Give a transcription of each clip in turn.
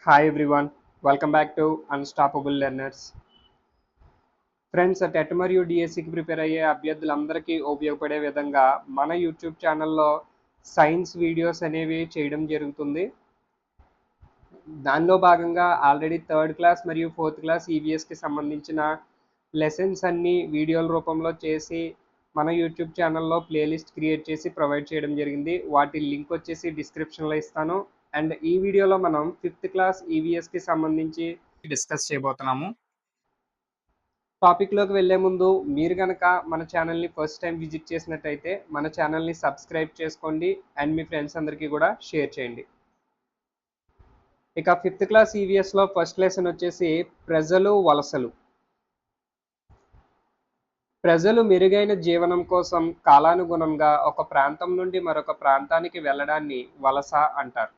Hi everyone, welcome back to Unstoppable Learners. Friends TET మరియు డిఎస్సికి prepare అయ్యే అభ్యర్థులందరికీ ఉపయోగపడే విధంగా మన యూట్యూబ్ ఛానల్లో సైన్స్ వీడియోస్ అనేవి చేయడం జరుగుతుంది. దానిలో భాగంగా ఆల్రెడీ థర్డ్ క్లాస్ మరియు ఫోర్త్ క్లాస్ ఈవీఎస్కి సంబంధించిన లెసన్స్ అన్ని వీడియోల రూపంలో చేసి మన యూట్యూబ్ ఛానల్లో ప్లేలిస్ట్ క్రియేట్ చేసి ప్రొవైడ్ చేయడం జరిగింది. వాటి లింక్ వచ్చేసి డిస్క్రిప్షన్లో ఇస్తాను. అండ్ ఈ వీడియోలో మనం ఫిఫ్త్ క్లాస్ ఈవీఎస్కి సంబంధించి డిస్కస్ చేయబోతున్నాము. టాపిక్లోకి వెళ్ళే ముందు మీరు కనుక మన ఛానల్ని ఫస్ట్ టైం విజిట్ చేసినట్టయితే మన ఛానల్ని సబ్స్క్రైబ్ చేసుకోండి అండ్ మీ ఫ్రెండ్స్ అందరికీ కూడా షేర్ చేయండి. ఇక ఫిఫ్త్ క్లాస్ ఈవీఎస్లో ఫస్ట్ లెసన్ వచ్చేసి ప్రజలు వలసలు. ప్రజలు మెరుగైన జీవనం కోసం కాలానుగుణంగా ఒక ప్రాంతం నుండి మరొక ప్రాంతానికి వెళ్ళడాన్ని వలస అంటారు.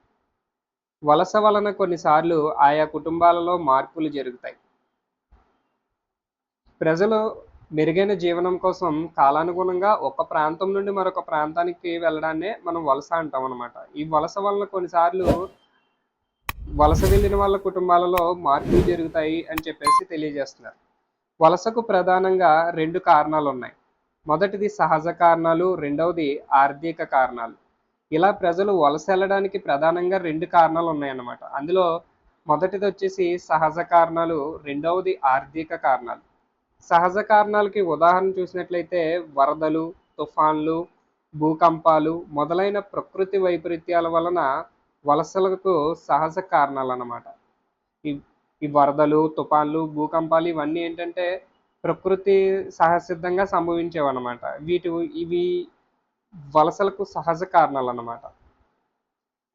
వలస వలన కొన్నిసార్లు ఆయా కుటుంబాలలో మార్పులు జరుగుతాయి. ప్రజలు మెరుగైన జీవనం కోసం కాలానుగుణంగా ఒక ప్రాంతం నుండి మరొక ప్రాంతానికి వెళ్ళడాన్నే మనం వలస అంటాం అన్నమాట. ఈ వలస వలన కొన్నిసార్లు వలస వెళ్ళిన వాళ్ళ కుటుంబాలలో మార్పులు జరుగుతాయి అని చెప్పేసి తెలియజేస్తున్నారు. వలసకు ప్రధానంగా రెండు కారణాలు ఉన్నాయి. మొదటిది సహజ కారణాలు, రెండవది ఆర్థిక కారణాలు. ఇలా ప్రజలు వలస వెళ్ళడానికి ప్రధానంగా రెండు కారణాలు ఉన్నాయన్నమాట. అందులో మొదటిది వచ్చేసి సహజ కారణాలు, రెండవది ఆర్థిక కారణాలు. సహజ కారణాలకి ఉదాహరణ చూసినట్లయితే వరదలు, తుఫాన్లు, భూకంపాలు మొదలైన ప్రకృతి వైపరీత్యాల వలన వలసలకు సహజ కారణాలు అన్నమాట. ఈ వరదలు, తుఫాన్లు, భూకంపాలు ఇవన్నీ ఏంటంటే ప్రకృతి సహసిద్ధంగా సంభవించేవన్నమాట. ఇవి వలసలకు సహజ కారణాలు అన్నమాట.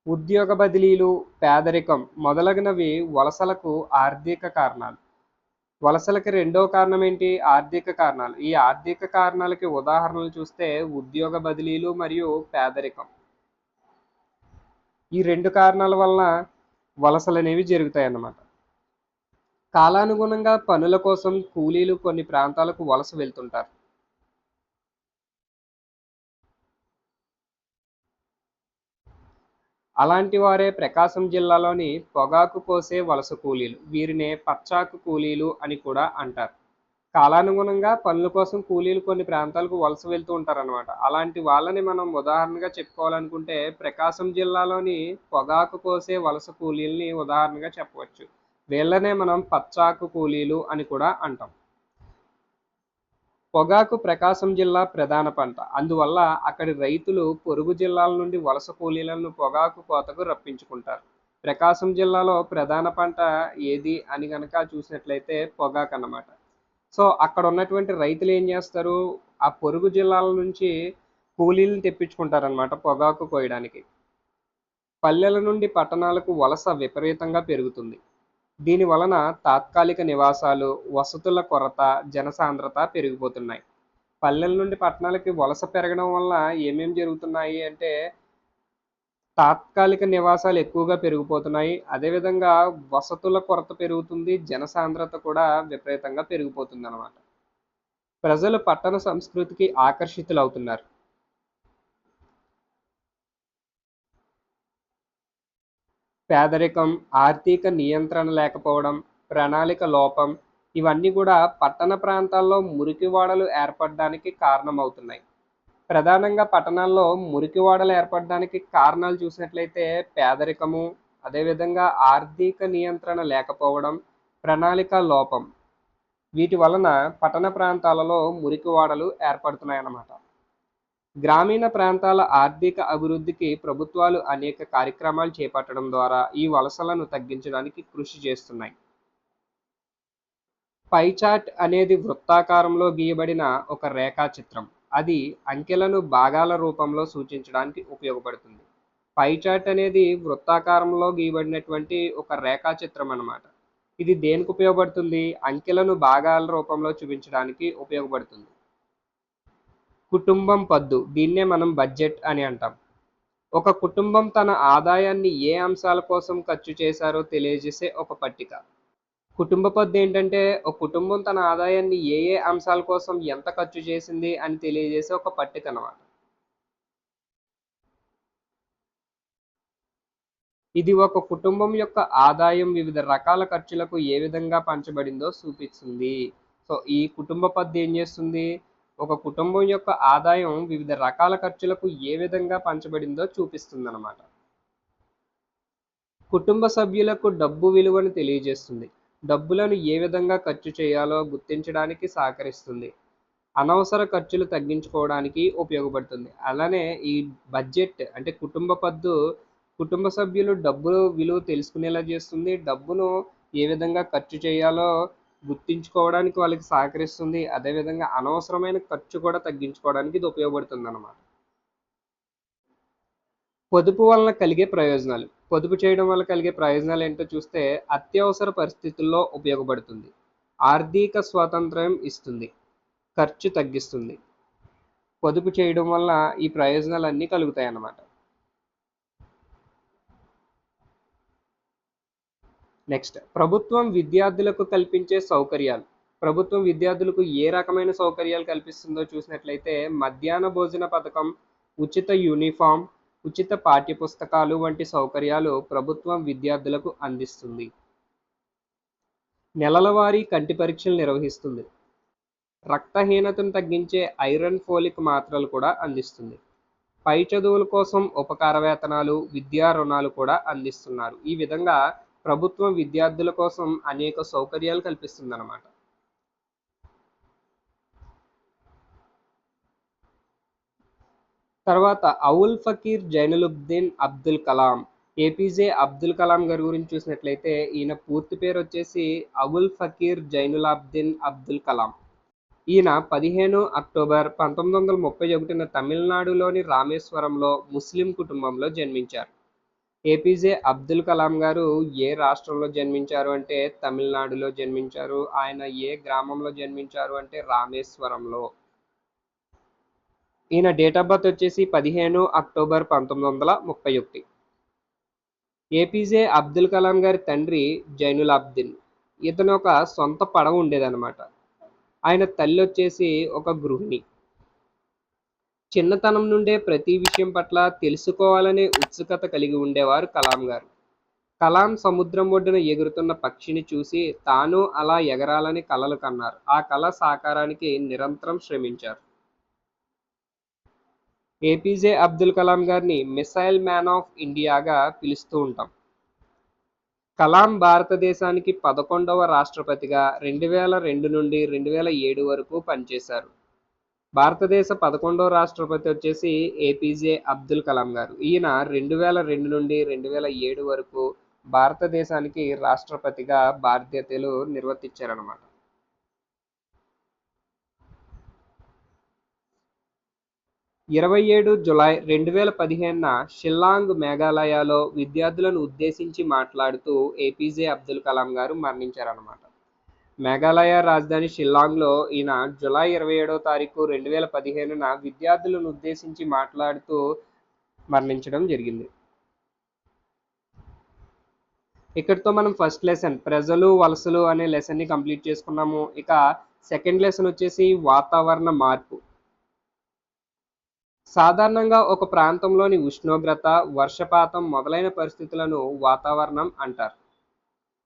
ఉద్యోగ బదిలీలు, పేదరికం మొదలగునవి వలసలకు ఆర్థిక కారణాలు. వలసలకి రెండో కారణం ఏంటి? ఆర్థిక కారణాలు. ఈ ఆర్థిక కారణాలకి ఉదాహరణలు చూస్తే ఉద్యోగ బదిలీలు మరియు పేదరికం. ఈ రెండు కారణాల వలన వలసలు అనేవి జరుగుతాయి అన్నమాట. కాలానుగుణంగా పనుల కోసం కూలీలు కొన్ని ప్రాంతాలకు వలస వెళ్తుంటారు. అలాంటి వారే ప్రకాశం జిల్లాలోని పొగాకు కోసే వలస కూలీలు. వీరినే పచ్చాకు కూలీలు అని కూడా అంటారు. కాలానుగుణంగా పనుల కోసం కూలీలు కొన్ని ప్రాంతాలకు వలస వెళ్తూ ఉంటారన్నమాట. అలాంటి వాళ్ళని మనం ఉదాహరణగా చెప్పుకోవాలనుకుంటే ప్రకాశం జిల్లాలోని పొగాకు కోసే వలస కూలీల్ని ఉదాహరణగా చెప్పవచ్చు. వీళ్ళనే మనం పచ్చాకు కూలీలు అని కూడా అంటాం. పొగాకు ప్రకాశం జిల్లా ప్రధాన పంట. అందువల్ల అక్కడి రైతులు పొరుగు జిల్లాల నుండి వలస కూలీలను పొగాకు కోతకు రప్పించుకుంటారు. ప్రకాశం జిల్లాలో ప్రధాన పంట ఏది అని కనుక చూసినట్లయితే పొగాకు అన్నమాట. సో అక్కడ ఉన్నటువంటి రైతులు ఏం చేస్తారు? ఆ పొరుగు జిల్లాల నుంచి కూలీలను తెప్పించుకుంటారనమాట పొగాకు కోయడానికి. పల్లెల నుండి పట్టణాలకు వలస విపరీతంగా పెరుగుతుంది. దీని వలన తాత్కాలిక నివాసాలు, వసతుల కొరత, జనసాంద్రత పెరిగిపోతున్నాయి. పల్లెల నుండి పట్టణాలకి వలస పెరగడం వల్ల ఏమేమి జరుగుతున్నాయి అంటే తాత్కాలిక నివాసాలు ఎక్కువగా పెరిగిపోతున్నాయి. అదేవిధంగా వసతుల కొరత పెరుగుతుంది, జనసాంద్రత కూడా విపరీతంగా పెరిగిపోతుంది అన్నమాట. ప్రజలు పట్టణ సంస్కృతికి ఆకర్షితులవుతున్నారు. పేదరికం, ఆర్థిక నియంత్రణ లేకపోవడం, ప్రణాళిక లోపం ఇవన్నీ కూడా పట్టణ ప్రాంతాల్లో మురికివాడలు ఏర్పడడానికి కారణమవుతున్నాయి. ప్రధానంగా పట్టణాల్లో మురికివాడలు ఏర్పడడానికి కారణాలు చూసినట్లయితే పేదరికము, అదేవిధంగా ఆర్థిక నియంత్రణ లేకపోవడం, ప్రణాళిక లోపం. వీటి వలన పట్టణ ప్రాంతాలలో మురికివాడలు ఏర్పడుతున్నాయన్నమాట. గ్రామీణ ప్రాంతాల ఆర్థిక అభివృద్ధికి ప్రభుత్వాలు అనేక కార్యక్రమాలు చేపట్టడం ద్వారా ఈ వలసలను తగ్గించడానికి కృషి చేస్తున్నాయి. పై చార్ట్ అనేది వృత్తాకారంలో గీయబడిన ఒక రేఖాచిత్రం. అది అంకెలను భాగాల రూపంలో సూచించడానికి ఉపయోగపడుతుంది. పై చార్ట్ అనేది వృత్తాకారంలో గీయబడినటువంటి ఒక రేఖాచిత్రం అన్నమాట. ఇది దేనికి ఉపయోగపడుతుంది? అంకెలను భాగాల రూపంలో చూపించడానికి ఉపయోగపడుతుంది. కుటుంబం పద్దు, దీన్నే మనం బడ్జెట్ అని అంటాం. ఒక కుటుంబం తన ఆదాయాన్ని ఏ అంశాల కోసం ఖర్చు చేశారో తెలియజేసే ఒక పట్టిక. కుటుంబ పద్దు ఏంటంటే ఒక కుటుంబం తన ఆదాయాన్ని ఏ ఏ అంశాల కోసం ఎంత ఖర్చు చేసింది అని తెలియజేసే ఒక పట్టిక అన్నమాట. ఇది ఒక కుటుంబం యొక్క ఆదాయం వివిధ రకాల ఖర్చులకు ఏ విధంగా పంచబడిందో చూపిస్తుంది. సో, ఈ కుటుంబ పద్ధతి ఏం చేస్తుంది? ఒక కుటుంబం యొక్క ఆదాయం వివిధ రకాల ఖర్చులకు ఏ విధంగా పంచబడిందో చూపిస్తుందన్నమాట. కుటుంబ సభ్యులకు డబ్బు విలువను తెలియజేస్తుంది. డబ్బులను ఏ విధంగా ఖర్చు చేయాలో గుర్తించడానికి సహకరిస్తుంది. అనవసర ఖర్చులు తగ్గించుకోవడానికి ఉపయోగపడుతుంది. అలానే ఈ బడ్జెట్ అంటే కుటుంబ పద్దు కుటుంబ సభ్యులు డబ్బు విలువ తెలుసుకునేలా చేస్తుంది. డబ్బును ఏ విధంగా ఖర్చు చేయాలో గుర్తించుకోవడానికి వాళ్ళకి సహకరిస్తుంది. అదేవిధంగా అనవసరమైన ఖర్చు కూడా తగ్గించుకోవడానికి ఇది ఉపయోగపడుతుందన్నమాట. పొదుపు వలన కలిగే ప్రయోజనాలు. పొదుపు చేయడం వల్ల కలిగే ప్రయోజనాలు ఏంటో చూస్తే అత్యవసర పరిస్థితుల్లో ఉపయోగపడుతుంది. ఆర్థిక స్వాతంత్ర్యం ఇస్తుంది. ఖర్చు తగ్గిస్తుంది. పొదుపు చేయడం వల్ల ఈ ప్రయోజనాలన్నీ కలుగుతాయన్నమాట. నెక్స్ట్, ప్రభుత్వం విద్యార్థులకు కల్పించే సౌకర్యాలు. ప్రభుత్వం విద్యార్థులకు ఏ రకమైన సౌకర్యాలు కల్పిస్తుందో చూసినట్లయితే మధ్యాహ్న భోజన పథకం, ఉచిత యూనిఫామ్, ఉచిత పాఠ్యపుస్తకాలు వంటి సౌకర్యాలు ప్రభుత్వం విద్యార్థులకు అందిస్తుంది. నెలల వారీ కంటి పరీక్షలు నిర్వహిస్తుంది. రక్తహీనతను తగ్గించే ఐరన్ ఫోలిక్ మాత్రలు కూడా అందిస్తుంది. పై చదువుల కోసం ఉపకార వేతనాలు, విద్యా రుణాలు కూడా అందిస్తున్నారు. ఈ విధంగా ప్రభుత్వం విద్యార్థుల కోసం అనేక సౌకర్యాలు కల్పిస్తుందన్నమాట. తర్వాత ఔల్ ఫకీర్ జైనులుబ్దీన్ అబ్దుల్ కలాం. ఏపీజే అబ్దుల్ కలాం గారి గురించి చూసినట్లయితే ఈయన పూర్తి పేరు వచ్చేసి ఔల్ ఫకీర్ జైనులాబ్దీన్ అబ్దుల్ కలాం. ఈయన 15 అక్టోబర్ 1931న తమిళనాడులోని రామేశ్వరంలో ముస్లిం కుటుంబంలో జన్మించారు. ఏపీజే అబ్దుల్ కలాం గారు ఏ రాష్ట్రంలో జన్మించారు అంటే తమిళనాడులో జన్మించారు. ఆయన ఏ గ్రామంలో జన్మించారు అంటే రామేశ్వరంలో. ఈయన డేట్ ఆఫ్ బర్త్ వచ్చేసి 15 అక్టోబర్ 1931. ఏపీజే అబ్దుల్ కలాం గారి తండ్రి జైనులాబ్దీన్. ఇతను ఒక సొంత పడవ ఉండేదన్నమాట. ఆయన తల్లి వచ్చేసి ఒక గృహిణి. చిన్నతనం నుండే ప్రతి విషయం పట్ల తెలుసుకోవాలనే ఉత్సుకత కలిగి ఉండేవారు కలాం గారు. కలాం సముద్రం ఒడ్డున ఎగురుతున్న పక్షిని చూసి తాను అలా ఎగరాలని కలలు కన్నారు. ఆ కల సాకారానికి నిరంతరం శ్రమించారు. ఏపీజే అబ్దుల్ కలాం గారిని మిసైల్ మ్యాన్ ఆఫ్ ఇండియాగా పిలుస్తూ ఉంటాం. కలాం భారతదేశానికి 11వ రాష్ట్రపతిగా 2002 నుండి 2007 వరకు పనిచేశారు. భారతదేశ 11వ రాష్ట్రపతి వచ్చేసి ఏపీజే అబ్దుల్ కలాం గారు. ఈయన 2002 నుండి 2007 వరకు భారతదేశానికి రాష్ట్రపతిగా బాధ్యతలు నిర్వర్తించారన్నమాట. 27 జూలై 2015న షిల్లాంగ్ మేఘాలయలో విద్యార్థులను ఉద్దేశించి మాట్లాడుతూ ఏపీజే అబ్దుల్ కలాం గారు మరణించారన్నమాట. మేఘాలయ రాజధాని షిల్లాంగ్లో ఈయన జూలై 27వ తారీఖు 2015న విద్యార్థులను ఉద్దేశించి మాట్లాడుతూ మరణించడం జరిగింది. ఇక్కడితో మనం ఫస్ట్ లెసన్ ప్రజలు వలసలు అనే లెసన్ని కంప్లీట్ చేసుకున్నాము. ఇక సెకండ్ లెసన్ వచ్చేసి వాతావరణ మార్పు. సాధారణంగా ఒక ప్రాంతంలోని ఉష్ణోగ్రత, వర్షపాతం మొదలైన పరిస్థితులను వాతావరణం అంటారు.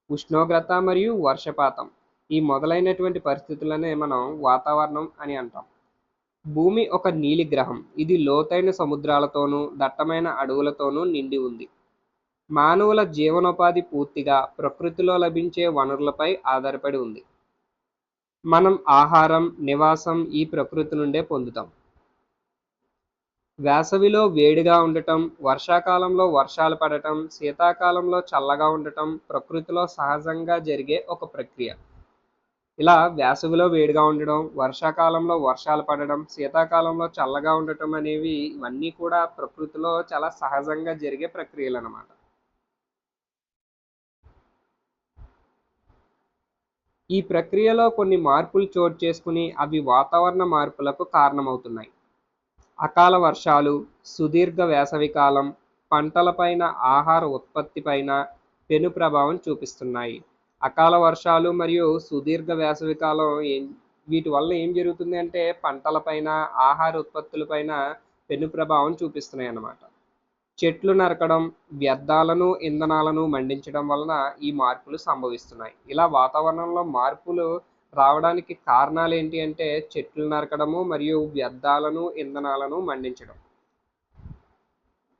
ఉష్ణోగ్రత మరియు వర్షపాతం ఈ మొదలైనటువంటి పరిస్థితులనే మనం వాతావరణం అని అంటాం. భూమి ఒక నీలి గ్రహం. ఇది లోతైన సముద్రాలతోనూ దట్టమైన అడవులతోనూ నిండి ఉంది. మానవుల జీవనోపాధి పూర్తిగా ప్రకృతిలో లభించే వనరులపై ఆధారపడి ఉంది. మనం ఆహారం, నివాసం ఈ ప్రకృతి నుండే పొందుతాం. వేసవిలో వేడిగా ఉండటం, వర్షాకాలంలో వర్షాలు పడటం, శీతాకాలంలో చల్లగా ఉండటం ప్రకృతిలో సహజంగా జరిగే ఒక ప్రక్రియ. ఇలా వేసవిలో వేడిగా ఉండడం, వర్షాకాలంలో వర్షాలు పడడం, శీతాకాలంలో చల్లగా ఉండటం అనేవి ఇవన్నీ కూడా ప్రకృతిలో చాలా సహజంగా జరిగే ప్రక్రియలు అన్నమాట. ఈ ప్రక్రియలో కొన్ని మార్పులు చోటు చేసుకుని అవి వాతావరణ మార్పులకు కారణమవుతున్నాయి. అకాల వర్షాలు, సుదీర్ఘ వేసవికాలం పంటలపైన, ఆహార ఉత్పత్తిపైన పెను ప్రభావం చూపిస్తున్నాయి. అకాల వర్షాలు మరియు సుదీర్ఘ వేసవికాలం వీటి వల్ల ఏం జరుగుతుంది అంటే పంటలపైన, ఆహార ఉత్పత్తులపైన పెను ప్రభావం చూపిస్తున్నాయి అన్నమాట. చెట్లు నరకడం, వ్యర్థాలను, ఇంధనాలను మండించడం వలన ఈ మార్పులు సంభవిస్తున్నాయి. ఇలా వాతావరణంలో మార్పులు రావడానికి కారణాలేంటి అంటే చెట్లు నరకడము మరియు వ్యర్థాలను, ఇంధనాలను మండించడం.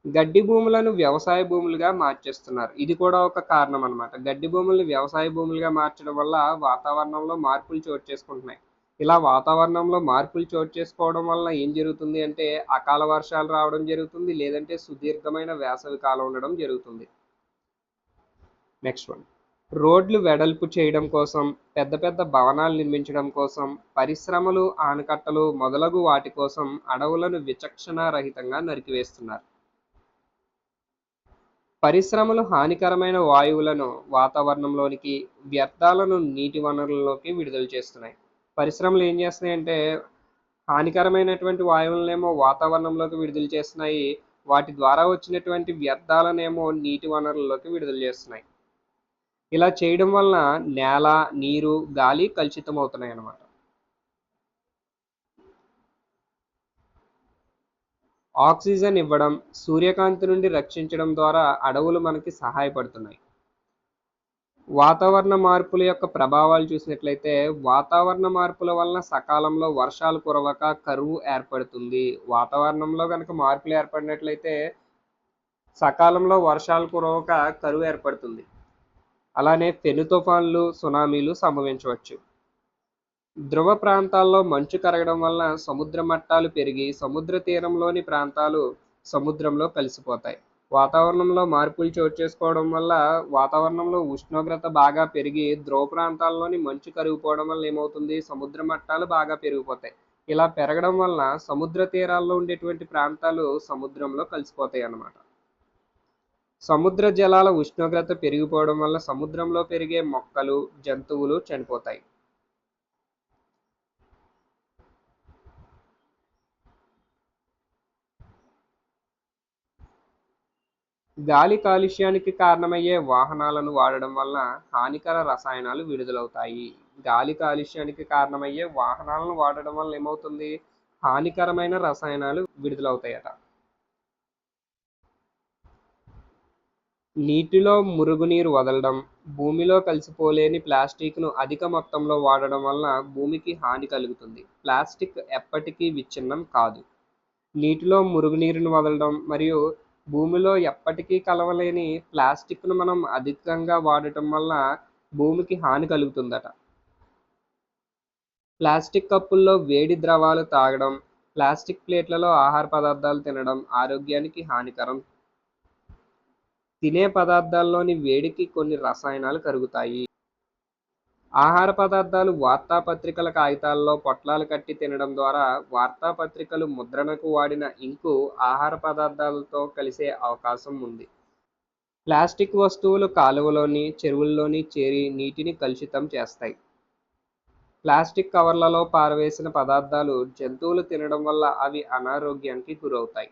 గడ్డి భూములను వ్యవసాయ భూములుగా మార్చేస్తున్నారు. ఇది కూడా ఒక కారణం అన్నమాట. గడ్డి భూముల్ని వ్యవసాయ భూములుగా మార్చడం వల్ల వాతావరణంలో మార్పులు చోటు చేసుకుంటున్నాయి. ఇలా వాతావరణంలో మార్పులు చోటు చేసుకోవడం వలన ఏం జరుగుతుంది అంటే అకాల వర్షాలు రావడం జరుగుతుంది. లేదంటే సుదీర్ఘమైన వేసవి కాలం ఉండడం జరుగుతుంది. Next one. రోడ్లు వెడల్పు చేయడం కోసం, పెద్ద పెద్ద భవనాలు నిర్మించడం కోసం, పరిశ్రమలు, ఆనకట్టలు మొదలగు వాటి కోసం అడవులను విచక్షణారహితంగా నరికివేస్తున్నారు. పరిశ్రమలు హానికరమైన వాయువులను వాతావరణంలోనికి, వ్యర్థాలను నీటి వనరుల్లోకి విడుదల చేస్తున్నాయి. పరిశ్రమలు ఏం చేస్తున్నాయంటే హానికరమైనటువంటి వాయువులనేమో వాతావరణంలోకి విడుదల చేస్తున్నాయి. వాటి ద్వారా వచ్చినటువంటి వ్యర్థాలనేమో నీటి వనరుల్లోకి విడుదల చేస్తున్నాయి. ఇలా చేయడం వలన నేల, నీరు, గాలి కలుషితమవుతున్నాయి అన్నమాట. ఆక్సిజన్ ఇవ్వడం, సూర్యకాంతి నుండి రక్షించడం ద్వారా అడవులు మనకి సహాయపడుతున్నాయి. వాతావరణ మార్పుల యొక్క ప్రభావాలు చూసినట్లయితే వాతావరణ మార్పుల వలన సకాలంలో వర్షాలు కురవక కరువు ఏర్పడుతుంది. వాతావరణంలో కనుక మార్పులు ఏర్పడినట్లయితే సకాలంలో వర్షాలు కురవక కరువు ఏర్పడుతుంది. అలానే పెను తుఫాన్లు, సునామీలు సంభవించవచ్చు. ధ్రువ ప్రాంతాల్లో మంచు కరగడం వలన సముద్ర మట్టాలు పెరిగి సముద్ర తీరంలోని ప్రాంతాలు సముద్రంలో కలిసిపోతాయి. వాతావరణంలో మార్పులు చోటు చేసుకోవడం వల్ల వాతావరణంలో ఉష్ణోగ్రత బాగా పెరిగి ధ్రువ ప్రాంతాల్లోని మంచు కరిగిపోవడం వల్ల ఏమవుతుంది సముద్ర మట్టాలు బాగా పెరిగిపోతాయి. ఇలా పెరగడం వలన సముద్ర తీరాల్లో ఉండేటువంటి ప్రాంతాలు సముద్రంలో కలిసిపోతాయి అన్నమాట. సముద్ర జలాల ఉష్ణోగ్రత పెరిగిపోవడం వల్ల సముద్రంలో పెరిగే మొక్కలు, జంతువులు చనిపోతాయి. గాలి కాలుష్యానికి కారణమయ్యే వాహనాలను వాడడం వల్ల హానికర రసాయనాలు విడుదలవుతాయి. గాలి కాలుష్యానికి కారణమయ్యే వాహనాలను వాడడం వల్ల ఏమవుతుంది హానికరమైన రసాయనాలు విడుదలవుతాయట. నీటిలో మురుగునీరు వదలడం, భూమిలో కలిసిపోలేని ప్లాస్టిక్ను అధిక మొత్తంలో వాడడం వల్ల భూమికి హాని కలుగుతుంది. ప్లాస్టిక్ ఎప్పటికీ విచ్ఛిన్నం కాదు. నీటిలో మురుగునీరుని వదలడం మరియు భూమిలో ఎప్పటికీ కలవలేని ప్లాస్టిక్ను మనం అధికంగా వాడటం వల్ల భూమికి హాని కలుగుతుందట. ప్లాస్టిక్ కప్పుల్లో వేడి ద్రవాలు తాగడం, ప్లాస్టిక్ ప్లేట్లలో ఆహార పదార్థాలు తినడం ఆరోగ్యానికి హానికరం. తినే పదార్థాల్లోని వేడికి కొన్ని రసాయనాలు కరుగుతాయి. ఆహార పదార్థాలు వార్తాపత్రికల కాగితాల్లో పొట్లాలు కట్టి తినడం ద్వారా వార్తాపత్రికలు ముద్రణకు వాడిన ఇంకు ఆహార పదార్థాలతో కలిసే అవకాశం ఉంది. ప్లాస్టిక్ వస్తువులు కాలువలోని, చెరువుల్లోని చేరి నీటిని కలుషితం చేస్తాయి. ప్లాస్టిక్ కవర్లలో పారవేసిన పదార్థాలు జంతువులు తినడం వల్ల అవి అనారోగ్యానికి గురవుతాయి.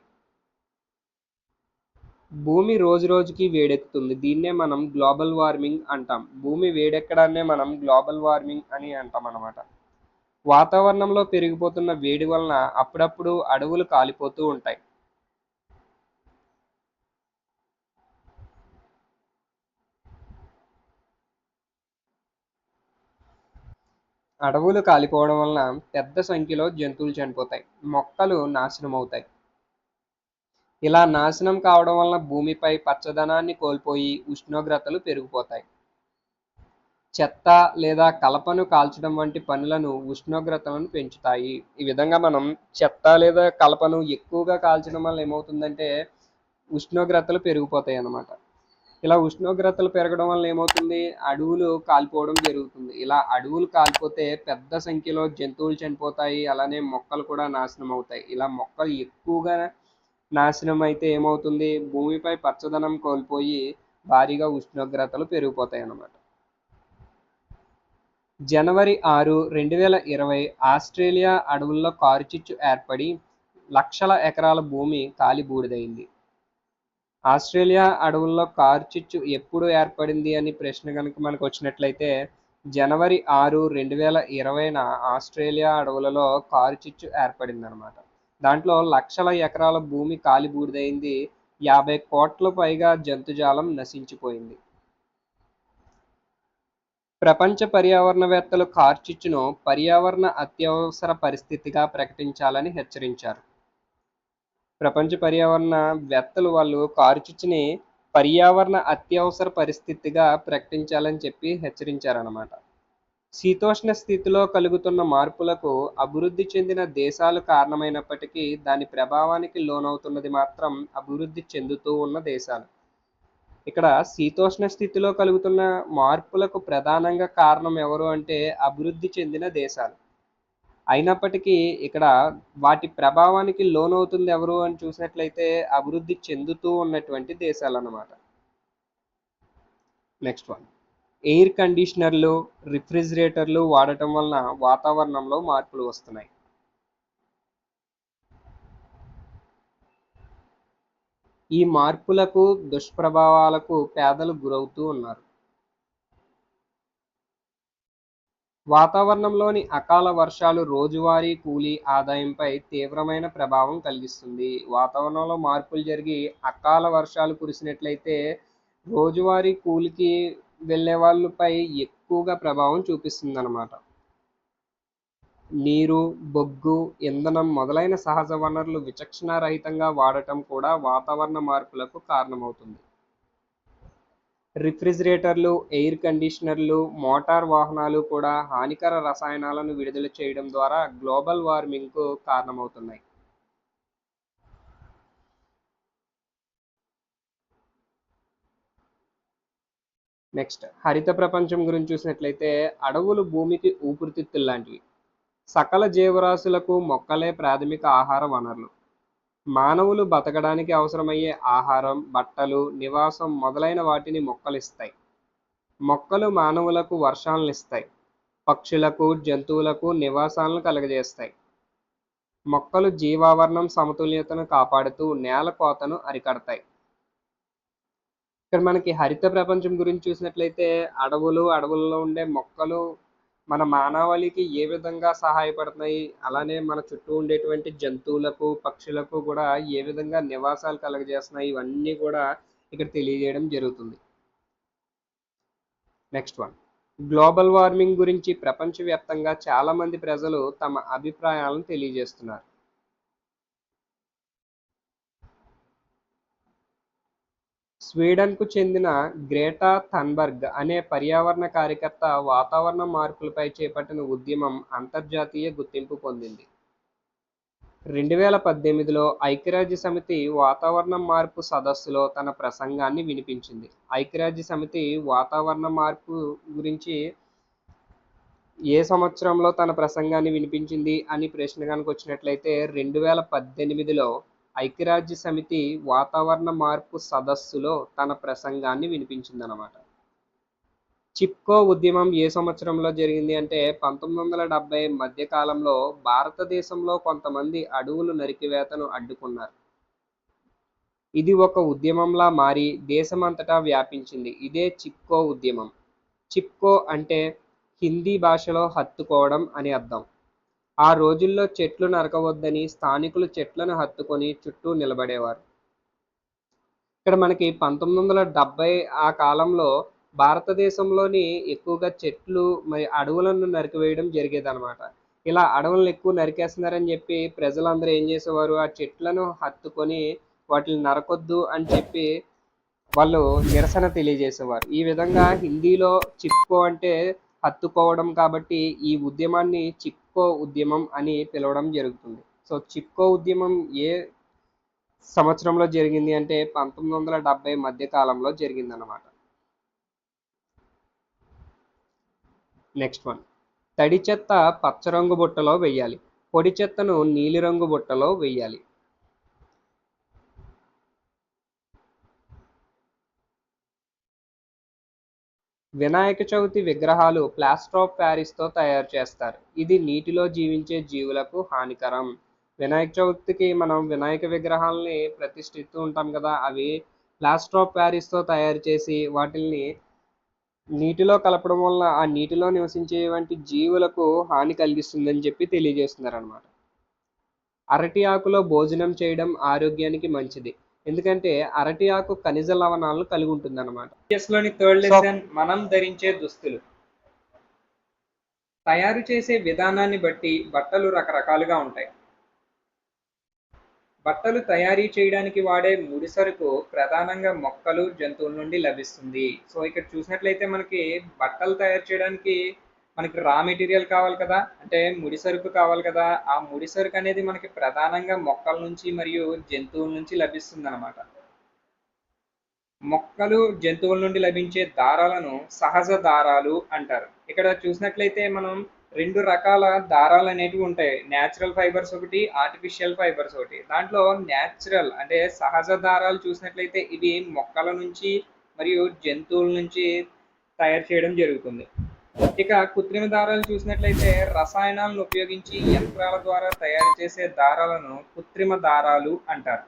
భూమి రోజు రోజుకి వేడెక్కుతుంది. దీన్నే మనం గ్లోబల్ వార్మింగ్ అంటాం. భూమి వేడెక్కడాన్నే మనం గ్లోబల్ వార్మింగ్ అని అంటాం అన్నమాట. వాతావరణంలో పెరిగిపోతున్న వేడి వలన అప్పుడప్పుడు అడవులు కాలిపోతూ ఉంటాయి. అడవులు కాలిపోవడం వలన పెద్ద సంఖ్యలో జంతువులు చనిపోతాయి. మొక్కలు నాశనం అవుతాయి. ఇలా నాశనం కావడం వలన భూమిపై పచ్చదనాన్ని కోల్పోయి ఉష్ణోగ్రతలు పెరిగిపోతాయి. చెత్త లేదా కలపను కాల్చడం వంటి పనులను ఉష్ణోగ్రతలను పెంచుతాయి. ఈ విధంగా మనం చెత్త లేదా కలపను ఎక్కువగా కాల్చడం వల్ల ఏమవుతుందంటే ఉష్ణోగ్రతలు పెరిగిపోతాయి అన్నమాట. ఇలా ఉష్ణోగ్రతలు పెరగడం వల్ల ఏమవుతుంది అడవులు కాలిపోవడం జరుగుతుంది. ఇలా అడవులు కాలిపోతే పెద్ద సంఖ్యలో జంతువులు చనిపోతాయి. అలానే మొక్కలు కూడా నాశనం అవుతాయి. ఇలా మొక్కలు ఎక్కువగా నాశనం అయితే ఏమవుతుంది భూమిపై పచ్చదనం కోల్పోయి భారీగా ఉష్ణోగ్రతలు పెరిగిపోతాయి అన్నమాట. జనవరి 6, 2020 ఆస్ట్రేలియా అడవుల్లో కారుచిచ్చు ఏర్పడి లక్షల ఎకరాల భూమి కాలి బూడిదైంది. ఆస్ట్రేలియా అడవుల్లో కారుచిచ్చు ఎప్పుడు ఏర్పడింది అని ప్రశ్న కనుక మనకు వచ్చినట్లయితే జనవరి 6, 2020న ఆస్ట్రేలియా అడవులలో కారుచిచ్చు ఏర్పడింది అనమాట. దాంట్లో లక్షల ఎకరాల భూమి కాలి బూడిదైంది 50 కోట్ల పైగా జంతుజాలం నశించిపోయింది. ప్రపంచ పర్యావరణవేత్తలు కార్చిచ్చును పర్యావరణ అత్యవసర పరిస్థితిగా ప్రకటించాలని హెచ్చరించారు. ప్రపంచ పర్యావరణ వేత్తలు వాళ్ళు కార్చిచ్చుని పర్యావరణ అత్యవసర పరిస్థితిగా ప్రకటించాలని చెప్పి హెచ్చరించారన్నమాట. శీతోష్ణ స్థితిలో కలుగుతున్న మార్పులకు అభివృద్ధి చెందిన దేశాలు కారణమైనప్పటికీ దాని ప్రభావానికి లోనవుతున్నది మాత్రం అభివృద్ధి చెందుతూ ఉన్న దేశాలు. ఇక్కడ శీతోష్ణ స్థితిలో కలుగుతున్న మార్పులకు ప్రధానంగా కారణం ఎవరు అంటే అభివృద్ధి చెందిన దేశాలు. అయినప్పటికీ ఇక్కడ వాటి ప్రభావానికి లోనవుతుంది ఎవరు అని చూసినట్లయితే అభివృద్ధి చెందుతూ ఉన్నటువంటి దేశాలన్నమాట. నెక్స్ట్ వన్, ఎయిర్ కండిషనర్లు, రిఫ్రిజిరేటర్లు వాడటం వలన వాతావరణంలో మార్పులు వస్తున్నాయి. ఈ మార్పులకు దుష్ప్రభావాలకు పేదలు గురవుతూ ఉన్నారు. వాతావరణంలోని అకాల వర్షాలు రోజువారీ కూలీ ఆదాయంపై తీవ్రమైన ప్రభావం కలిగిస్తుంది. వాతావరణంలో మార్పులు జరిగి అకాల వర్షాలు కురిసినట్లయితే రోజువారీ కూలికి వెళ్ళే వాళ్ళపై ఎక్కువగా ప్రభావం చూపిస్తుంది అన్నమాట. నీరు, బొగ్గు, ఇంధనం మొదలైన సహజ వనరులు విచక్షణారహితంగా వాడటం కూడా వాతావరణ మార్పులకు కారణమవుతుంది. రిఫ్రిజిరేటర్లు, ఎయిర్ కండిషనర్లు, మోటార్ వాహనాలు కూడా హానికర రసాయనాలను విడుదల చేయడం ద్వారా గ్లోబల్ వార్మింగ్కు కారణమవుతున్నాయి. నెక్స్ట్, హరిత ప్రపంచం గురించి చూసినట్లయితే అడవులు భూమికి ఊపిరితిత్తులు లాంటివి. సకల జీవరాశులకు మొక్కలే ప్రాథమిక ఆహార వనరులు. మానవులు బతకడానికి అవసరమయ్యే ఆహారం, బట్టలు, నివాసం మొదలైన వాటిని మొక్కలిస్తాయి. మొక్కలు మానవులకు వర్షాలను ఇస్తాయి. పక్షులకు, జంతువులకు నివాసాలను కలుగజేస్తాయి. మొక్కలు జీవావరణం సమతుల్యతను కాపాడుతూ నేల కోతను అరికడతాయి. ఇక్కడ మనకి హరిత ప్రపంచం గురించి చూసినట్లయితే అడవుల్లో ఉండే మొక్కలు మన మానవాళికి ఏ విధంగా సహాయపడుతున్నాయి, అలానే మన చుట్టూ ఉండేటువంటి జంతువులకు, పక్షులకు కూడా ఏ విధంగా నివాసాలు కలుగజేస్తున్నాయి, ఇవన్నీ కూడా ఇక్కడ తెలియజేయడం జరుగుతుంది. నెక్స్ట్ వన్, గ్లోబల్ వార్మింగ్ గురించి ప్రపంచవ్యాప్తంగా చాలా మంది ప్రజలు తమ అభిప్రాయాలను తెలియజేస్తున్నారు. స్వీడన్కు చెందిన గ్రేటా థన్బర్గ్ అనే పర్యావరణ కార్యకర్త వాతావరణ మార్పులపై చేపట్టిన ఉద్యమం అంతర్జాతీయ గుర్తింపు పొందింది. 2018లో ఐక్యరాజ్య సమితి వాతావరణ మార్పు సదస్సులో తన ప్రసంగాన్ని వినిపించింది. ఐక్యరాజ్య సమితి వాతావరణ మార్పు గురించి ఏ సంవత్సరంలో తన ప్రసంగాన్ని వినిపించింది అని ప్రశ్న కనుక వచ్చినట్లయితే 2018లో ఐక్యరాజ్య సమితి వాతావరణ మార్పు సదస్సులో తన ప్రసంగాన్ని వినిపించిందనమాట. చిప్కో ఉద్యమం ఏ సంవత్సరంలో జరిగింది అంటే 1970 మధ్యకాలంలో భారతదేశంలో కొంతమంది అడవులు నరికివేతను అడ్డుకున్నారు. ఇది ఒక ఉద్యమంలా మారి దేశమంతటా వ్యాపించింది. ఇదే చిప్కో ఉద్యమం. చిప్కో అంటే హిందీ భాషలో హత్తుకోవడం అని అర్థం. ఆ రోజుల్లో చెట్లు నరకవద్దని స్థానికులు చెట్లను హత్తుకొని చుట్టూ నిలబడేవారు. ఇక్కడ మనకి 1970 ఆ కాలంలో భారతదేశంలోని ఎక్కువగా చెట్లు మరి అడవులను నరికివేయడం జరిగేదన్నమాట. ఇలా అడవులను ఎక్కువ నరికేస్తున్నారని చెప్పి ప్రజలందరూ ఏం చేసేవారు, ఆ చెట్లను హత్తుకొని వాటిని నరకొద్దు అని చెప్పి వాళ్ళు నిరసన తెలియజేసేవారు. ఈ విధంగా హిందీలో చిప్కో అంటే హత్తుకోవడం కాబట్టి ఈ ఉద్యమాన్ని చిప్కో ఉద్యమం అని పిలవడం జరుగుతుంది. సో చిప్కో ఉద్యమం ఏ సంవత్సరంలో జరిగింది అంటే 1970 మధ్య కాలంలో జరిగిందన్నమాట. నెక్స్ట్ వన్, తడి చెత్త పచ్చ రంగు బుట్టలో వేయాలి, పొడి చెత్తను నీలిరంగు బుట్టలో వేయాలి. వినాయక చవితి విగ్రహాలు ప్లాస్టర్ ఆఫ్ ప్యారిస్తో తయారు చేస్తారు. ఇది నీటిలో జీవించే జీవులకు హానికరం. వినాయక చవితికి మనం వినాయక విగ్రహాలని ప్రతిష్ఠిస్తూ ఉంటాం కదా, అవి ప్లాస్టర్ ఆఫ్ ప్యారిస్తో తయారు చేసి వాటిల్ని నీటిలో కలపడం వల్ల ఆ నీటిలో నివసించేటువంటి జీవులకు హాని కలిగిస్తుందని చెప్పి తెలియజేస్తున్నారు అనమాట. అరటి ఆకులో భోజనం చేయడం ఆరోగ్యానికి మంచిది. ఎందుకంటే అరటి ఆకు ఖనిజ లవణాలను కలిగి ఉంటుంది అనమాట. లోని థర్డ్ లెసన్ మనం ధరించే దుస్తులు. తయారు చేసే విధానాన్ని బట్టి బట్టలు రకరకాలుగా ఉంటాయి. బట్టలు తయారీ చేయడానికి వాడే ముడి సరుకు ప్రధానంగా మొక్కలు, జంతువుల నుండి లభిస్తుంది. సో ఇక్కడ చూసినట్లయితే మనకి బట్టలు తయారు చేయడానికి మనకి రా మెటీరియల్ కావాలి కదా, అంటే ముడి సరుకు కావాలి కదా. ఆ ముడి సరుకు అనేది మనకి ప్రధానంగా మొక్కల నుంచి మరియు జంతువుల నుంచి లభిస్తుంది అనమాట. మొక్కలు, జంతువుల నుండి లభించే దారాలను సహజ దారాలు అంటారు. ఇక్కడ చూసినట్లయితే మనం 2 రకాల దారాలు అనేటివి ఉంటాయి. న్యాచురల్ ఫైబర్స్ ఒకటి, ఆర్టిఫిషియల్ ఫైబర్స్ ఒకటి. దాంట్లో న్యాచురల్ అంటే సహజ దారాలు చూసినట్లయితే ఇవి మొక్కల నుంచి మరియు జంతువుల నుంచి తయారు చేయడం జరుగుతుంది. ఇక కృత్రిమ దారాలు చూసినట్లయితే రసాయనాలను ఉపయోగించి యంత్రాల ద్వారా తయారు చేసే దారాలను కృత్రిమ దారాలు అంటారు.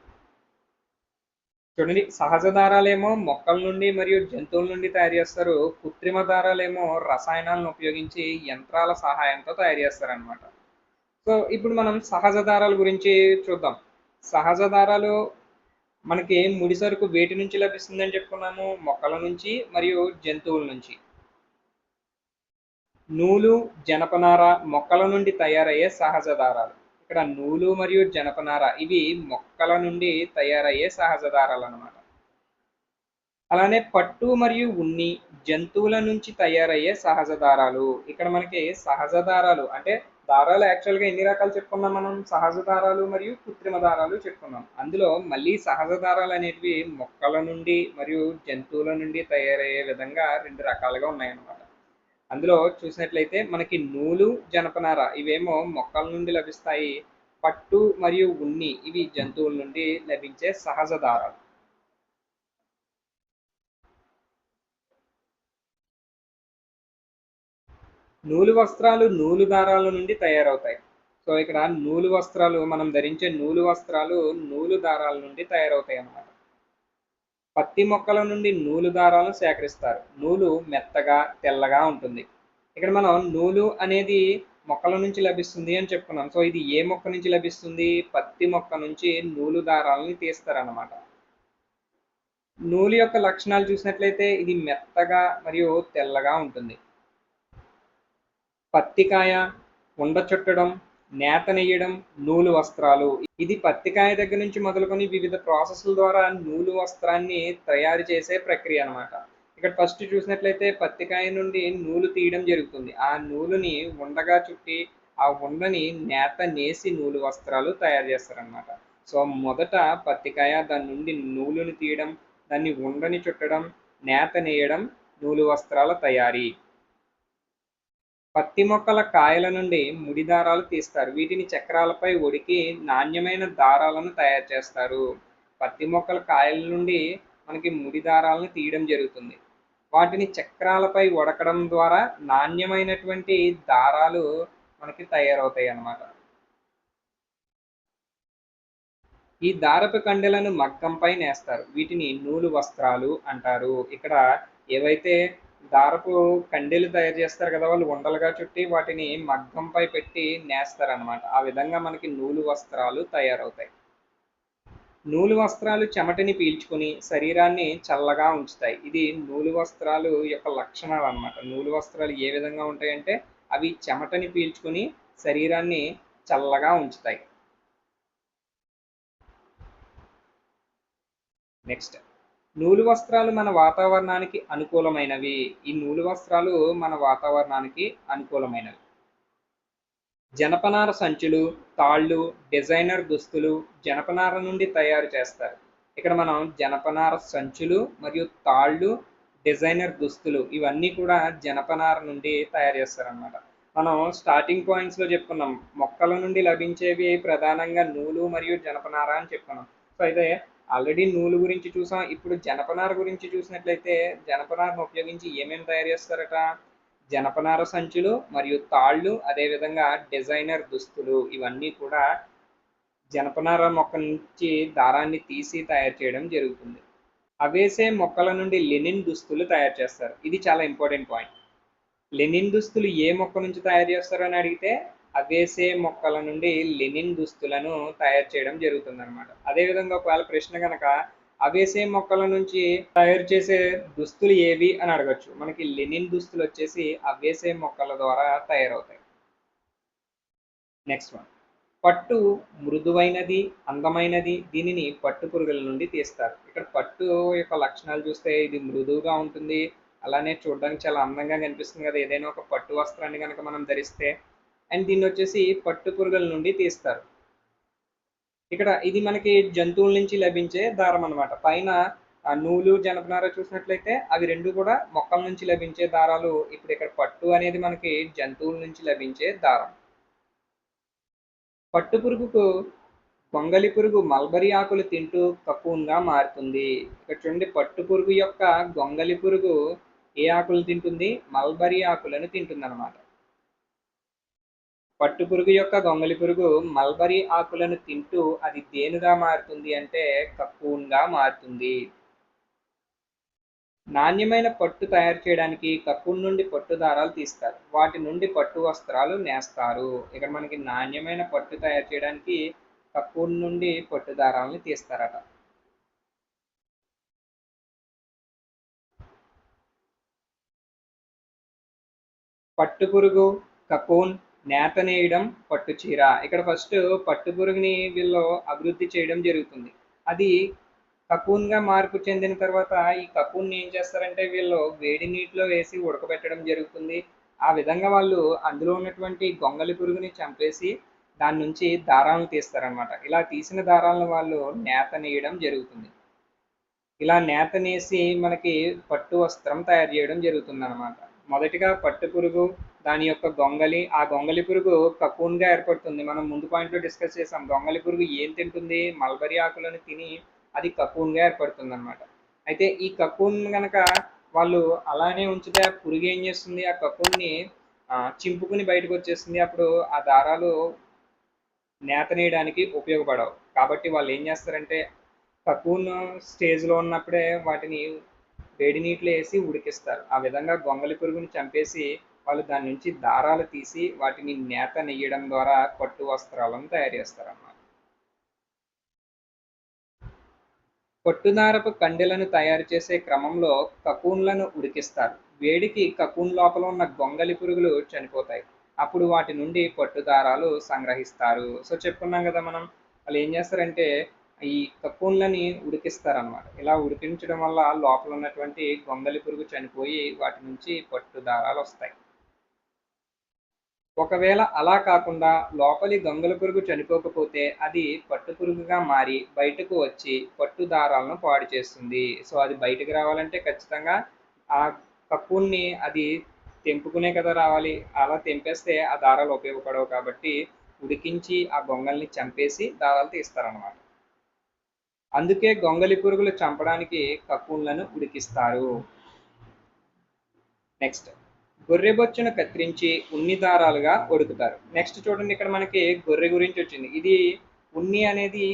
చూడండి, సహజ దారాలేమో మొక్కల నుండి మరియు జంతువుల నుండి తయారు చేస్తారు. కృత్రిమ దారాలేమో రసాయనాలను ఉపయోగించి యంత్రాల సహాయంతో తయారు చేస్తారనమాట. సో ఇప్పుడు మనం సహజ దారాల గురించి చూద్దాం. సహజ దారాలు మనకి ముడి సరుకు వేటి నుంచి లభిస్తుందని చెప్పుకున్నాము? మొక్కల నుంచి మరియు జంతువుల నుంచి. నూలు, జనపనార మొక్కల నుండి తయారయ్యే సహజ దారాలు. ఇక్కడ నూలు మరియు జనపనార ఇవి మొక్కల నుండి తయారయ్యే సహజ దారాలు అన్నమాట. అలానే పట్టు మరియు ఉన్ని జంతువుల నుంచి తయారయ్యే సహజ దారాలు. ఇక్కడ మనకి సహజ దారాలు అంటే దారాలు యాక్చువల్గా ఎన్ని రకాలు చెప్పుకున్నాం మనం? సహజ దారాలు మరియు కృత్రిమ దారాలు చెప్పుకున్నాం. అందులో మళ్ళీ సహజ దారాలు అనేటివి మొక్కల నుండి మరియు జంతువుల నుండి తయారయ్యే విధంగా 2 రకాలుగా ఉన్నాయన్నమాట. అందులో చూసినట్లయితే మనకి నూలు, జనపనార ఇవేమో మొక్కల నుండి లభిస్తాయి. పట్టు మరియు ఉన్ని ఇవి జంతువుల నుండి లభించే సహజ దారాలు. నూలు వస్త్రాలు నూలు దారాల నుండి తయారవుతాయి. సో ఇక్కడ నూలు వస్త్రాలు మనం ధరించే నూలు వస్త్రాలు నూలు దారాల నుండి తయారవుతాయి అన్నమాట. పత్తి మొక్కల నుండి నూలు దారాలను సేకరిస్తారు. నూలు మెత్తగా తెల్లగా ఉంటుంది. ఇక్కడ మనం నూలు అనేది మొక్కల నుంచి లభిస్తుంది అని చెప్పుకున్నాం. సో ఇది ఏ మొక్క నుంచి లభిస్తుంది? పత్తి మొక్క నుంచి నూలు దారాలని తీస్తారన్నమాట. నూలు యొక్క లక్షణాలు చూసినట్లయితే ఇది మెత్తగా మరియు తెల్లగా ఉంటుంది. పత్తికాయ, ఉండ చుట్టడం, నేత నెయ్యడం, నూలు వస్త్రాలు. ఇది పత్తికాయ దగ్గర నుంచి మొదలుకొని వివిధ ప్రాసెస్ల ద్వారా నూలు వస్త్రాన్ని తయారు చేసే ప్రక్రియ అన్నమాట. ఇక్కడ ఫస్ట్ చూసినట్లయితే పత్తికాయ నుండి నూలు తీయడం జరుగుతుంది. ఆ నూలుని ఉండగా చుట్టి ఆ ఉండని నేత నేసి నూలు వస్త్రాలు తయారు చేస్తారనమాట. సో మొదట పత్తికాయ, దాని నుండి నూలుని తీయడం, దాన్ని ఉండని చుట్టడం, నేత నేయడం, నూలు వస్త్రాల తయారీ. పత్తి మొక్కల కాయల నుండి ముడి దారాలు తీస్తారు. వీటిని చక్రాలపై ఉడికి నాణ్యమైన దారాలను తయారు చేస్తారు. పత్తి మొక్కల కాయల నుండి మనకి ముడి దారాలను తీయడం జరుగుతుంది. వాటిని చక్రాలపై ఉడకడం ద్వారా నాణ్యమైనటువంటి దారాలు మనకి తయారవుతాయి అన్నమాట. ఈ దారపు కండెలను మగ్గంపై నేస్తారు. వీటిని నూలు వస్త్రాలు అంటారు. ఇక్కడ ఏవైతే దారపు కండెలు తయారు చేస్తారు కదా, వాళ్ళు ఉండలుగా చుట్టి వాటిని మగ్గంపై పెట్టి నేస్తారనమాట. ఆ విధంగా మనకి నూలు వస్త్రాలు తయారవుతాయి. నూలు వస్త్రాలు చెమటని పీల్చుకుని శరీరాన్ని చల్లగా ఉంచుతాయి. ఇది నూలు వస్త్రాలు యొక్క లక్షణాలు అన్నమాట. నూలు వస్త్రాలు ఏ విధంగా ఉంటాయంటే అవి చెమటని పీల్చుకుని శరీరాన్ని చల్లగా ఉంచుతాయి. నెక్స్ట్, నూలు వస్త్రాలు మన వాతావరణానికి అనుకూలమైనవి. ఈ నూలు వస్త్రాలు మన వాతావరణానికి అనుకూలమైనవి. జనపనార సంచులు, తాళ్ళు, డిజైనర్ దుస్తులు జనపనార నుండి తయారు చేస్తారు. ఇక్కడ మనం జనపనార సంచులు మరియు తాళ్ళు, డిజైనర్ దుస్తులు ఇవన్నీ కూడా జనపనార నుండి తయారు చేస్తారన్నమాట. మనం స్టార్టింగ్ పాయింట్స్లో చెప్పుకున్నాం, మొక్కల నుండి లభించేవి ప్రధానంగా నూలు మరియు జనపనార అని చెప్పుకున్నాం. సో అయితే ఆల్రెడీ నూలు గురించి చూసాం. ఇప్పుడు జనపనార గురించి చూసినట్లయితే జనపనారను ఉపయోగించి ఏమేమి తయారు చేస్తారట? జనపనార సంచులు మరియు తాళ్ళు, అదేవిధంగా డిజైనర్ దుస్తులు ఇవన్నీ కూడా జనపనార మొక్క నుంచి దారాన్ని తీసి తయారు చేయడం జరుగుతుంది. అవేసే మొక్కల నుండి లెనిన్ దుస్తులు తయారు చేస్తారు. ఇది చాలా ఇంపార్టెంట్ పాయింట్. లెనిన్ దుస్తులు ఏ మొక్క నుంచి తయారు చేస్తారని అడిగితే అవేసే మొక్కల నుండి లెనిన్ దుస్తులను తయారు చేయడం జరుగుతుందన్నమాట. అదేవిధంగా ఒకవేళ ప్రశ్న కనుక అవేసే మొక్కల నుంచి తయారు చేసే దుస్తులు ఏవి అని అడగచ్చు. మనకి లెనిన్ దుస్తులు వచ్చేసి అవేసే మొక్కల ద్వారా తయారవుతాయి. నెక్స్ట్ వన్, పట్టు మృదువైనది, అందమైనది. దీనిని పట్టు పురుగుల నుండి తీస్తారు. ఇక్కడ పట్టు యొక్క లక్షణాలు చూస్తే ఇది మృదువుగా ఉంటుంది, అలానే చూడడానికి చాలా అందంగా కనిపిస్తుంది కదా ఏదైనా ఒక పట్టు వస్త్రాన్ని కనుక మనం ధరిస్తే. అండ్ దీన్ని వచ్చేసి పట్టు పురుగుల నుండి తీస్తారు. ఇక్కడ ఇది మనకి జంతువుల నుంచి లభించే దారం అనమాట. పైన నూలు, జనపనార చూసినట్లయితే అవి రెండు కూడా మొక్కల నుంచి లభించే దారాలు. ఇప్పుడు ఇక్కడ పట్టు అనేది మనకి జంతువుల నుంచి లభించే దారం. పట్టు పురుగుకు గొంగలి పురుగు మల్బరీ ఆకులు తింటూ కకూన్గా మారుతుంది. ఇక్కడ చూడండి, పట్టు పురుగు యొక్క గొంగలి పురుగు ఏ ఆకులు తింటుంది? మల్బరీ ఆకులను తింటుంది అనమాట. పట్టు పురుగు యొక్క గొంగలి పురుగు మల్బరీ ఆకులను తింటూ అది దేనిగా మారుతుంది అంటే కకూన్గా మారుతుంది. నాణ్యమైన పట్టు తయారు చేయడానికి కకూన్ నుండి పట్టు దారాలు తీస్తారు. వాటి నుండి పట్టు వస్త్రాలు నేస్తారు. ఇక్కడ మనకి నాణ్యమైన పట్టు తయారు చేయడానికి కకూన్ నుండి పట్టు దారాలను తీస్తారట. పట్టు పురుగు, కకూన్, నేత నేయడం, పట్టు చీర. ఇక్కడ ఫస్ట్ పట్టు పురుగుని వీళ్ళు అభివృద్ధి చేయడం జరుగుతుంది. అది కకూన్గా మార్పు చెందిన తర్వాత ఈ కకూన్ని ఏం చేస్తారంటే వీళ్ళు వేడి నీటిలో వేసి ఉడకబెట్టడం జరుగుతుంది. ఆ విధంగా వాళ్ళు అందులో ఉన్నటువంటి గొంగలి పురుగుని చంపేసి దాని నుంచి దారాలను తీస్తారనమాట. ఇలా తీసిన దారాలను వాళ్ళు నేత నేయడం జరుగుతుంది. ఇలా నేత నేసి మనకి పట్టు వస్త్రం తయారు చేయడం జరుగుతుంది అనమాట. మొదటిగా పట్టు పురుగు, దాని యొక్క గొంగలి, ఆ గొంగలి పురుగు కకూన్గా ఏర్పడుతుంది. మనం ముందు పాయింట్లో డిస్కస్ చేసాం. గొంగలి పురుగు ఏం తింటుంది? మల్బరీ ఆకులను తిని అది కకూన్గా ఏర్పడుతుంది అనమాట. అయితే ఈ కకూన్ కనుక వాళ్ళు అలానే ఉంచితే ఆ పురుగు ఏం చేస్తుంది? ఆ కకూన్ని చింపుకుని బయటకు వచ్చేస్తుంది. అప్పుడు ఆ దారాలు నేత నేయడానికి ఉపయోగపడవు. కాబట్టి వాళ్ళు ఏం చేస్తారంటే కకూన్ స్టేజ్లో ఉన్నప్పుడే వాటిని వేడి నీటిలో వేసి ఉడికిస్తారు. ఆ విధంగా గొంగలి పురుగుని చంపేసి వాళ్ళు దాని నుంచి దారాలు తీసి వాటిని నేత నెయ్యడం ద్వారా పట్టు వస్త్రాలను తయారు చేస్తారన్నమాట. పట్టుదారపు కండెలను తయారు చేసే క్రమంలో కకూన్లను ఉడికిస్తారు. వేడికి కకూన్ లోపల ఉన్న గొంగలి పురుగులు చనిపోతాయి. అప్పుడు వాటి నుండి పట్టు దారాలు సంగ్రహిస్తారు. సో చెప్పుకున్నాం కదా మనం, వాళ్ళు ఏం చేస్తారంటే ఈ కకూన్లని ఉడికిస్తారనమాట. ఇలా ఉడికించడం వల్ల లోపల ఉన్నటువంటి గొంగలి పురుగు చనిపోయి వాటి నుంచి పట్టు దారాలు వస్తాయి. ఒకవేళ అలా కాకుండా లోపలి గొంగలి పురుగు చనిపోకపోతే అది పట్టు పురుగుగా మారి బయటకు వచ్చి పట్టు దారాలను పాడు చేస్తుంది. సో అది బయటకు రావాలంటే ఖచ్చితంగా ఆ కకూన్ని అది తెంపుకునే కదా రావాలి. అలా తెంపేస్తే ఆ దారాలు ఉపయోగపడవు. కాబట్టి ఉడికించి ఆ గొంగల్ని చంపేసి దారాలు తీస్తారన్నమాట. అందుకే గొంగలి పురుగులు చంపడానికి కకూన్లను ఉడికిస్తారు. నెక్స్ట్, గొర్రె బొచ్చును కత్తిరించి ఉన్ని దారాలుగా ఉడుకుతారు. నెక్స్ట్ చూడండి, ఇక్కడ మనకి గొర్రె గురించి వచ్చింది. ఇది ఉన్ని అనేది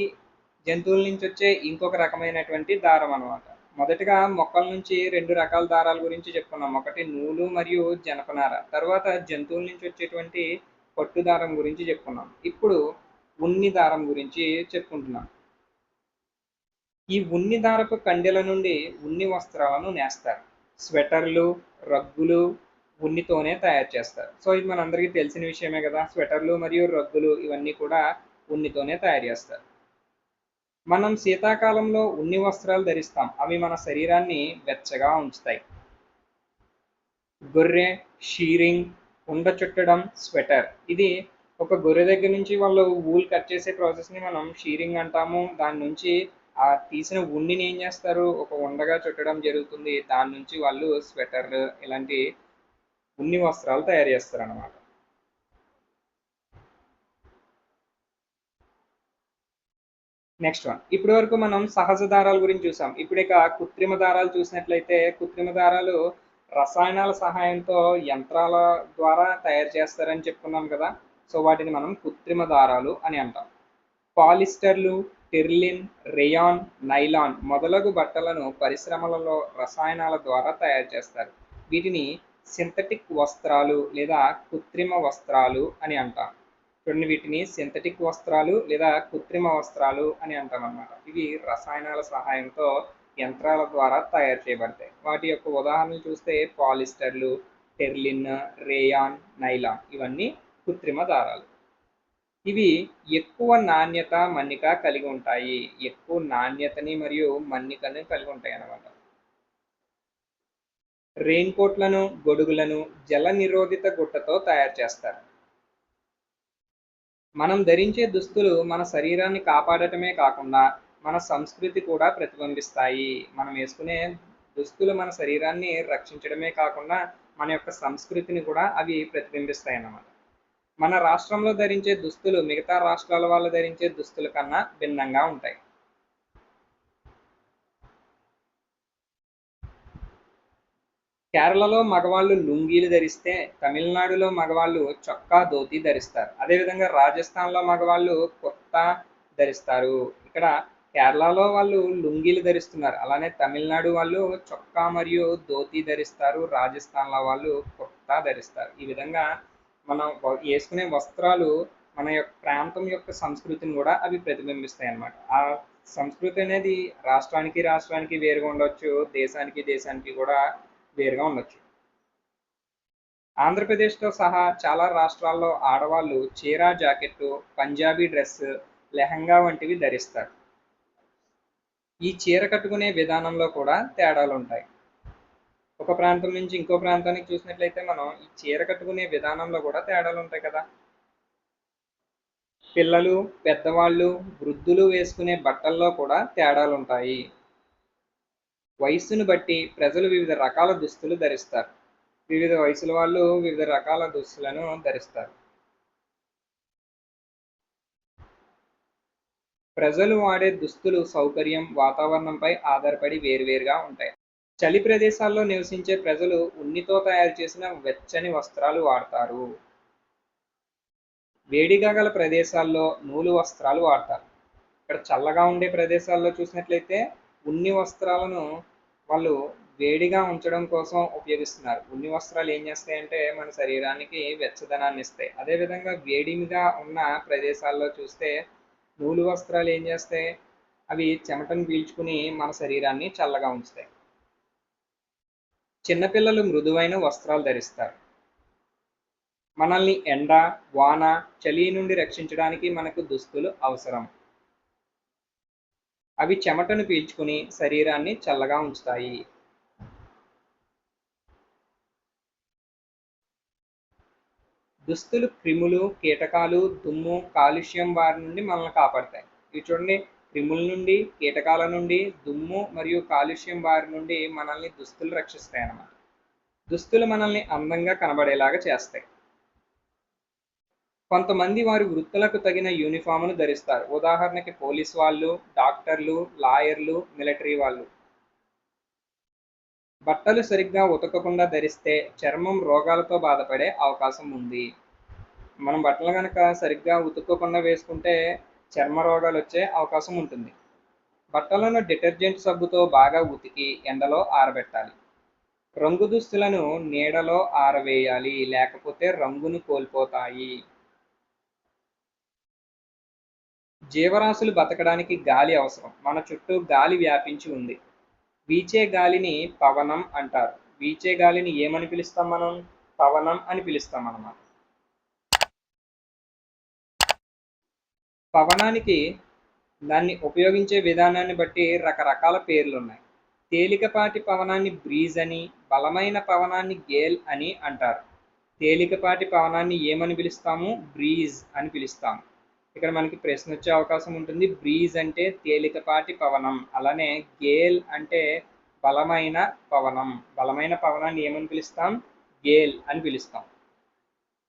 జంతువుల నుంచి వచ్చే ఇంకొక రకమైనటువంటి దారం అనమాట. మొదటగా మొక్కల నుంచి రెండు రకాల దారాల గురించి చెప్పుకున్నాం. ఒకటి నూలు మరియు జనపనార. తర్వాత జంతువుల నుంచి వచ్చేటువంటి పట్టు దారం గురించి చెప్పుకున్నాం. ఇప్పుడు ఉన్ని దారం గురించి చెప్పుకుంటున్నాం. ఈ ఉన్ని దారపు కండెల నుండి ఉన్ని వస్త్రాలను నేస్తారు. స్వెటర్లు, రగ్గులు ఉన్నితోనే తయారు చేస్తారు. సో ఇది మనందరికీ తెలిసిన విషయమే కదా. స్వెటర్లు మరియు రగ్గులు ఇవన్నీ కూడా ఉన్నితోనే తయారు చేస్తారు. మనం శీతాకాలంలో ఉన్ని వస్త్రాలు ధరిస్తాం. అవి మన శరీరాన్ని వెచ్చగా ఉంచుతాయి. గొర్రె షీరింగ్, ఉండ చుట్టడం, స్వెటర్. ఇది ఒక గొర్రె దగ్గర నుంచి వాళ్ళు వూల్ కట్ చేసే ప్రాసెస్ని మనం షీరింగ్ అంటాము. దాని నుంచి ఆ తీసిన ఉన్నిని ఏం చేస్తారు? ఒక ఉండగా చుట్టడం జరుగుతుంది. దాని నుంచి వాళ్ళు స్వెటర్ ఇలాంటి ఉన్ని వస్త్రాలు తయారు చేస్తారు అన్నమాట. నెక్స్ట్ వన్, ఇప్పటి వరకు మనం సహజ దారాల గురించి చూసాం. ఇప్పుడు ఇక కృత్రిమ దారాలు చూసినట్లయితే, కృత్రిమ దారాలు రసాయనాల సహాయంతో యంత్రాల ద్వారా తయారు చేస్తారని చెప్పుకున్నాం కదా. సో వాటిని మనం కృత్రిమ దారాలు అని అంటాం. పాలిస్టర్లు, టెర్లిన్, రేయాన్, నైలాన్ మొదలగు బట్టలను పరిశ్రమలలో రసాయనాల ద్వారా తయారు చేస్తారు. వీటిని సింథటిక్ వస్త్రాలు లేదా కృత్రిమ వస్త్రాలు అని అంటాం. చూడండి, వీటిని సింథటిక్ వస్త్రాలు లేదా కృత్రిమ వస్త్రాలు అని అంటాం అన్నమాట. ఇవి రసాయనాల సహాయంతో యంత్రాల ద్వారా తయారు చేయబడతాయి. వాటి యొక్క ఉదాహరణలు చూస్తే పాలిస్టర్లు, టెర్లిన్, రేయాన్, నైలాన్ ఇవన్నీ కృత్రిమ దారాలు. ఇవి ఎక్కువ నాణ్యత, మన్నిక కలిగి ఉంటాయి. ఎక్కువ నాణ్యతని మరియు మన్నికని కలిగి ఉంటాయి అన్నమాట. రెయిన్ కోట్లను, గొడుగులను జల నిరోధిత గుట్టతో తయారు చేస్తారు. మనం ధరించే దుస్తులు మన శరీరాన్ని కాపాడటమే కాకుండా మన సంస్కృతి కూడా ప్రతిబింబిస్తాయి. మనం వేసుకునే దుస్తులు మన శరీరాన్ని రక్షించడమే కాకుండా మన యొక్క సంస్కృతిని కూడా అవి ప్రతిబింబిస్తాయి అన్నమాట. మన రాష్ట్రంలో ధరించే దుస్తులు మిగతా రాష్ట్రాల వాళ్ళు ధరించే దుస్తుల కన్నా భిన్నంగా ఉంటాయి. కేరళలో మగవాళ్ళు లుంగీలు ధరిస్తే తమిళనాడులో మగవాళ్ళు చొక్కా, ధోతి ధరిస్తారు. అదేవిధంగా రాజస్థాన్లో మగవాళ్ళు కుర్తా ధరిస్తారు. ఇక్కడ కేరళలో వాళ్ళు లుంగీలు ధరిస్తున్నారు, అలానే తమిళనాడు వాళ్ళు చొక్కా మరియు ధోతి ధరిస్తారు, రాజస్థాన్లో వాళ్ళు కుర్తా ధరిస్తారు. ఈ విధంగా మనం వేసుకునే వస్త్రాలు మన యొక్క ప్రాంతం యొక్క సంస్కృతిని కూడా అవి ప్రతిబింబిస్తాయి అన్నమాట. ఆ సంస్కృతి అనేది రాష్ట్రానికి రాష్ట్రానికి వేరుగా ఉండొచ్చు, దేశానికి దేశానికి కూడా వేరుగా ఉండొచ్చు. ఆంధ్రప్రదేశ్తో సహా చాలా రాష్ట్రాల్లో ఆడవాళ్ళు చీర, జాకెట్టు, పంజాబీ డ్రెస్, లెహంగా వంటివి ధరిస్తారు. ఈ చీర కట్టుకునే విధానంలో కూడా తేడాలు ఉంటాయి. ఒక ప్రాంతం నుంచి ఇంకో ప్రాంతానికి చూసినట్లయితే మనం ఈ చీర కట్టుకునే విధానంలో కూడా తేడాలు ఉంటాయి కదా. పిల్లలు, పెద్దవాళ్ళు, వృద్ధులు వేసుకునే బట్టల్లో కూడా తేడాలు ఉంటాయి. వయస్సును బట్టి ప్రజలు వివిధ రకాల దుస్తులు ధరిస్తారు. వివిధ వయసుల వాళ్ళు వివిధ రకాల దుస్తులను ధరిస్తారు. ప్రజలు వాడే దుస్తులు సౌకర్యం, వాతావరణంపై ఆధారపడి వేరువేరుగా ఉంటాయి. చలి ప్రదేశాల్లో నివసించే ప్రజలు ఉన్నితో తయారు చేసిన వెచ్చని వస్త్రాలు వాడతారు. వేడిగా గల ప్రదేశాల్లో నూలు వస్త్రాలు వాడతారు. ఇక్కడ చల్లగా ఉండే ప్రదేశాల్లో చూసినట్లయితే ఉన్ని వస్త్రాలను వాళ్ళు వేడిగా ఉంచడం కోసం ఉపయోగిస్తున్నారు. ఉన్ని వస్త్రాలు ఏం చేస్తాయంటే మన శరీరానికి వెచ్చదనాన్ని ఇస్తాయి. అదేవిధంగా వేడిగా ఉన్న ప్రదేశాల్లో చూస్తే నూలు వస్త్రాలు ఏం చేస్తాయి, అవి చెమటను పీల్చుకుని మన శరీరాన్ని చల్లగా ఉంచుతాయి. చిన్నపిల్లలు మృదువైన వస్త్రాలు ధరిస్తారు. మనల్ని ఎండ, వాన, చలి నుండి రక్షించడానికి మనకు దుస్తులు అవసరం. అవి చెమటను పీల్చుకుని శరీరాన్ని చల్లగా ఉంచుతాయి. దుస్తులు క్రిములు, కీటకాలు, దుమ్ము, కాలుష్యం బారి నుండి మనల్ని కాపాడతాయి. ఇవి చూడండి, క్రిముల నుండి, కీటకాల నుండి, దుమ్ము మరియు కాలుష్యం బారి నుండి మనల్ని దుస్తులు రక్షిస్తాయి అన్నమాట. దుస్తులు మనల్ని అందంగా కనబడేలాగా చేస్తాయి. కొంతమంది వారి వృత్తులకు తగిన యూనిఫామ్ను ధరిస్తారు. ఉదాహరణకి పోలీస్ వాళ్ళు, డాక్టర్లు, లాయర్లు, మిలిటరీ వాళ్ళు. బట్టలు సరిగ్గా ఉతకకుండా ధరిస్తే చర్మం రోగాలతో బాధపడే అవకాశం ఉంది. మనం బట్టలు కనుక సరిగ్గా ఉతుక్కోకుండా వేసుకుంటే చర్మ రోగాలు వచ్చే అవకాశం ఉంటుంది. బట్టలను డిటర్జెంట్ సబ్బుతో బాగా ఉతికి ఎండలో ఆరబెట్టాలి. రంగు దుస్తులను నీడలో ఆరవేయాలి, లేకపోతే రంగును కోల్పోతాయి. జీవరాశులు బతకడానికి గాలి అవసరం. మన చుట్టూ గాలి వ్యాపించి ఉంది. వీచే గాలిని పవనం అంటారు. వీచే గాలిని ఏమని పిలుస్తాం మనం? పవనం అని పిలుస్తాం అన్నమాట. పవనానికి దాన్ని ఉపయోగించే విధానాన్ని బట్టి రకరకాల పేర్లు ఉన్నాయి. తేలికపాటి పవనాన్ని బ్రీజ్ అని, బలమైన పవనాన్ని గేల్ అని అంటారు. తేలికపాటి పవనాన్ని ఏమని పిలుస్తాము? బ్రీజ్ అని పిలుస్తాము. ఇక్కడ మనకి ప్రశ్న వచ్చే అవకాశం ఉంటుంది. బ్రీజ్ అంటే తేలికపాటి పవనం, అలానే గేల్ అంటే బలమైన పవనం. బలమైన పవనాన్ని ఏమని పిలుస్తాం? గేల్ అని పిలుస్తాం.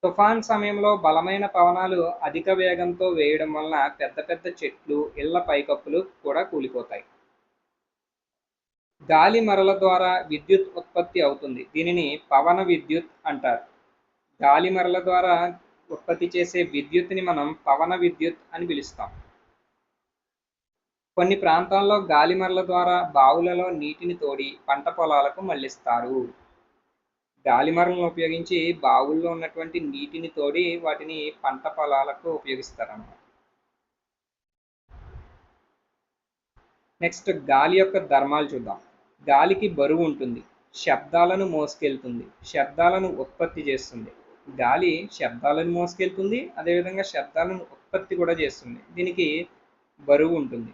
తుఫాన్ సమయంలో బలమైన పవనాలు అధిక వేగంతో వేయడం వలన పెద్ద పెద్ద చెట్లు, ఇళ్ల పైకప్పులు కూడా కూలిపోతాయి. గాలి మరల ద్వారా విద్యుత్ ఉత్పత్తి అవుతుంది. దీనిని పవన విద్యుత్ అంటారు. గాలి మరల ద్వారా ఉత్పత్తి చేసే విద్యుత్తుని మనం పవన విద్యుత్ అని పిలుస్తాం. కొన్ని ప్రాంతాల్లో గాలిమరల ద్వారా బావులలో నీటిని తోడి పంట పొలాలకు మళ్లిస్తారు. గాలిమరలను ఉపయోగించి బావుల్లో ఉన్నటువంటి నీటిని తోడి వాటిని పంట పొలాలకు ఉపయోగిస్తారన్నమాట. నెక్స్ట్ గాలి యొక్క ధర్మాలు చూద్దాం. గాలికి బరువు ఉంటుంది, శబ్దాలను మోసుకెళ్తుంది, శబ్దాలను ఉత్పత్తి చేస్తుంది. గాలి శబ్దాలను మోసుకెళ్తుంది, అదేవిధంగా శబ్దాలను ఉత్పత్తి కూడా చేస్తుంది. దీనికి బరువు ఉంటుంది.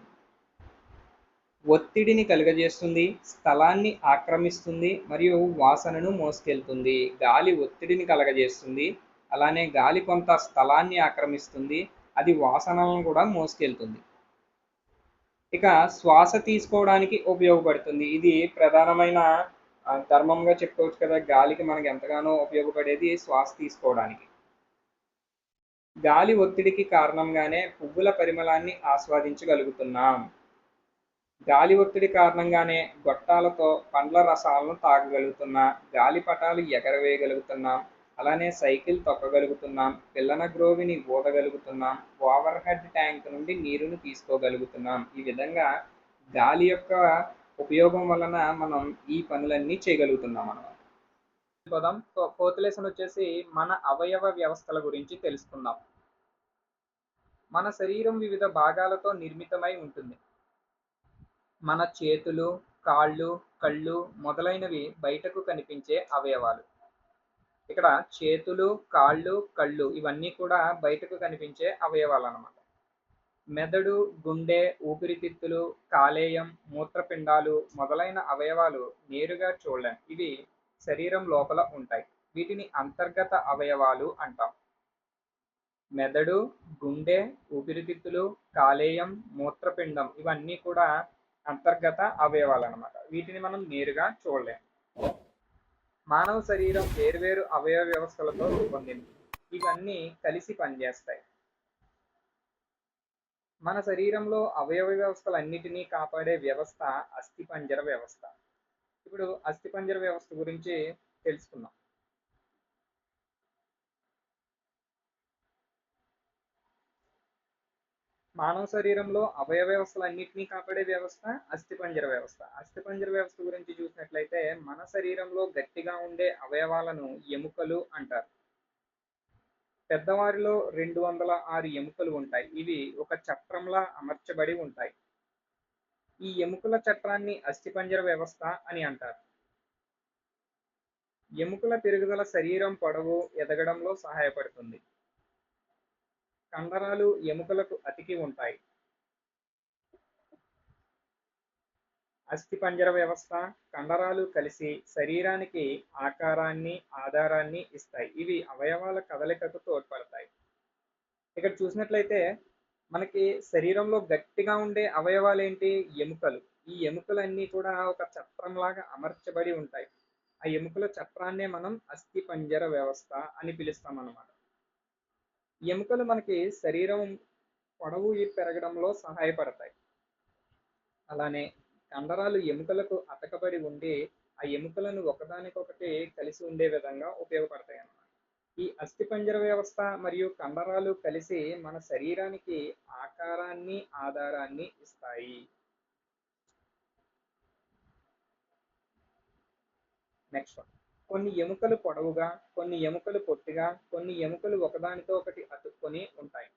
ఒత్తిడిని కలుగజేస్తుంది, స్థలాన్ని ఆక్రమిస్తుంది మరియు వాసనను మోసుకెళ్తుంది. గాలి ఒత్తిడిని కలగజేస్తుంది, అలానే గాలి కొంత స్థలాన్ని ఆక్రమిస్తుంది, అది వాసనలను కూడా మోసుకెళ్తుంది. ఇక శ్వాస తీసుకోవడానికి ఉపయోగపడుతుంది. ఇది ప్రధానమైన ధర్మంగా చెప్పుకోవచ్చు కదా. గాలికి మనకి ఎంతగానో ఉపయోగపడేది శ్వాస తీసుకోవడానికి. గాలి ఒత్తిడికి కారణంగానే పువ్వుల పరిమళాన్ని ఆస్వాదించగలుగుతున్నాం. గాలి ఒత్తిడి కారణంగానే గొట్టాలతో పండ్ల రసాలను తాగగలుగుతున్నాం, గాలిపటాలు ఎగరవేయగలుగుతున్నాం, అలానే సైకిల్ తొక్కగలుగుతున్నాం, పిల్లన గ్రోవిని ఊదగలుగుతున్నాం, ఓవర్ హెడ్ ట్యాంక్ నుండి నీరును తీసుకోగలుగుతున్నాం. ఈ విధంగా గాలి యొక్క ఉపయోగం వలన మనం ఈ పనులన్నీ చేయగలుగుతున్నాం అన్నమాట. ఫోర్త్ లెసన్ వచ్చేసి మన అవయవ వ్యవస్థల గురించి తెలుసుకుందాం. మన శరీరం వివిధ భాగాలతో నిర్మితమై ఉంటుంది. మన చేతులు, కాళ్ళు, కళ్ళు మొదలైనవి బయటకు కనిపించే అవయవాలు. ఇక్కడ చేతులు, కాళ్ళు, కళ్ళు ఇవన్నీ కూడా బయటకు కనిపించే అవయవాలు అన్నమాట. మెదడు, గుండె, ఊపిరితిత్తులు, కాలేయం, మూత్రపిండాలు మొదలైన అవయవాలు నేరుగా చూడలేం. ఇవి శరీరం లోపల ఉంటాయి. వీటిని అంతర్గత అవయవాలు అంటాం. మెదడు, గుండె, ఊపిరితిత్తులు, కాలేయం, మూత్రపిండం ఇవన్నీ కూడా అంతర్గత అవయవాలు అన్నమాట. వీటిని మనం నేరుగా చూడలేం. మానవ శరీరం వేర్వేరు అవయవ వ్యవస్థలతో రూపొందింది. ఇవన్నీ కలిసి పనిచేస్తాయి. మన శరీరంలో అవయవ వ్యవస్థలన్నిటినీ కాపాడే వ్యవస్థ అస్థిపంజర వ్యవస్థ. ఇప్పుడు అస్థిపంజర వ్యవస్థ గురించి తెలుసుకుందాం. మానవ శరీరంలో అవయవ వ్యవస్థలన్నింటినీ కాపాడే వ్యవస్థ అస్థిపంజర వ్యవస్థ. అస్థిపంజర వ్యవస్థ గురించి చూసినట్లయితే మన శరీరంలో గట్టిగా ఉండే అవయవాలను ఎముకలు అంటారు. పెద్దవారిలో 206 ఎముకలు ఉంటాయి. ఇవి ఒక చట్రంలా అమర్చబడి ఉంటాయి. ఈ ఎముకల చట్రాన్ని అస్థిపంజర వ్యవస్థ అని అంటారు. ఎముకల పెరుగుదల శరీరం పొడవు ఎదగడంలో సహాయపడుతుంది. కండరాలు ఎముకలకు అతికి ఉంటాయి. అస్థిపంజర వ్యవస్థ, కండరాలు కలిసి శరీరానికి ఆకారాన్ని, ఆధారాన్ని ఇస్తాయి. ఇవి అవయవాల కదలికకు తోడ్పడతాయి. ఇక్కడ చూసినట్లయితే మనకి శరీరంలో గట్టిగా ఉండే అవయవాలు ఏంటి? ఎముకలు. ఈ ఎముకలన్నీ కూడా ఒక చట్రంలాగా అమర్చబడి ఉంటాయి. ఆ ఎముకల చట్రాన్నే మనం అస్థిపంజర వ్యవస్థ అని పిలుస్తాం అన్నమాట. ఎముకలు మనకి శరీరం పొడవు పెరగడంలో సహాయపడతాయి. అలానే కండరాలు ఎముకలకు అతకబడి ఉండి ఆ ఎముకలను ఒకదానికొకటి కలిసి ఉండే విధంగా ఉపయోగపడతాయి అన్నమాట. ఈ అస్థిపంజర వ్యవస్థ మరియు కండరాలు కలిసి మన శరీరానికి ఆకారాన్ని, ఆధారాన్ని ఇస్తాయి. Next one. కొన్ని ఎముకలు పొడవుగా, కొన్ని ఎముకలు పొట్టిగా, కొన్ని ఎముకలు ఒకదానితో ఒకటి అతుక్కొని ఉంటాయి.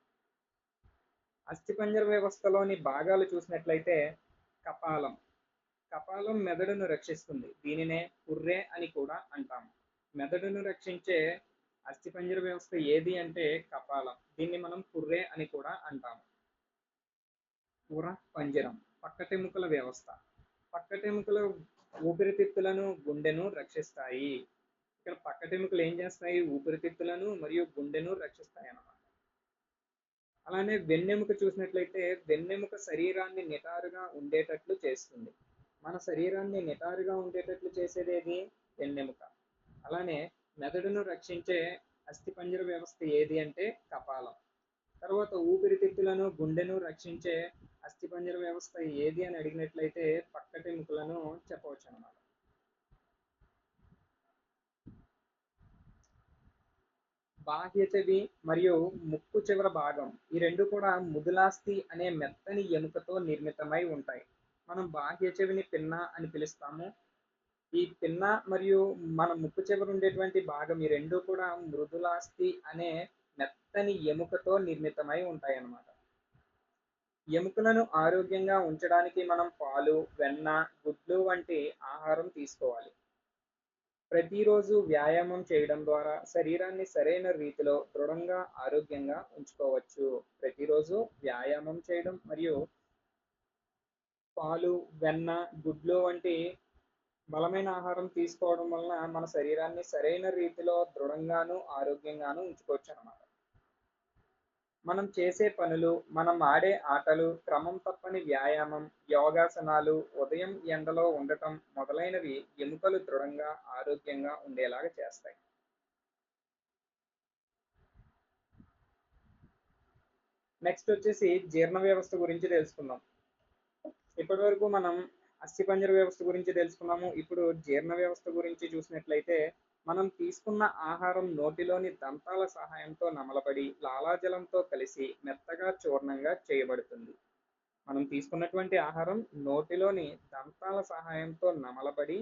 అస్థిపంజర వ్యవస్థలోని భాగాలు చూసినట్లయితే కపాలం. కపాలం మెదడును రక్షిస్తుంది. దీనినే పుర్రె అని కూడా అంటాము. మెదడును రక్షించే అస్థిపంజర వ్యవస్థ ఏది అంటే కపాలం. దీన్ని మనం పుర్రె అని కూడా అంటాము. పుర పంజరం, పక్కటెముకల వ్యవస్థ. పక్కటెముకలు ఊపిరితిత్తులను, గుండెను రక్షిస్తాయి. ఇక్కడ పక్కటెముకలు ఏం చేస్తాయి? ఊపిరితిత్తులను మరియు గుండెను రక్షిస్తాయి అన్నమాట. అలానే వెన్నెముక చూసినట్లయితే వెన్నెముక శరీరాన్ని నిటారుగా ఉండేటట్లు చేస్తుంది. మన శరీరాన్ని నిటారుగా ఉండేటట్లు చేసేది వెన్నెముక. అలానే మెదడును రక్షించే అస్థిపంజర వ్యవస్థ ఏది అంటే కపాలం. తర్వాత ఊపిరితిత్తులను, గుండెను రక్షించే అస్థిపంజర వ్యవస్థ ఏది అని అడిగినట్లయితే పక్కటెముకలను చెప్పవచ్చు అన్నమాట. బాహ్య చెవి మరియు ముక్కు చివర భాగం ఈ రెండు కూడా ముదులాస్థి అనే మెత్తని ఎముకతో నిర్మితమై ఉంటాయి. మనం బాహ్య చెవిని పిన్న అని పిలుస్తాము. ఈ పిన్న మరియు మన ముక్కు చివర ఉండేటువంటి భాగం ఈ రెండు కూడా మృదులాస్థి అనే మెత్తని ఎముకతో నిర్మితమై ఉంటాయన్నమాట. ఎముకలను ఆరోగ్యంగా ఉంచడానికి మనం పాలు, వెన్న, గుడ్లు వంటి ఆహారం తీసుకోవాలి. ప్రతిరోజు వ్యాయామం చేయడం ద్వారా శరీరాన్ని సరైన రీతిలో దృఢంగా ఆరోగ్యంగా ఉంచుకోవచ్చు. ప్రతిరోజు వ్యాయామం చేయడం మరియు పాలు, వెన్న, గుడ్లు వంటి బలమైన ఆహారం తీసుకోవడం వలన మన శరీరాన్ని సరైన రీతిలో దృఢంగాను ఆరోగ్యంగాను ఉంచుకోవచ్చు అన్నమాట. మనం చేసే పనులు, మనం ఆడే ఆటలు, క్రమం తప్పని వ్యాయామం, యోగాసనాలు, ఉదయం ఎండలో ఉండటం మొదలైనవి ఎముకలు దృఢంగా ఆరోగ్యంగా ఉండేలాగా చేస్తాయి. నెక్స్ట్ వచ్చేసి జీర్ణ వ్యవస్థ గురించి తెలుసుకుందాం. ఇప్పటి వరకు మనం అస్థిపంజర వ్యవస్థ గురించి తెలుసుకున్నాము. ఇప్పుడు జీర్ణ వ్యవస్థ గురించి చూసినట్లయితే మనం తీసుకున్న ఆహారం నోటిలోని దంతాల సహాయంతో నమలబడి లాలాజలంతో కలిసి మెత్తగా చూర్ణంగా చేయబడుతుంది. మనం తీసుకున్నటువంటి ఆహారం నోటిలోని దంతాల సహాయంతో నమలబడి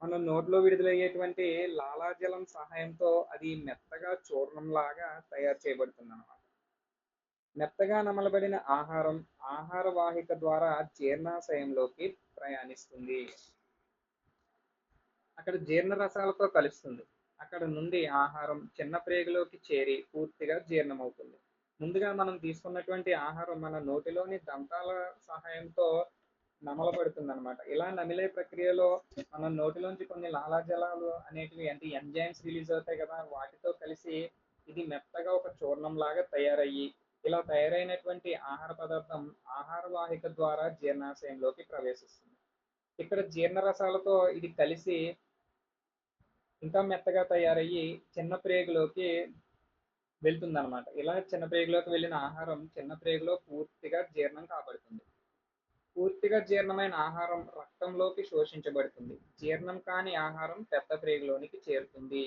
మన నోట్లో విడుదలయ్యేటువంటి లాలాజలం సహాయంతో అది మెత్తగా చూర్ణంలాగా తయారు చేయబడుతుంది అన్నమాట. మెత్తగా నమలబడిన ఆహారం ఆహార వాహిక ద్వారా జీర్ణాశయంలోకి ప్రయాణిస్తుంది. అక్కడ జీర్ణ రసాలతో కలుస్తుంది. అక్కడ నుండి ఆహారం చిన్న ప్రేగులోకి చేరి పూర్తిగా జీర్ణమవుతుంది. ముందుగా మనం తీసుకున్నటువంటి ఆహారం మన నోటిలోని దంతాల సహాయంతో నమలబడుతుంది అనమాట. ఇలా నమిలే ప్రక్రియలో మన నోటిలోంచి కొన్ని లాలాజలాలు అనేటివి అంటే ఎంజైమ్స్ రిలీజ్ అవుతాయి కదా, వాటితో కలిసి ఇది మెత్తగా ఒక చూర్ణం లాగా తయారయ్యి ఇలా తయారైనటువంటి ఆహార పదార్థం ఆహార వాహిక ద్వారా జీర్ణాశయంలోకి ప్రవేశిస్తుంది. ఇక్కడ జీర్ణ రసాలతో ఇది కలిసి ఇంకా మెత్తగా తయారయ్యి చిన్న ప్రేగులోకి వెళ్తుందన్నమాట. ఇలా చిన్న ప్రేగులోకి వెళ్ళిన ఆహారం చిన్న ప్రేగులో పూర్తిగా జీర్ణం కాబడుతుంది. పూర్తిగా జీర్ణమైన ఆహారం రక్తంలోకి శోషించబడుతుంది. జీర్ణం కాని ఆహారం పెద్ద ప్రేగులోనికి చేరుతుంది.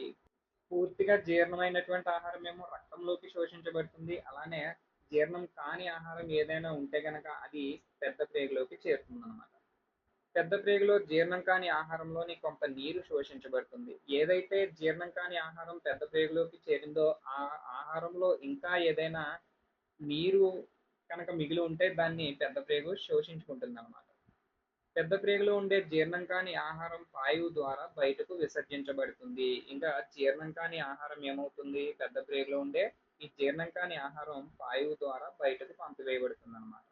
పూర్తిగా జీర్ణమైనటువంటి ఆహారం ఏమో రక్తంలోకి శోషించబడుతుంది. అలానే జీర్ణం కాని ఆహారం ఏదైనా ఉంటే గనక అది పెద్ద ప్రేగులోకి చేరుతుంది అనమాట. పెద్ద ప్రేగులో జీర్ణం కాని ఆహారంలోని కొంత నీరు శోషించబడుతుంది. ఏదైతే జీర్ణం కాని ఆహారం పెద్ద ప్రేగులోకి చేరిందో ఆ ఆహారంలో ఇంకా ఏదైనా నీరు కనుక మిగిలి ఉంటే దాన్ని పెద్ద ప్రేగు శోషించుకుంటుంది అనమాట. పెద్ద ప్రేగులో ఉండే జీర్ణం కాని ఆహారం పాయువు ద్వారా బయటకు విసర్జించబడుతుంది. ఇంకా జీర్ణం కాని ఆహారం ఏమవుతుంది, పెద్ద ప్రేగులో ఉండే ఈ జీర్ణం కాని ఆహారం పాయువు ద్వారా బయటకు పంపివేయబడుతుంది అనమాట.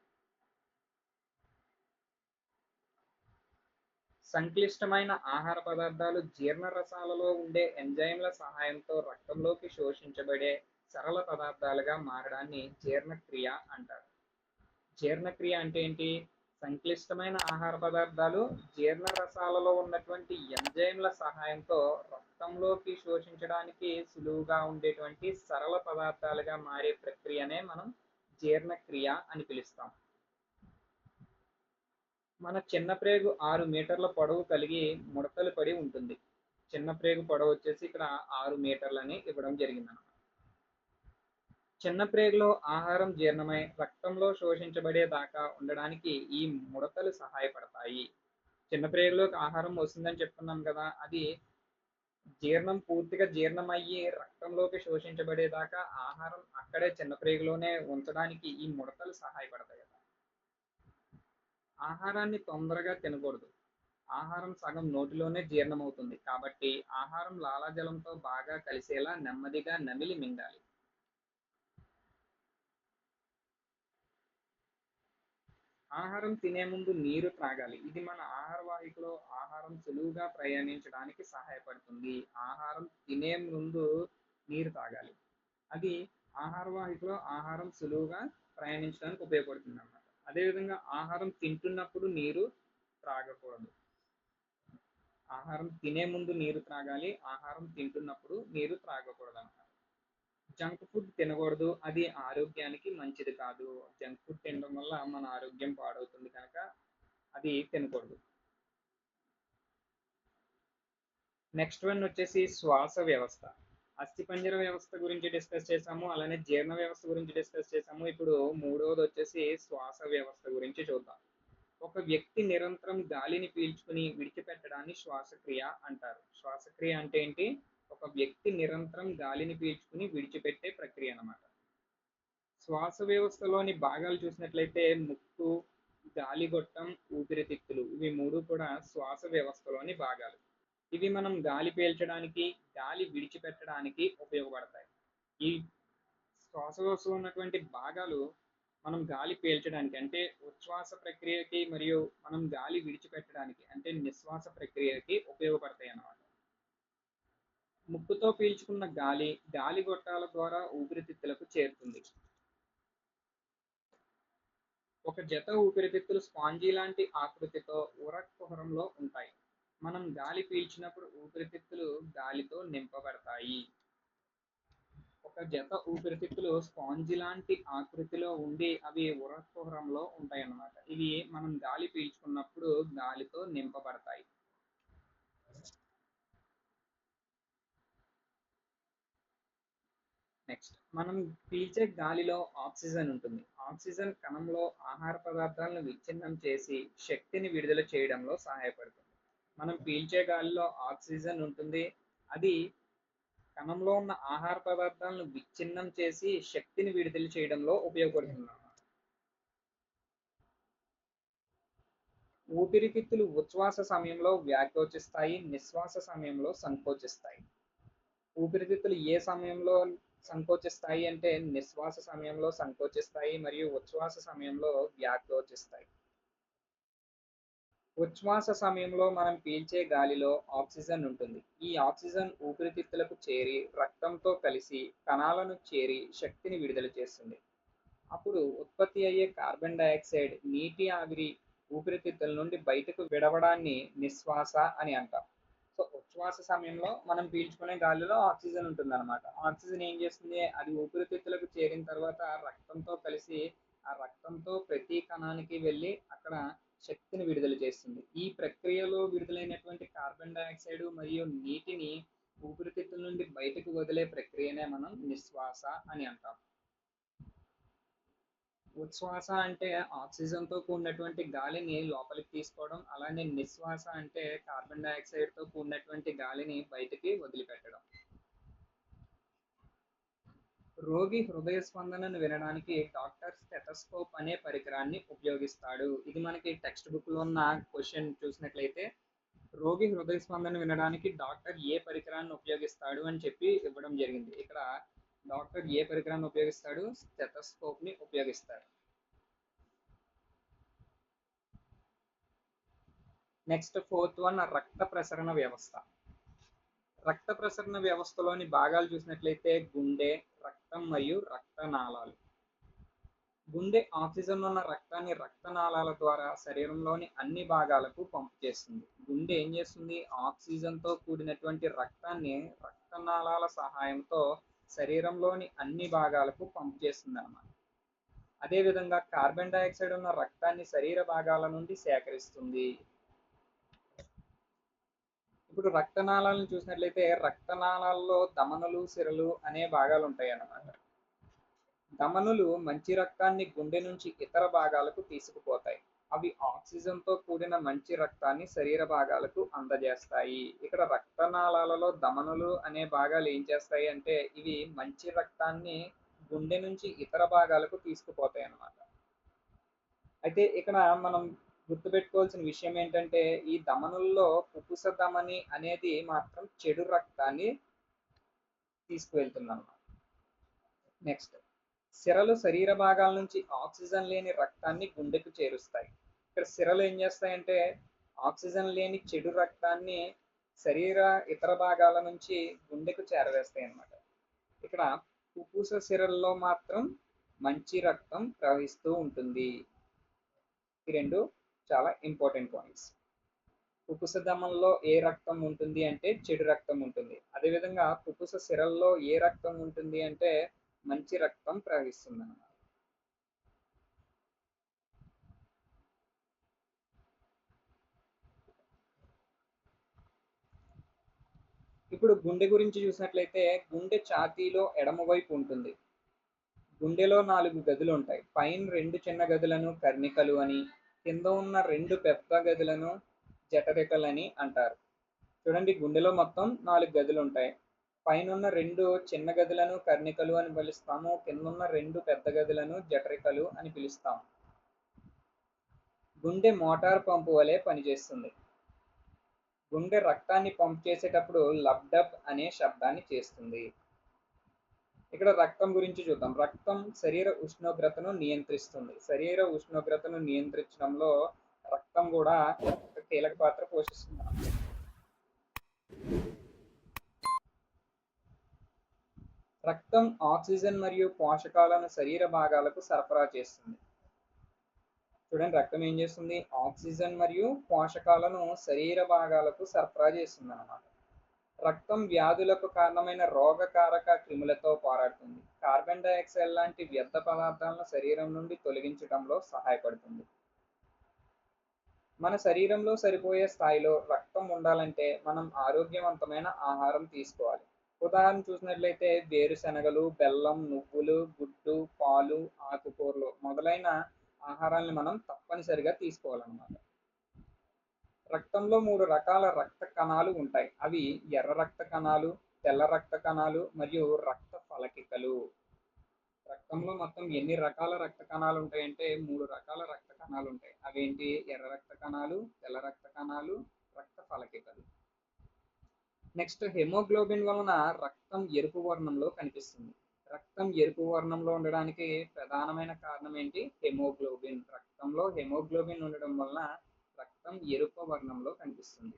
సంక్లిష్టమైన ఆహార పదార్థాలు జీర్ణ రసాలలో ఉండే ఎంజైమ్ల సహాయంతో రక్తంలోకి శోషించబడే సరళ పదార్థాలుగా మారడాన్ని జీర్ణక్రియ అంటారు. జీర్ణక్రియ అంటే ఏంటి? సంక్లిష్టమైన ఆహార పదార్థాలు జీర్ణ రసాలలో ఉన్నటువంటి ఎంజైమ్ల సహాయంతో రక్తంలోకి శోషించడానికి సులువుగా ఉండేటువంటి సరళ పదార్థాలుగా మారే ప్రక్రియనే మనం జీర్ణక్రియ అని పిలుస్తాం. మన చిన్న ప్రేగు 6 మీటర్ల పొడవు కలిగి ముడతలు పడి ఉంటుంది. చిన్న ప్రేగు పొడవు వచ్చేసి ఇక్కడ 6 మీటర్లని ఇవ్వడం జరిగింది. చిన్న ప్రేగులో ఆహారం జీర్ణమై రక్తంలో శోషించబడేదాకా ఉండడానికి ఈ ముడతలు సహాయపడతాయి. చిన్న ప్రేగులోకి ఆహారం వస్తుందని చెప్తున్నాం కదా, అది పూర్తిగా జీర్ణమయ్యి రక్తంలోకి శోషించబడేదాకా ఆహారం అక్కడే చిన్న ప్రేగులోనే ఉంచడానికి ఈ ముడతలు సహాయపడతాయి కదా. ఆహారాన్ని తొందరగా తినకూడదు. ఆహారం సగం నోటిలోనే జీర్ణమవుతుంది కాబట్టి ఆహారం లాలాజలంతో బాగా కలిసేలా నెమ్మదిగా నమిలి మింగాలి. ఆహారం తినే ముందు నీరు త్రాగాలి. ఇది మన ఆహార వాహికలో ఆహారం సులువుగా ప్రయాణించడానికి సహాయపడుతుంది. ఆహారం తినే ముందు నీరు తాగాలి. అది ఆహార వాహికలో ఆహారం సులువుగా ప్రయాణించడానికి ఉపయోగపడుతుంది అన్నమాట. అదేవిధంగా ఆహారం తింటున్నప్పుడు నీరు త్రాగకూడదు. ఆహారం తినే ముందు నీరు త్రాగాలి. ఆహారం తింటున్నప్పుడు నీరు త్రాగకూడదు అన్నమాట. జంక్ ఫుడ్ తినకూడదు, అది ఆరోగ్యానికి మంచిది కాదు. జంక్ ఫుడ్ తినడం వల్ల మన ఆరోగ్యం పాడవుతుంది కనుక అది తినకూడదు. నెక్స్ట్ వన్ వచ్చేసి శ్వాస వ్యవస్థ. అస్థిపంజర వ్యవస్థ గురించి డిస్కస్ చేసాము, అలానే జీర్ణ వ్యవస్థ గురించి డిస్కస్ చేసాము. ఇప్పుడు మూడవది వచ్చేసి శ్వాస వ్యవస్థ గురించి చూద్దాం. ఒక వ్యక్తి నిరంతరం గాలిని పీల్చుకుని విడిచిపెట్టడాన్ని శ్వాసక్రియ అంటారు. శ్వాసక్రియ అంటే ఏంటి? ఒక వ్యక్తి నిరంతరం గాలిని పీల్చుకుని విడిచిపెట్టే ప్రక్రియ అన్నమాట. శ్వాస వ్యవస్థలోని భాగాలు చూసినట్లయితే ముక్కు, గాలిగొట్టం, ఊపిరితిత్తులు ఇవి 3 కూడా శ్వాస వ్యవస్థలోని భాగాలు. ఇవి మనం గాలి పీల్చడానికి, గాలి విడిచిపెట్టడానికి ఉపయోగపడతాయి. ఈ శ్వాస వ్యవస్థలో ఉన్నటువంటి భాగాలు మనం గాలి పీల్చడానికి అంటే ఉచ్ఛ్వాస ప్రక్రియకి మరియు మనం గాలి విడిచిపెట్టడానికి అంటే నిశ్వాస ప్రక్రియకి ఉపయోగపడతాయి అన్నమాట. ముక్కుతో పీల్చుకున్న గాలి గాలి గొట్టాల ద్వారా ఊపిరితిత్తులకు చేరుతుంది. ఒక జత ఊపిరితిత్తులు స్పాంజీ లాంటి ఆకృతితో కుహరంలో ఉంటాయి. మనం గాలి పీల్చినప్పుడు ఊపిరితిత్తులు గాలితో నింపబడతాయి. ఒక జత ఊపిరితిత్తులు స్పాంజి లాంటి ఆకృతిలో ఉండి అవి కుహరంలో ఉంటాయి అన్నమాట. ఇవి మనం గాలి పీల్చుకున్నప్పుడు గాలితో నింపబడతాయి. నెక్స్ట్ మనం పీల్చే గాలిలో ఆక్సిజన్ ఉంటుంది. ఆక్సిజన్ కణంలో ఆహార పదార్థాలను విచ్ఛిన్నం చేసి శక్తిని విడుదల చేయడంలో సహాయపడుతుంది. మనం పీల్చే గాలిలో ఆక్సిజన్ ఉంటుంది. అది కణంలో ఉన్న ఆహార పదార్థాలను విచ్ఛిన్నం చేసి శక్తిని విడుదల చేయడంలో ఉపయోగపడుతుంది. ఊపిరితిత్తులు ఉచ్ఛ్వాస సమయంలో వ్యాకోచిస్తాయి, నిశ్వాస సమయంలో సంకోచిస్తాయి. ఊపిరితిత్తులు ఏ సమయంలో సంకోచిస్తాయి అంటే నిశ్వాస సమయంలో సంకోచిస్తాయి మరియు ఉచ్ఛ్వాస సమయంలో వ్యాకోచిస్తాయి. ఉచ్ఛ్వాస సమయంలో మనం పీల్చే గాలిలో ఆక్సిజన్ ఉంటుంది. ఈ ఆక్సిజన్ ఊపిరితిత్తులకు చేరి రక్తంతో కలిసి కణాలను చేరి శక్తిని విడుదల చేస్తుంది. అప్పుడు ఉత్పత్తి అయ్యే కార్బన్ డయాక్సైడ్ నీటి ఆవిరి ఊపిరితిత్తుల నుండి బయటకు విడవడాన్ని నిశ్వాస అని అంటాం. సో ఉచ్ఛ్వాస సమయంలో మనం పీల్చుకునే గాలిలో ఆక్సిజన్ ఉంటుందన్నమాట. ఆక్సిజన్ ఏం చేస్తుంది? అది ఊపిరితిత్తులకు చేరిన తర్వాత రక్తంతో కలిసి ఆ రక్తంతో ప్రతి కణానికి వెళ్ళి అక్కడ శక్తిని విడుదల చేస్తుంది. ఈ ప్రక్రియలో విడుదలైనటువంటి కార్బన్ డయాక్సైడ్ మరియు నీటిని ఊపిరితిత్తుల నుండి బయటకు వదిలే ప్రక్రియనే మనం నిశ్వాస అని అంటాం. ఉచ్ఛ్వాస అంటే ఆక్సిజన్తో కూడినటువంటి గాలిని లోపలికి తీసుకోవడం, అలానే నిశ్వాస అంటే కార్బన్ డయాక్సైడ్తో కూడినటువంటి గాలిని బయటికి వదిలిపెట్టడం. రోగి హృదయ స్పందనను వినడానికి డాక్టర్ స్టెథోస్కోప్ అనే పరికరాన్ని ఉపయోగిస్తాడు. ఇది మనకి టెక్స్ట్ బుక్లో ఉన్న క్వశ్చన్ చూసినట్లయితే రోగి హృదయ స్పందన వినడానికి డాక్టర్ ఏ పరికరాన్ని ఉపయోగిస్తాడు అని చెప్పి ఇవ్వడం జరిగింది. ఇక్కడ డాక్టర్ ఏ పరికరాన్ని ఉపయోగిస్తాడు? స్టెథోస్కోప్ ని ఉపయోగిస్తాడు. నెక్స్ట్ 4th వన్ రక్త ప్రసరణ వ్యవస్థ. రక్త ప్రసరణ వ్యవస్థలోని భాగాలు చూసినట్లయితే గుండె, రక్తం మరియు రక్తనాళాలు. గుండె ఆక్సిజన్ ఉన్న రక్తాన్ని రక్తనాళాల ద్వారా శరీరంలోని అన్ని భాగాలకు పంపు చేస్తుంది. గుండె ఏం చేస్తుంది? ఆక్సిజన్తో కూడినటువంటి రక్తాన్ని రక్తనాళాల సహాయంతో శరీరంలోని అన్ని భాగాలకు పంపు చేస్తుంది అన్నమాట. అదేవిధంగా కార్బన్ డయాక్సైడ్ ఉన్న రక్తాన్ని శరీర భాగాల నుండి సేకరిస్తుంది. ఇప్పుడు రక్తనాళాలను చూసినట్లయితే రక్తనాళాల్లో ధమనులు, సిరలు అనే భాగాలు ఉంటాయి అన్నమాట. ధమనులు మంచి రక్తాన్ని గుండె నుంచి ఇతర భాగాలకు తీసుకుపోతాయి. అవి ఆక్సిజన్తో కూడిన మంచి రక్తాన్ని శరీర భాగాలకు అందజేస్తాయి. ఇక్కడ రక్తనాళాలలో ధమనులు అనే భాగాలు ఏం చేస్తాయి అంటే ఇవి మంచి రక్తాన్ని గుండె నుంచి ఇతర భాగాలకు తీసుకుపోతాయి అన్నమాట. అయితే ఇక్కడ మనం గుర్తుపెట్టుకోవాల్సిన విషయం ఏంటంటే ఈ ధమనుల్లో పుపుస ధమని అనేది మాత్రం చెడు రక్తాన్ని తీసుకువెళ్తుంది అన్నమాట. నెక్స్ట్ సిరలు శరీర భాగాల నుంచి ఆక్సిజన్ లేని రక్తాన్ని గుండెకు చేరుస్తాయి. ఇక్కడ సిరలు ఏం చేస్తాయంటే ఆక్సిజన్ లేని చెడు రక్తాన్ని శరీర ఇతర భాగాల నుంచి గుండెకు చేరవేస్తాయి అన్నమాట. ఇక్కడ పుపుస సిరల్లో మాత్రం మంచి రక్తం ప్రవహిస్తూ ఉంటుంది. ఈ రెండు చాలా ఇంపార్టెంట్ పాయింట్స్. పుపుస ధమనంలో ఏ రక్తం ఉంటుంది అంటే చెడు రక్తం ఉంటుంది. అదేవిధంగా పుపుస సిరల్లో ఏ రక్తం ఉంటుంది అంటే మంచి రక్తం ప్రవహిస్తుంది అన్నమాట. ఇప్పుడు గుండె గురించి చూసినట్లయితే గుండె ఛాతీలో ఎడమవైపు ఉంటుంది. గుండెలో 4 గదులు ఉంటాయి. పైన 2 చిన్న గదులను కర్ణికలు అని, కింద ఉన్న 2 పెద్ద గదులను జఠరికలని అంటారు. చూడండి, గుండెలో మొత్తం 4 గదులుంటాయి. పైనున్న 2 చిన్న గదులను కర్ణికలు అని పిలుస్తాము. కిందున్న 2 పెద్ద గదులను జఠరికలు అని పిలుస్తాము. గుండె మోటార్ పంపు వలె పనిచేస్తుంది. గుండె రక్తాన్ని పంప్ చేసేటప్పుడు లబ్ డబ్ అనే శబ్దాన్ని చేస్తుంది. ఇక్కడ రక్తం గురించి చూద్దాం. రక్తం శరీర ఉష్ణోగ్రతను నియంత్రిస్తుంది. శరీర ఉష్ణోగ్రతను నియంత్రించడంలో రక్తం కూడా ఒక కీలక పాత్ర పోషిస్తుంది. రక్తం ఆక్సిజన్ మరియు పోషకాలను శరీర భాగాలకు సరఫరా చేస్తుంది. చూడండి, రక్తం ఏం చేస్తుంది? ఆక్సిజన్ మరియు పోషకాలను శరీర భాగాలకు సరఫరా చేస్తుంది అన్నమాట. రక్తం వ్యాధులకు కారణమైన రోగకారక క్రిములతో పోరాడుతుంది. కార్బన్ డయాక్సైడ్ లాంటి వ్యర్థ పదార్థాలను శరీరం నుండి తొలగించడంలో సహాయపడుతుంది. మన శరీరంలో సరిపోయే స్థాయిలో రక్తం ఉండాలంటే మనం ఆరోగ్యవంతమైన ఆహారం తీసుకోవాలి. ఉదాహరణ చూసినట్లయితే వేరుశనగలు, బెల్లం, నువ్వులు, గుడ్డు, పాలు, ఆకుకూరలు మొదలైన ఆహారాన్ని మనం తప్పనిసరిగా తీసుకోవాలన్నమాట. రక్తంలో 3 రకాల రక్త కణాలు ఉంటాయి. అవి ఎర్ర రక్త కణాలు, తెల్ల రక్త కణాలు మరియు రక్త ఫలకికలు. రక్తంలో మొత్తం ఎన్ని రకాల రక్త కణాలు ఉంటాయంటే 3 రకాల రక్త కణాలు ఉంటాయి. అవేంటి? ఎర్ర రక్త కణాలు, తెల్ల రక్త కణాలు, రక్త ఫలకికలు. నెక్స్ట్, హెమోగ్లోబిన్ వలన రక్తం ఎరుపు వర్ణంలో కనిపిస్తుంది. రక్తం ఎరుపు వర్ణంలో ఉండడానికి ప్రధానమైన కారణం ఏంటి? హెమోగ్లోబిన్. రక్తంలో హెమోగ్లోబిన్ ఉండడం వలన రక్తం ఎరుపు వర్ణంలో కనిపిస్తుంది.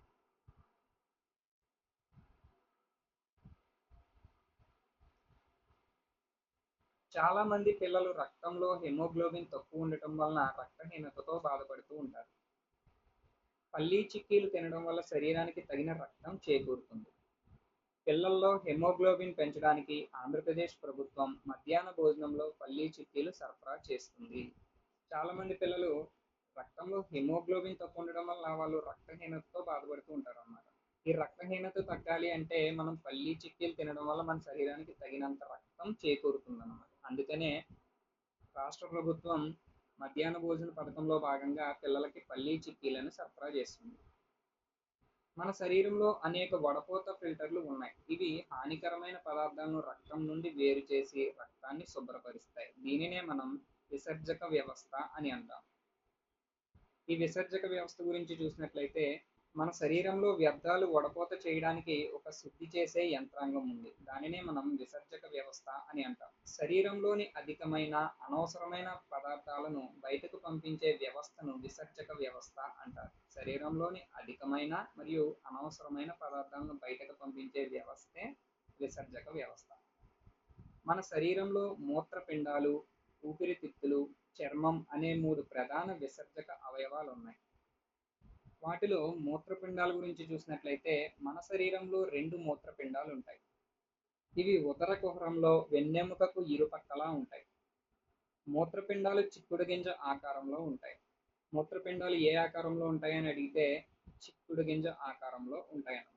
చాలా మంది పిల్లలు రక్తంలో హెమోగ్లోబిన్ తక్కువ ఉండటం వలన రక్తహీనతతో బాధపడుతూ ఉంటారు. పల్లీ చిక్కీలు తినడం వల్ల శరీరానికి తగిన రక్తం చేకూరుతుంది. పిల్లల్లో హెమోగ్లోబిన్ పెంచడానికి ఆంధ్రప్రదేశ్ ప్రభుత్వం మధ్యాహ్న భోజనంలో పల్లీ చిక్కీలు సరఫరా చేస్తుంది. చాలా మంది పిల్లలు రక్తంలో హెమోగ్లోబిన్ తక్కువ ఉండడం వల్ల వాళ్ళు రక్తహీనతతో బాధపడుతూ ఉంటారు అన్నమాట. ఈ రక్తహీనత తగ్గాలి అంటే మనం పల్లీ చిక్కీలు తినడం వల్ల మన శరీరానికి తగినంత రక్తం చేకూరుతుంది అన్నమాట. అందుకనే రాష్ట్ర ప్రభుత్వం మధ్యాహ్న భోజన పథకంలో భాగంగా పిల్లలకి పల్లీ చిక్కీలను సరఫరా చేస్తుంది. మన శరీరంలో అనేక వడపోత ఫిల్టర్లు ఉన్నాయి. ఇవి హానికరమైన పదార్థాలను రక్తం నుండి వేరు చేసి రక్తాన్ని శుభ్రపరుస్తాయి. దీనినే మనం విసర్జక వ్యవస్థ అని అంటాం. ఈ విసర్జక వ్యవస్థ గురించి చూసినట్లయితే మన శరీరంలో వ్యర్థాలు వడపోత చేయడానికి ఒక శుద్ధి చేసే యంత్రాంగం ఉంది. దానినే మనం విసర్జక వ్యవస్థ అని అంటాం. శరీరంలోని అధికమైన అనవసరమైన పదార్థాలను బయటకు పంపించే వ్యవస్థను విసర్జక వ్యవస్థ అంటారు. శరీరంలోని అధికమైన మరియు అనవసరమైన పదార్థాలను బయటకు పంపించే వ్యవస్థే విసర్జక వ్యవస్థ. మన శరీరంలో మూత్రపిండాలు, ఊపిరితిత్తులు, చర్మం అనే 3 ప్రధాన విసర్జక అవయవాలు ఉన్నాయి. వాటిలో మూత్రపిండాల గురించి చూసినట్లయితే మన శరీరంలో 2 మూత్రపిండాలు ఉంటాయి. ఇవి ఉదర కుహరంలో వెన్నెముకకు ఇరుపక్కలా ఉంటాయి. మూత్రపిండాలు చిక్కుడు గింజ ఆకారంలో ఉంటాయి. మూత్రపిండాలు ఏ ఆకారంలో ఉంటాయని అడిగితే చిక్కుడు గింజ ఆకారంలో ఉంటాయి అన్నమాట.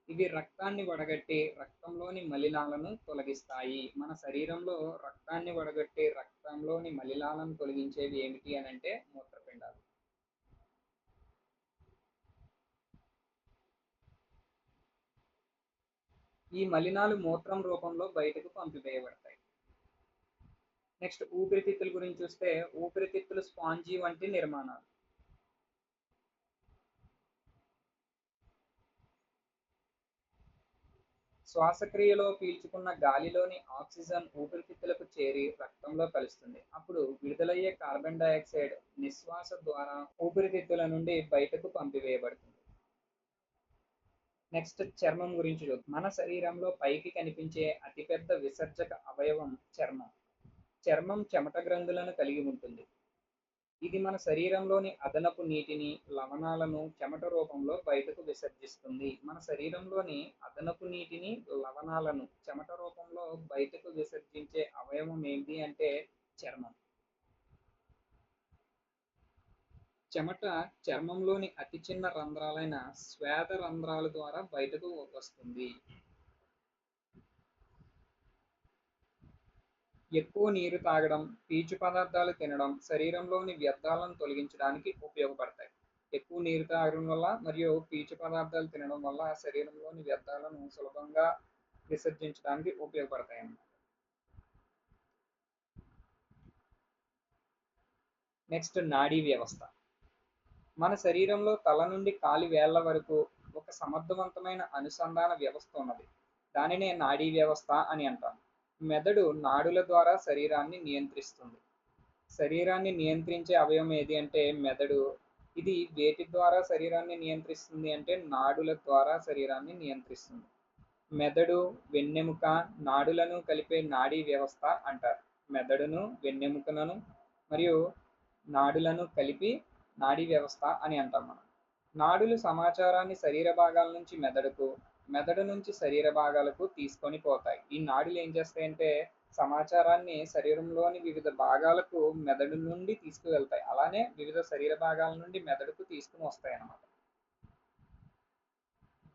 ఇవి రక్తాన్ని వడగట్టి రక్తంలోని మలినాలను తొలగిస్తాయి. మన శరీరంలో రక్తాన్ని వడగట్టి రక్తంలోని మలినాలను తొలగించేవి ఏమిటి అని అంటే మూత్రపిండాలు. ఈ మలినాలు మూత్రం రూపంలో బయటకు పంపివేయబడతాయి. నెక్స్ట్, ఊపిరితిత్తుల గురించి చూస్తే ఊపిరితిత్తులు స్పాంజీ వంటి నిర్మాణాలు. శ్వాసక్రియలో పీల్చుకున్న గాలిలోని ఆక్సిజన్ ఊపిరితిత్తులకు చేరి రక్తంలో కలుస్తుంది. అప్పుడు విడుదలయ్యే కార్బన్ డయాక్సైడ్ నిశ్వాస ద్వారా ఊపిరితిత్తుల నుండి బయటకు పంపివేయబడుతుంది. నెక్స్ట్, చర్మం గురించి చూద్దాం. మన శరీరంలో పైకి కనిపించే అతిపెద్ద విసర్జక అవయవం చర్మం. చర్మం చెమట గ్రంథులను కలిగి ఉంటుంది. ఇది మన శరీరంలోని అదనపు నీటిని, లవణాలను చెమట రూపంలో బయటకు విసర్జిస్తుంది. మన శరీరంలోని అదనపు నీటిని, లవణాలను చెమట రూపంలో బయటకు విసర్జించే అవయవం ఏంటి అంటే చర్మం. చెమట చర్మంలోని అతి చిన్న రంధ్రాలైన శ్వేత రంధ్రాల ద్వారా బయటకు వస్తుంది. ఎక్కువ నీరు తాగడం, పీచు పదార్థాలు తినడం శరీరంలోని వ్యర్థాలను తొలగించడానికి ఉపయోగపడతాయి. ఎక్కువ నీరు తాగడం వల్ల మరియు పీచు పదార్థాలు తినడం వల్ల శరీరంలోని వ్యర్థాలను సులభంగా విసర్జించడానికి ఉపయోగపడతాయన్నమాట. నెక్స్ట్ నాడీ వ్యవస్థ. మన శరీరంలో తల నుండి కాలి వేళ్ల వరకు ఒక సమర్థవంతమైన అనుసంధాన వ్యవస్థ ఉన్నది. దానినే నాడీ వ్యవస్థ అని అంటాం. మెదడు నాడుల ద్వారా శరీరాన్ని నియంత్రిస్తుంది. శరీరాన్ని నియంత్రించే అవయవం ఏది అంటే మెదడు. ఇది వేటి ద్వారా శరీరాన్ని నియంత్రిస్తుంది అంటే నాడుల ద్వారా శరీరాన్ని నియంత్రిస్తుంది. మెదడు, వెన్నెముక, నాడులను కలిపే నాడీ వ్యవస్థ అంటారు. మెదడును, వెన్నెముకలను మరియు నాడులను కలిపి నాడీ వ్యవస్థ అని అంటాం మనం. నాడులు సమాచారాన్ని శరీర భాగాల నుంచి మెదడుకు, మెదడు నుంచి శరీర భాగాలకు తీసుకొని పోతాయి. ఈ నాడులు ఏం చేస్తాయంటే సమాచారాన్ని శరీరంలోని వివిధ భాగాలకు మెదడు నుండి తీసుకువెళ్తాయి. అలానే వివిధ శరీర భాగాల నుండి మెదడుకు తీసుకుని వస్తాయి అన్నమాట.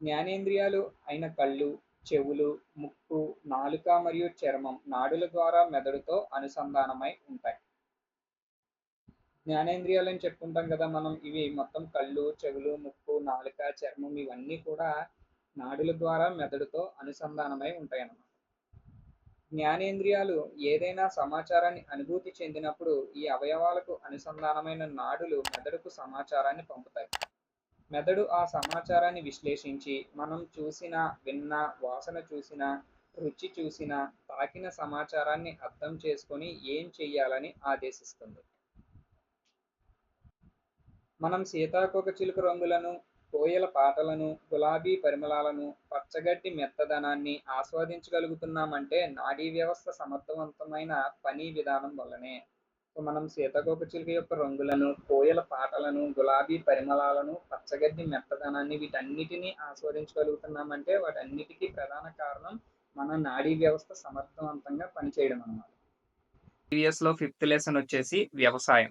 జ్ఞానేంద్రియాలు అయిన కళ్ళు, చెవులు, ముక్కు, నాలుక మరియు చర్మం నాడుల ద్వారా మెదడుతో అనుసంధానమై ఉంటాయి. జ్ఞానేంద్రియాలని చెప్పుకుంటాం కదా మనం. ఇవి మొత్తం కళ్ళు, చెవులు, ముక్కు, నాలుక, చర్మం ఇవన్నీ కూడా నాడుల ద్వారా మెదడుతో అనుసంధానమై ఉంటాయి అన్నమాట. జ్ఞానేంద్రియాలు ఏదైనా సమాచారాన్ని అనుభూతి చెందినప్పుడు ఈ అవయవాలకు అనుసంధానమైన నాడులు మెదడుకు సమాచారాన్ని పంపుతాయి. మెదడు ఆ సమాచారాన్ని విశ్లేషించి మనం చూసిన, విన్న, వాసన చూసిన, రుచి చూసిన, తాకిన సమాచారాన్ని అర్థం చేసుకొని ఏం చెయ్యాలని ఆదేశిస్తుంది. మనం సీతాకోకచిలుక రంగులను, కోయల పాటలను, గులాబీ పరిమళాలను, పచ్చగడ్డి మెత్తదనాన్ని ఆస్వాదించగలుగుతున్నామంటే నాడీ వ్యవస్థ సమర్థవంతమైన పని విధానం వల్లనే. మనం సీతాకోకచిలుక యొక్క రంగులను, కోయల పాటలను, గులాబీ పరిమళాలను, పచ్చగడ్డి మెత్తదనాన్ని వీటన్నిటిని ఆస్వాదించగలుగుతున్నామంటే వాటన్నిటికీ ప్రధాన కారణం మన నాడీ వ్యవస్థ సమర్థవంతంగా పనిచేయడం అన్నమాట. ప్రీవియస్లో 5th లెసన్ వచ్చేసి వ్యవసాయం.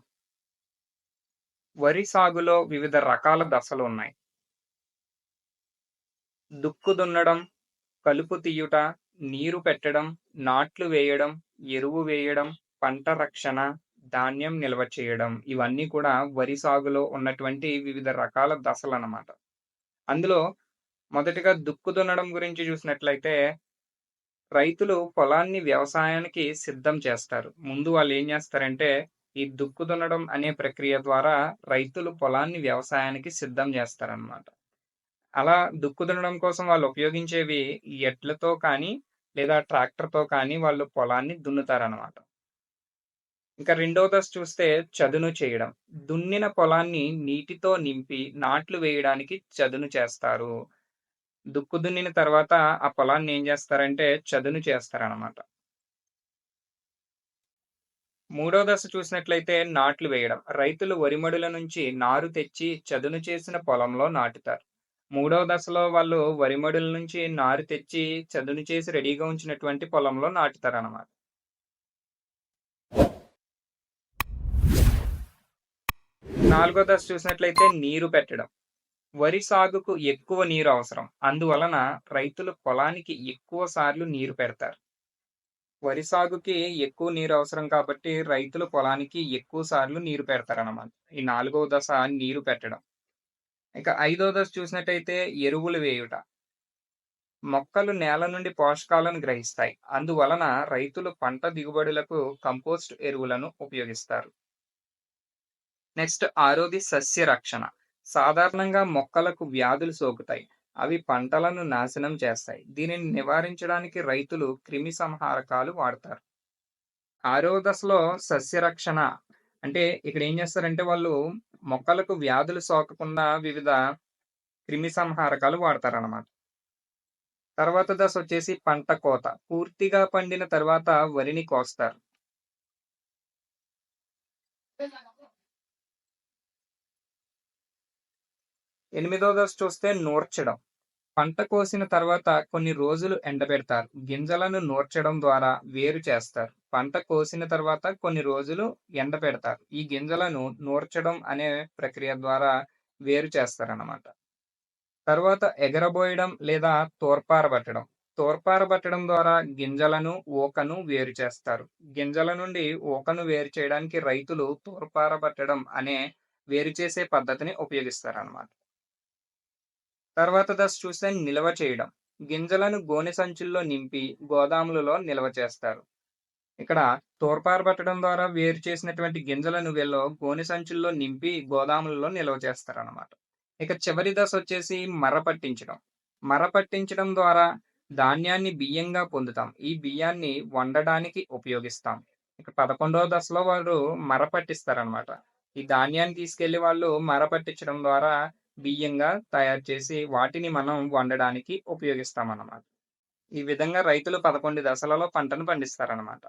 వరి సాగులో వివిధ రకాల దశలు ఉన్నాయి. దుక్కు దున్నడం, కలుపు తీయుట, నీరు పెట్టడం, నాట్లు వేయడం, ఎరువు వేయడం, పంట రక్షణ, ధాన్యం నిల్వ చేయడం ఇవన్నీ కూడా వరి సాగులో ఉన్నటువంటి వివిధ రకాల దశలన్నమాట. అందులో మొదటిగా దుక్కు దున్నడం గురించి చూసినట్లయితే రైతులు పొలాన్ని వ్యవసాయానికి సిద్ధం చేస్తారు. ముందు వాళ్ళు ఏం చేస్తారంటే ఈ దుక్కు దున్నడం అనే ప్రక్రియ ద్వారా రైతులు పొలాన్ని వ్యవసాయానికి సిద్ధం చేస్తారన్నమాట. అలా దుక్కు దున్నడం కోసం వాళ్ళు ఉపయోగించేవి ఎడ్లతో కానీ లేదా ట్రాక్టర్‌తో కానీ వాళ్ళు పొలాన్ని దున్నుతారన్నమాట. ఇంకా రెండో దశ చూస్తే చదును చేయడం. దున్నిన పొలాన్ని నీటితో నింపి నాట్లు వేయడానికి చదును చేస్తారు. దుక్కు దున్నిన తర్వాత ఆ పొలాన్ని ఏం చేస్తారంటే చదును చేస్తారన్నమాట. మూడో దశ చూసినట్లయితే నాట్లు వేయడం. రైతులు వరిమడుల నుంచి నారు తెచ్చి చదును చేసిన పొలంలో నాటుతారు. మూడవ దశలో వాళ్ళు వరిమడుల నుంచి నారు తెచ్చి చదును చేసి రెడీగా ఉంచినటువంటి పొలంలో నాటుతారన్నమాట. నాలుగో దశ చూసినట్లయితే నీరు పెట్టడం. వరి సాగుకు ఎక్కువ నీరు అవసరం. అందువలన రైతులు పొలానికి ఎక్కువ సార్లు నీరు పెడతారు. వరి సాగుకి ఎక్కువ నీరు అవసరం కాబట్టి రైతులు పొలానికి ఎక్కువ సార్లు నీరు పెడతారన్నమాట. ఈ నాలుగవ దశ నీరు పెట్టడం. ఇక ఐదో దశ చూసినట్టయితే ఎరువులు వేయుట. మొక్కలు నేల నుండి పోషకాలను గ్రహిస్తాయి. అందువలన రైతులు పంట దిగుబడులకు కంపోస్ట్ ఎరువులను ఉపయోగిస్తారు. నెక్స్ట్ ఆరోది సస్య రక్షణ. సాధారణంగా మొక్కలకు వ్యాధులు సోకుతాయి. అవి పంటలను నాశనం చేస్తాయి. దీనిని నివారించడానికి రైతులు క్రిమి సంహారకాలు వాడతారు. ఆరో దశలో సస్యరక్షణ అంటే ఇక్కడ ఏం చేస్తారంటే వాళ్ళు మొక్కలకు వ్యాధులు సోకకుండా వివిధ క్రిమి సంహారకాలు వాడతారన్నమాట. తర్వాత దశ వచ్చేసి పంట కోత. పూర్తిగా పండిన తర్వాత వరిని కోస్తారు. ఎనిమిదో దశ చూస్తే నూర్చడం. పంట కోసిన తర్వాత కొన్ని రోజులు ఎండబెడతారు. గింజలను నూర్చడం ద్వారా వేరు చేస్తారు. పంట కోసిన తర్వాత కొన్ని రోజులు ఎండబెడతారు. ఈ గింజలను నూర్చడం అనే ప్రక్రియ ద్వారా వేరు చేస్తారన్నమాట. తర్వాత ఎగరబోయడం లేదా తూర్పారబట్టడం. తూర్పారబట్టడం ద్వారా గింజలను, ఊకను వేరు చేస్తారు. గింజల నుండి ఊకను వేరు చేయడానికి రైతులు తూర్పారబట్టడం అనే వేరు చేసే పద్ధతిని ఉపయోగిస్తారనమాట. తర్వాత దశ చూస్తే నిల్వ చేయడం. గింజలను గోనె సంచుల్లో నింపి గోదాములలో నిల్వ చేస్తారు. ఇక్కడ తూర్పారబట్టడం ద్వారా వేరు చేసినటువంటి గింజలను వీళ్ళు గోనె సంచుల్లో నింపి గోదాములలో నిల్వ చేస్తారనమాట. ఇక చివరి దశ వచ్చేసి మర పట్టించడం. మర పట్టించడం ద్వారా ధాన్యాన్ని బియ్యంగా పొందుతాం. ఈ బియ్యాన్ని వండడానికి ఉపయోగిస్తాం. ఇక 11వ దశలో వారు మర పట్టిస్తారనమాట. ఈ ధాన్యాన్ని తీసుకెళ్లి వాళ్ళు మర పట్టించడం ద్వారా బియ్యంగా తయారు చేసి వాటిని మనం వండడానికి ఉపయోగిస్తామన్నమాట. ఈ విధంగా రైతులు 11 దశలలో పంటను పండిస్తారనమాట.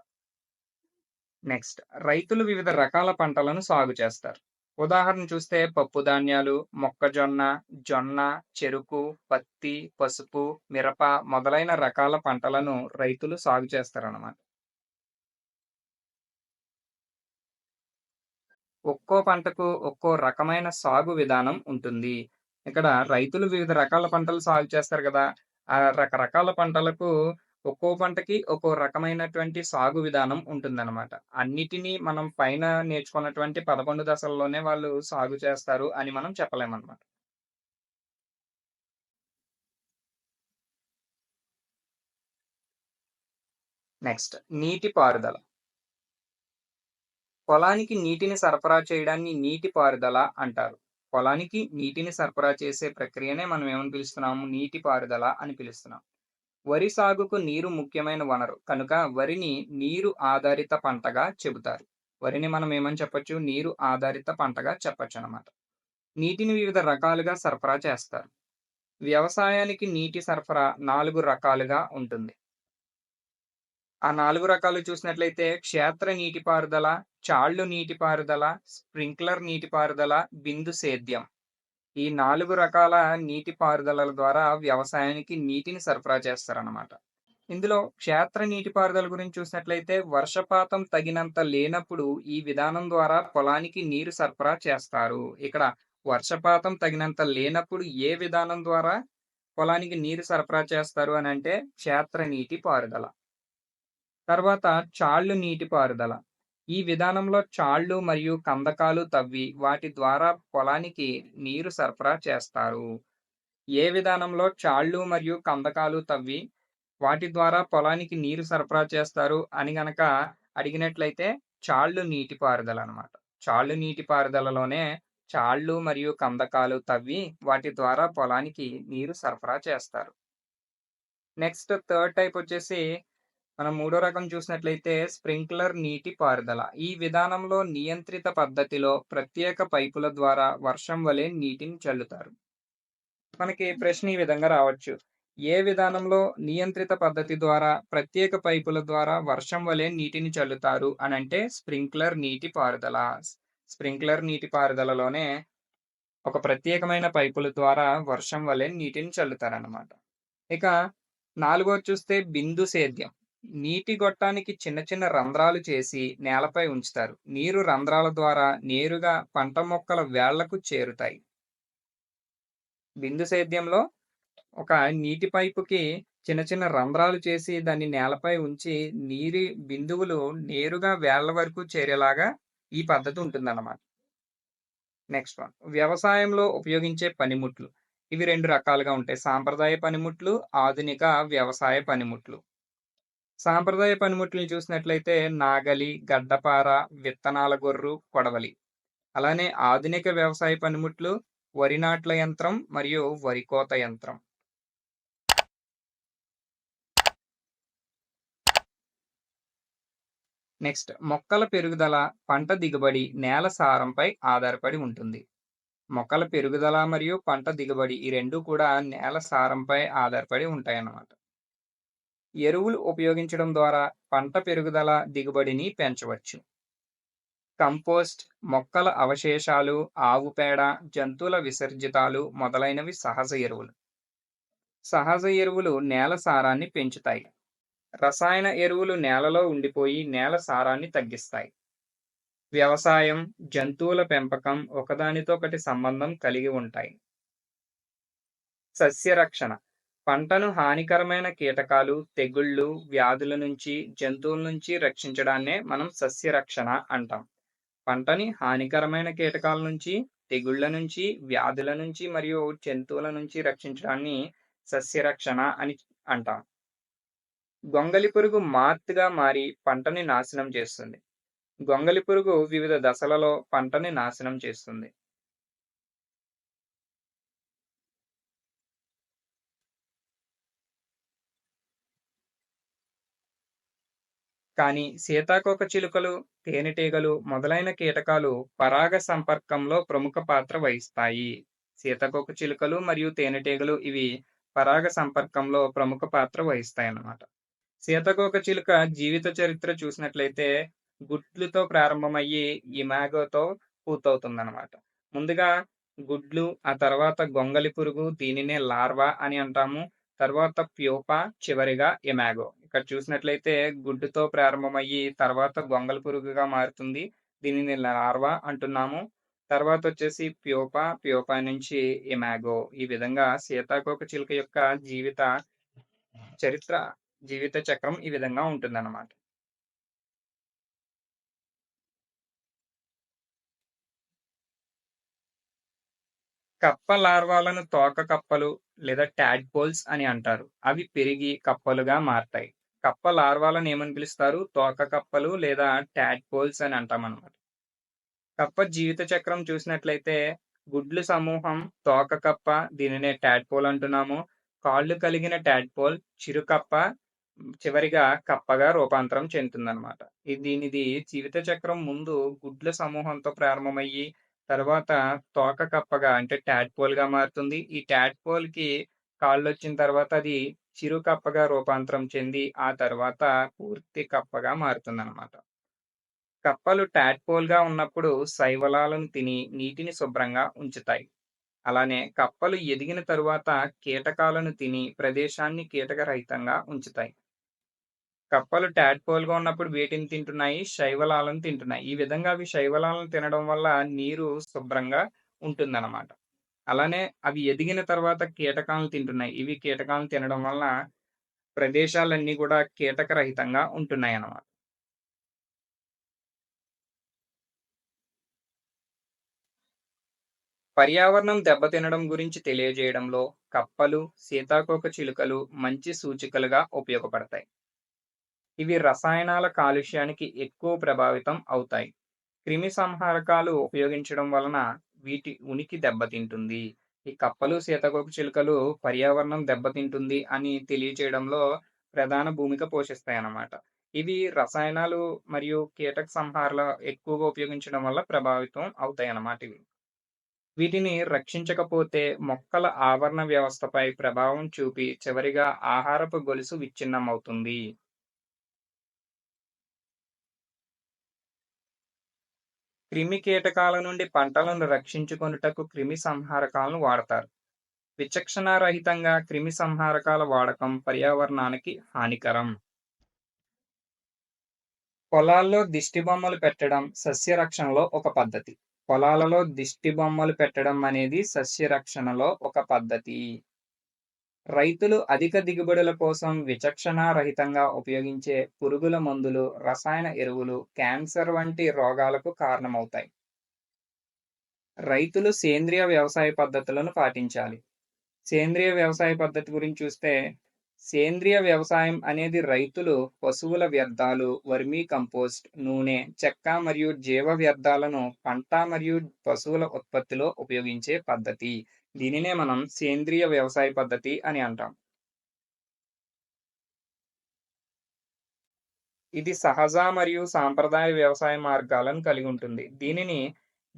నెక్స్ట్ రైతులు వివిధ రకాల పంటలను సాగు చేస్తారు. ఉదాహరణ చూస్తే పప్పు ధాన్యాలు, మొక్కజొన్న, జొన్న, చెరుకు, పత్తి, పసుపు, మిరప మొదలైన రకాల పంటలను రైతులు సాగు చేస్తారన్నమాట. ఒక్కో పంటకు ఒక్కో రకమైన సాగు విధానం ఉంటుంది. ఇక్కడ రైతులు వివిధ రకాల పంటలు సాగు చేస్తారు కదా! ఆ రకరకాల పంటలకు ఒక్కో పంటకి ఒక్కో రకమైనటువంటి సాగు విధానం ఉంటుందన్నమాట. అన్నిటిని మనం పైన నేర్చుకున్నటువంటి 11 దశల్లోనే వాళ్ళు సాగు చేస్తారు అని మనం చెప్పలేమన్నమాట. నెక్స్ట్ నీటిపారుదల. పొలానికి నీటిని సరఫరా చేయడాన్ని నీటిపారుదల అంటారు. పొలానికి నీటిని సరఫరా చేసే ప్రక్రియనే మనం ఏమని పిలుస్తున్నాము? నీటిపారుదల అని పిలుస్తున్నాం. వరి సాగుకు నీరు ముఖ్యమైన వనరు. కనుక వరిని నీరు ఆధారిత పంటగా చెబుతారు. వరిని మనం ఏమని చెప్పొచ్చు? నీరు ఆధారిత పంటగా చెప్పొచ్చనమాట. నీటిని వివిధ రకాలుగా సరఫరా చేస్తారు. వ్యవసాయానికి నీటి సరఫరా 4 రకాలుగా ఉంటుంది. ఆ 4 రకాలు చూసినట్లయితే క్షేత్ర నీటిపారుదల, చాళ్లు నీటిపారుదల, స్ప్రింక్లర్ నీటిపారుదల, బిందు సేద్యం. ఈ 4 రకాల నీటిపారుదలల ద్వారా వ్యవసాయానికి నీటిని సరఫరా చేస్తారన్నమాట. ఇందులో క్షేత్ర నీటిపారుదల గురించి చూసినట్లయితే వర్షపాతం తగినంత లేనప్పుడు ఈ విధానం ద్వారా పొలానికి నీరు సరఫరా చేస్తారు. ఇక్కడ వర్షపాతం తగినంత లేనప్పుడు ఏ విధానం ద్వారా పొలానికి నీరు సరఫరా చేస్తారు అని అంటే క్షేత్ర నీటిపారుదల. తర్వాత చాళ్లు నీటిపారుదల. ఈ విధానంలో చాళ్లు మరియు కందకాలు తవ్వి వాటి ద్వారా పొలానికి నీరు సరఫరా చేస్తారు. ఏ విధానంలో చాళ్లు మరియు కందకాలు తవ్వి వాటి ద్వారా పొలానికి నీరు సరఫరా చేస్తారు అని గనక అడిగినట్లయితే చాళ్లు నీటిపారుదల అన్నమాట. చాళ్లు నీటిపారుదలలోనే చాళ్లు మరియు కందకాలు తవ్వి వాటి ద్వారా పొలానికి నీరు సరఫరా చేస్తారు. నెక్స్ట్ థర్డ్ టైప్ వచ్చేసి మనం మూడో రకం చూసినట్లయితే స్ప్రింక్లర్ నీటి పారుదల. ఈ విధానంలో నియంత్రిత పద్ధతిలో ప్రత్యేక పైపుల ద్వారా వర్షం వలె నీటిని చల్లుతారు. మనకి ప్రశ్న ఈ విధంగా రావచ్చు. ఏ విధానంలో నియంత్రిత పద్ధతి ద్వారా ప్రత్యేక పైపుల ద్వారా వర్షం వలె నీటిని చల్లుతారు అని అంటే స్ప్రింక్లర్ నీటి పారుదల. స్ప్రింక్లర్ నీటి పారుదలలోనే ఒక ప్రత్యేకమైన పైపుల ద్వారా వర్షం వలె నీటిని చల్లుతారన్నమాట. ఇక నాలుగోది చూస్తే బిందు సేద్యం. నీటి గొట్టానికి చిన్న చిన్న రంధ్రాలు చేసి నేలపై ఉంచుతారు. నీరు రంధ్రాల ద్వారా నేరుగా పంట మొక్కల వేళ్లకు చేరుతాయి. బిందు సేద్యంలో ఒక నీటి పైపుకి చిన్న చిన్న రంధ్రాలు చేసి దాన్ని నేలపై ఉంచి నీటి బిందువులు నేరుగా వేళ్ల వరకు చేరేలాగా ఈ పద్ధతి ఉంటుందన్నమాట. నెక్స్ట్ వన్ వ్యవసాయంలో ఉపయోగించే పనిముట్లు. ఇవి 2 రకాలుగా ఉంటాయి. సాంప్రదాయ పనిముట్లు, ఆధునిక వ్యవసాయ పనిముట్లు. సాంప్రదాయ పనిముట్లను చూసినట్లయితే నాగలి, గడ్డపార, విత్తనాల గొర్రు, కొడవలి. అలానే ఆధునిక వ్యవసాయ పనిముట్లు వరి నాట్ల యంత్రం మరియు వరి కోత యంత్రం. నెక్స్ట్ మొక్కల పెరుగుదల, పంట దిగుబడి నేల సారంపై ఆధారపడి ఉంటుంది. మొక్కల పెరుగుదల మరియు పంట దిగుబడి ఈ రెండు కూడా నేల సారంపై ఆధారపడి ఉంటాయన్నమాట. ఎరువులు ఉపయోగించడం ద్వారా పంట పెరుగుదల, దిగుబడిని పెంచవచ్చు. కంపోస్ట్, మొక్కల అవశేషాలు, ఆవు పేడ, జంతువుల విసర్జితాలు మొదలైనవి సహజ ఎరువులు. సహజ ఎరువులు నేల సారాన్ని పెంచుతాయి. రసాయన ఎరువులు నేలలో ఉండిపోయి నేల సారాన్ని తగ్గిస్తాయి. వ్యవసాయం, జంతువుల పెంపకం ఒకదానితో ఒకటి సంబంధం కలిగి ఉంటాయి. సస్య రక్షణ. పంటను హానికరమైన కీటకాలు, తెగుళ్ళు, వ్యాధుల నుంచి, జంతువుల నుంచి రక్షించడాన్నే మనం సస్యరక్షణ అంటాం. పంటని హానికరమైన కీటకాల నుంచి, తెగుళ్ళ నుంచి, వ్యాధుల నుంచి మరియు జంతువుల నుంచి రక్షించడాన్ని సస్యరక్షణ అని అంటాం. గొంగళి పురుగు మార్త్‌గా మారి పంటని నాశనం చేస్తుంది. గొంగళి పురుగు వివిధ దశలలో పంటని నాశనం చేస్తుంది. కానీ సీతాకోకచిలుకలు, తేనెటీగలు మొదలైన కీటకాలు పరాగ సంపర్కంలో ప్రముఖ పాత్ర వహిస్తాయి. సీతాకోకచిలుకలు మరియు తేనెటీగలు ఇవి పరాగ సంపర్కంలో ప్రముఖ పాత్ర వహిస్తాయన్నమాట. సీతాకోకచిలుక జీవిత చరిత్ర చూసినట్లయితే గుడ్లుతో ప్రారంభమయ్యి ఇమాగోతో పూర్తవుతుందన్నమాట. ముందుగా గుడ్లు, ఆ తర్వాత గొంగళి పురుగు, దీనినే లార్వా అని అంటాము. తర్వాత ప్యూపా, చివరిగా ఇమాగో. ఇక్కడ చూసినట్లయితే గుడ్డుతో ప్రారంభమయ్యి తర్వాత గొంగళి పురుగుగా మారుతుంది. దీనిని లార్వా అంటున్నాము. తర్వాతొచ్చేసి ప్యూపా, ప్యూపా నుంచి ఇమాగో. ఈ విధంగా సీతాకోకచిలుక యొక్క చరిత్ర జీవిత చక్రం ఈ విధంగా ఉంటుందన్నమాట. కప్ప లార్వాలను తోక కప్పలు లేదా టాడ్పోల్స్ అని అంటారు. అవి పెరిగి కప్పలుగా మారతాయి. కప్ప లార్వాలను ఏమని పిలుస్తారు? తోక కప్పలు లేదా టాడ్పోల్స్ అని అంటామన్నమాట. కప్ప జీవిత చక్రం చూసినట్లయితే గుడ్లు సమూహం తోక కప్ప, దీనినే టాడ్పోల్ అంటున్నాము. కాళ్ళు కలిగిన టాడ్పోల్, చిరుకప్ప, చివరిగా కప్పగా రూపాంతరం చెందుతుందన్నమాట. దీనిది జీవిత చక్రం ముందు గుడ్ల సమూహంతో ప్రారంభమయ్యి తర్వాత తోక కప్పగా అంటే టాడ్పోల్‌గా మారుతుంది. ఈ టాడ్పోల్‌కి కాళ్ళొచ్చిన తర్వాత అది చిరు కప్పగా రూపాంతరం చెంది ఆ తర్వాత పూర్తి కప్పగా మారుతుందన్నమాట. కప్పలు టాడ్పోల్‌గా ఉన్నప్పుడు శైవలాలను తిని నీటిని శుభ్రంగా ఉంచుతాయి. అలానే కప్పలు ఎదిగిన తరువాత కీటకాలను తిని ప్రదేశాన్ని కీటకరహితంగా ఉంచుతాయి. కప్పలు టాడ్‌పోల్‌గా ఉన్నప్పుడు వేటిని తింటున్నాయి? శైవలాలను తింటున్నాయి. ఈ విధంగా అవి శైవలాలను తినడం వల్ల నీరు శుభ్రంగా ఉంటుందన్నమాట. అలానే అవి ఎదిగిన తర్వాత కీటకాలను తింటున్నాయి. ఇవి కీటకాలను తినడం వల్ల ప్రదేశాలన్నీ కూడా కీటకరహితంగా ఉంటున్నాయన్నమాట. పర్యావరణం దెబ్బతినడం గురించి తెలియజేయడంలో కప్పలు, సీతాకోకచిలుకలు మంచి సూచికలుగా ఉపయోగపడతాయి. ఇవి రసాయనాల కాలుష్యానికి ఎక్కువ ప్రభావితం అవుతాయి. క్రిమి సంహారకాలు ఉపయోగించడం వలన వీటి ఉనికి దెబ్బతింటుంది. ఈ కప్పలు, సీతాకోకచిలుకలు పర్యావరణం దెబ్బతింటుంది అని తెలియచేయడంలో ప్రధాన భూమిక పోషిస్తాయన్నమాట. ఇవి రసాయనాలు మరియు కీటక సంహారాలు ఎక్కువగా ఉపయోగించడం వల్ల ప్రభావితం అవుతాయన్నమాట ఇవి. వీటిని రక్షించకపోతే మొక్కల ఆవరణ వ్యవస్థపై ప్రభావం చూపి చివరిగా ఆహారపు గొలుసు విచ్ఛిన్నమవుతుంది. క్రిమి కీటకాల నుండి పంటలను రక్షించుకొనుటకు క్రిమి సంహారకాలను వాడతారు. విచక్షణారహితంగా క్రిమి సంహారకాల వాడకం పర్యావరణానికి హానికరం. పొలాల్లో దిష్టిబొమ్మలు పెట్టడం సస్యరక్షణలో ఒక పద్ధతి. పొలాలలో దిష్టిబొమ్మలు పెట్టడం అనేది సస్యరక్షణలో ఒక పద్ధతి. రైతులు అధిక దిగుబడుల కోసం విచక్షణారహితంగా ఉపయోగించే పురుగుల మందులు, రసాయన ఎరువులు క్యాన్సర్ వంటి రోగాలకు కారణమవుతాయి. రైతులు సేంద్రియ వ్యవసాయ పద్ధతులను పాటించాలి. సేంద్రియ వ్యవసాయ పద్ధతి గురించి చూస్తే, సేంద్రియ వ్యవసాయం అనేది రైతులు పశువుల వ్యర్థాలు, వర్మీ కంపోస్ట్, నూనె, చెక్క మరియు జీవ వ్యర్థాలను పంట మరియు పశువుల ఉత్పత్తిలో ఉపయోగించే పద్ధతి. దీనినే మనం సేంద్రియ వ్యవసాయ పద్ధతి అని అంటాం. ఇది సహజ మరియు సాంప్రదాయ వ్యవసాయ మార్గాలను కలిగి ఉంటుంది. దీనిని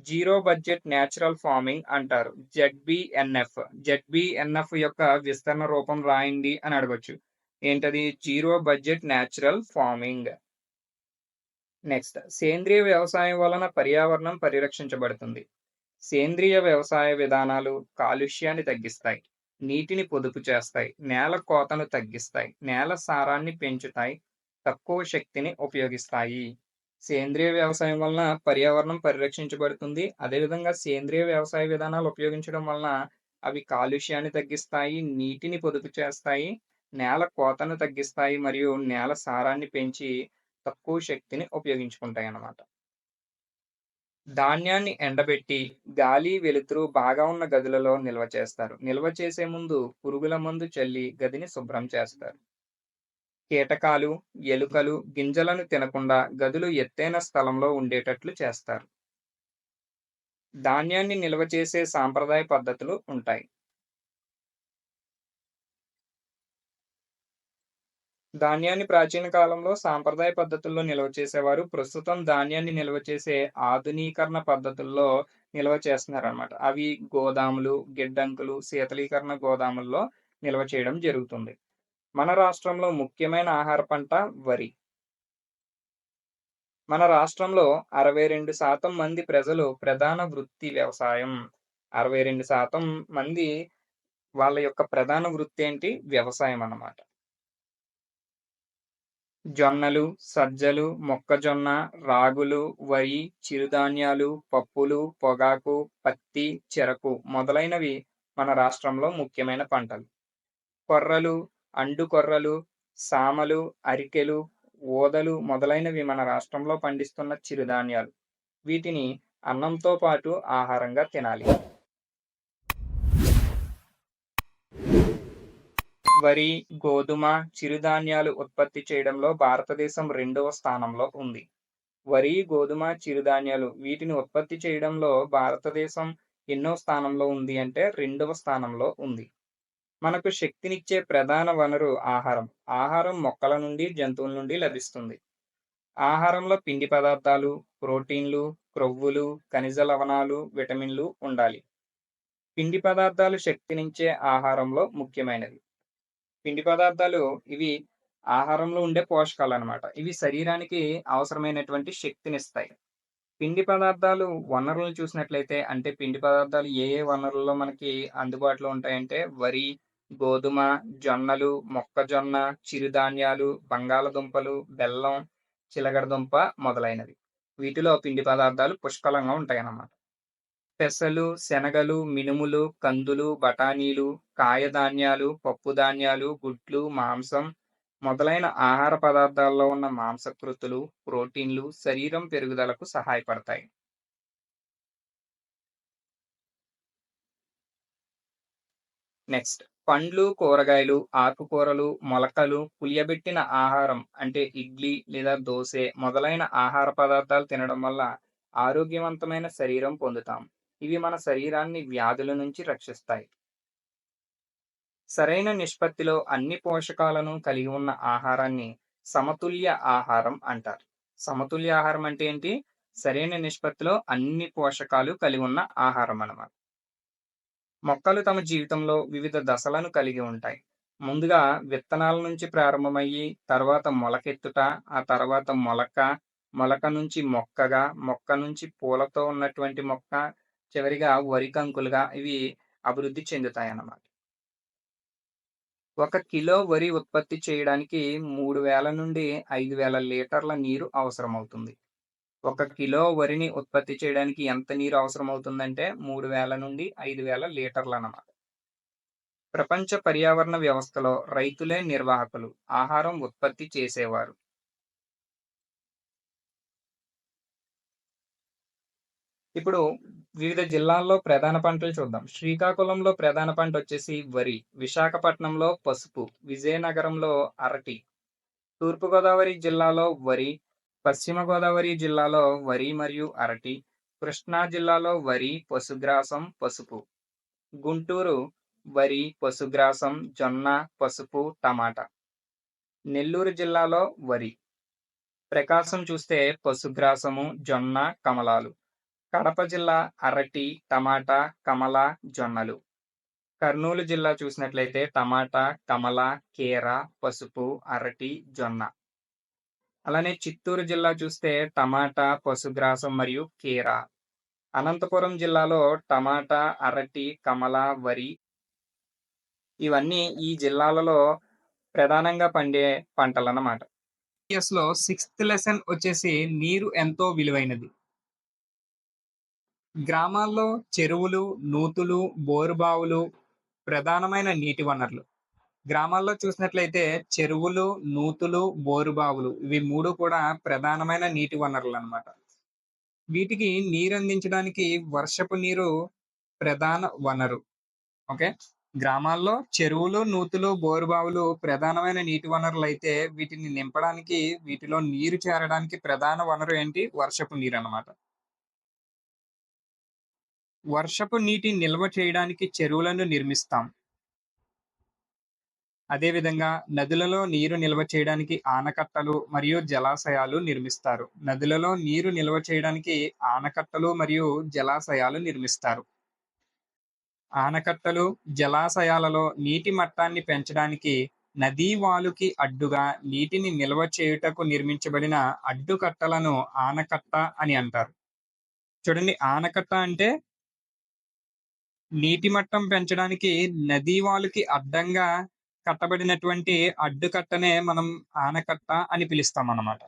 జీరో బడ్జెట్ న్యాచురల్ ఫార్మింగ్ అంటారు. జెడ్‌బీఎన్ఎఫ్. జెడ్‌బీఎన్ఎఫ్ యొక్క విస్తరణ రూపం రాయండి అని అడగొచ్చు. ఏంటది? Zero budget natural farming. Next సేంద్రియ వ్యవసాయం వలన పర్యావరణం పరిరక్షించబడుతుంది. సేంద్రియ వ్యవసాయ విధానాలు కాలుష్యాన్ని తగ్గిస్తాయి, నీటిని పొదుపు చేస్తాయి, నేల కోతను తగ్గిస్తాయి, నేల సారాన్ని పెంచుతాయి, తక్కువ శక్తిని ఉపయోగిస్తాయి. సేంద్రియ వ్యవసాయం వలన పర్యావరణం పరిరక్షించబడుతుంది. అదేవిధంగా సేంద్రియ వ్యవసాయ విధానాలు ఉపయోగించడం వలన అవి కాలుష్యాన్ని తగ్గిస్తాయి, నీటిని పొదుపు చేస్తాయి, నేల కోతను తగ్గిస్తాయి మరియు నేల సారాన్ని పెంచి తక్కువ శక్తిని ఉపయోగించుకుంటాయన్నమాట. ధాన్యాన్ని ఎండబెట్టి గాలి, వెలుతురు బాగా ఉన్న గదులలో నిల్వ చేస్తారు. నిల్వ చేసే ముందు పురుగుల మందు చల్లి గదిని శుభ్రం చేస్తారు. కీటకాలు, ఎలుకలు గింజలను తినకుండా గదులు ఎత్తైన స్థలంలో ఉండేటట్లు చేస్తారు. ధాన్యాన్ని నిల్వ చేసే సాంప్రదాయ పద్ధతులు ఉంటాయి. ధాన్యాన్ని ప్రాచీన కాలంలో సాంప్రదాయ పద్ధతుల్లో నిల్వ చేసేవారు. ప్రస్తుతం ధాన్యాన్ని నిల్వ చేసే ఆధునీకరణ పద్ధతుల్లో నిల్వ చేస్తున్నారనమాట. అవి గోదాములు, గిడ్డంకులు, శీతలీకరణ గోదాముల్లో నిల్వ చేయడం జరుగుతుంది. మన రాష్ట్రంలో ముఖ్యమైన ఆహార పంట వరి. మన రాష్ట్రంలో 62% మంది ప్రజలు ప్రధాన వృత్తి వ్యవసాయం. 62% మంది వాళ్ళ యొక్క ప్రధాన వృత్తి ఏంటి? వ్యవసాయం అన్నమాట. జొన్నలు, సజ్జలు, మొక్కజొన్న, రాగులు, వరి, చిరుధాన్యాలు, పప్పులు, పొగాకు, పత్తి, చెరకు మొదలైనవి మన రాష్ట్రంలో ముఖ్యమైన పంటలు. కొర్రలు, అండు కొర్రలు, సామలు, అరికెలు, ఊదలు మొదలైనవి మన రాష్ట్రంలో పండిస్తున్న చిరుధాన్యాలు. వీటిని అన్నంతో పాటు ఆహారంగా తినాలి. వరి, గోధుమ, చిరుధాన్యాలు ఉత్పత్తి చేయడంలో భారతదేశం 2వ స్థానంలో ఉంది. వరి, గోధుమ, చిరుధాన్యాలు వీటిని ఉత్పత్తి చేయడంలో భారతదేశం ఎన్నో స్థానంలో ఉంది అంటే 2వ స్థానంలో ఉంది. మనకు శక్తినిచ్చే ప్రధాన వనరు ఆహారం. ఆహారం మొక్కల నుండి, జంతువుల నుండి లభిస్తుంది. ఆహారంలో పిండి పదార్థాలు, ప్రోటీన్లు, క్రొవ్వులు, ఖనిజ లవణాలు, విటమిన్లు ఉండాలి. పిండి పదార్థాలు శక్తినిచ్చే ఆహారంలో ముఖ్యమైనవి. పిండి పదార్థాలు ఇవి ఆహారంలో ఉండే పోషకాలన్నమాట. ఇవి శరీరానికి అవసరమైనటువంటి శక్తినిస్తాయి. పిండి పదార్థాలు వనరులను చూసినట్లయితే అంటే పిండి పదార్థాలు ఏ ఏ వనరుల్లో మనకి అందుబాటులో ఉంటాయంటే వరి, గోధుమ, జొన్నలు, మొక్కజొన్న, చిరుధాన్యాలు, బంగాళదుంపలు, బెల్లం, చిలగడదుంప మొదలైనవి. వీటిలో పిండి పదార్థాలు పుష్కలంగా ఉంటాయన్నమాట. పెసలు, శనగలు, మినుములు, కందులు, బఠానీలు, కాయధాన్యాలు, పప్పుధాన్యాలు, గుడ్లు, మాంసం మొదలైన ఆహార పదార్థాల్లో ఉన్న మాంసకృతులు, ప్రోటీన్లు శరీరం పెరుగుదలకు సహాయపడతాయి. నెక్స్ట్ పండ్లు, కూరగాయలు, ఆకుకూరలు, మొలకలు, పులియబెట్టిన ఆహారం అంటే ఇడ్లీ లేదా దోసె మొదలైన ఆహార పదార్థాలు తినడం వల్ల ఆరోగ్యవంతమైన శరీరం పొందుతాం. ఇవి మన శరీరాన్ని వ్యాధుల నుంచి రక్షిస్తాయి. సరైన నిష్పత్తిలో అన్ని పోషకాలను కలిగి ఉన్న ఆహారాన్ని సమతుల్య ఆహారం అంటారు. సమతుల్య ఆహారం అంటే ఏంటి? సరైన నిష్పత్తిలో అన్ని పోషకాలు కలిగి ఉన్న ఆహారం అన్నమాట. మొక్కలు తమ జీవితంలో వివిధ దశలను కలిగి ఉంటాయి. ముందుగా విత్తనాల నుంచి ప్రారంభమయ్యి, తర్వాత మొలకెత్తుట, ఆ తర్వాత మొలక, మొలక నుంచి మొక్కగా, మొక్క నుంచి పూలతో ఉన్నటువంటి మొక్క, చివరిగా వరి కంకులుగా ఇవి అభివృద్ధి చెందుతాయన్నమాట. 1 కిలో వరి ఉత్పత్తి చేయడానికి 3000 నుండి 5000 లీటర్ల నీరు అవసరమవుతుంది. 1 కిలో వరిని ఉత్పత్తి చేయడానికి ఎంత నీరు అవసరమవుతుందంటే 3000 నుండి 5000 లీటర్లన్నమాట. ప్రపంచ పర్యావరణ వ్యవస్థలో రైతులే నిర్వాహకులు, ఆహారం ఉత్పత్తి చేసేవారు. ఇప్పుడు వివిధ జిల్లాల్లో ప్రధాన పంటలు చూద్దాం. శ్రీకాకుళంలో ప్రధాన పంట వచ్చేసి వరి, విశాఖపట్నంలో పసుపు, విజయనగరంలో అరటి, తూర్పుగోదావరి జిల్లాలో వరి, పశ్చిమ గోదావరి జిల్లాలో వరి మరియు అరటి, కృష్ణా జిల్లాలో వరి, పశుగ్రాసం, పసుపు, గుంటూరు వరి, పశుగ్రాసం, జొన్న, పసుపు, టమాటా, నెల్లూరు జిల్లాలో వరి, ప్రకాశం చూస్తే పశుగ్రాసము, జొన్న, కమలాలు, కడప జిల్లా అరటి, టమాటా, కమల, జొన్నలు, కర్నూలు జిల్లా చూసినట్లయితే టమాటా, కమల, కీర, పసుపు, అరటి, జొన్న. అలానే చిత్తూరు జిల్లా చూస్తే టమాటా, పశుగ్రాసం మరియు కీర. అనంతపురం జిల్లాలో టమాటా, అరటి, కమల, వరి ఇవన్నీ ఈ జిల్లాలలో ప్రధానంగా పండే పంటలన్నమాట. లో 6th లెసన్ వచ్చేసి నీరు ఎంతో విలువైనది. గ్రామాల్లో చెరువులు, నూతులు, బోరుబావులు ప్రధానమైన నీటి వనరులు. గ్రామాల్లో చూసినట్లయితే చెరువులు, నూతులు, బోరుబావులు ఇవి 3 కూడా ప్రధానమైన నీటి వనరులనమాట. వీటికి నీరందించడానికి వర్షపు నీరు ప్రధాన వనరు. ఓకే. గ్రామాల్లో చెరువులు, నూతులు, బోరుబావులు ప్రధానమైన నీటి వనరులైతే వీటిని నింపడానికి, వీటిలో నీరు చేరడానికి ప్రధాన వనరు ఏంటి? వర్షపు నీరనమాట. వర్షపు నీటి నిల్వ చేయడానికి చెరువులను నిర్మిస్తాం. అదేవిధంగా నదులలో నీరు నిల్వ చేయడానికి ఆనకట్టలు మరియు జలాశయాలు నిర్మిస్తారు. నదులలో నీరు నిల్వ చేయడానికి ఆనకట్టలు మరియు జలాశయాలు నిర్మిస్తారు. ఆనకట్టలు, జలాశయాలలో నీటి మట్టాన్ని పెంచడానికి నదీ వాలుకి అడ్డుగా నీటిని నిల్వ చేయుటకు నిర్మించబడిన అడ్డుకట్టలను ఆనకట్ట అని అంటారు. చూడండి, ఆనకట్ట అంటే నీటి మట్టం పెంచడానికి నదీ వాలుకి అడ్డంగా కట్టబడినటువంటి అడ్డుకట్టనే మనం ఆనకట్ట అని పిలుస్తామన్నమాట.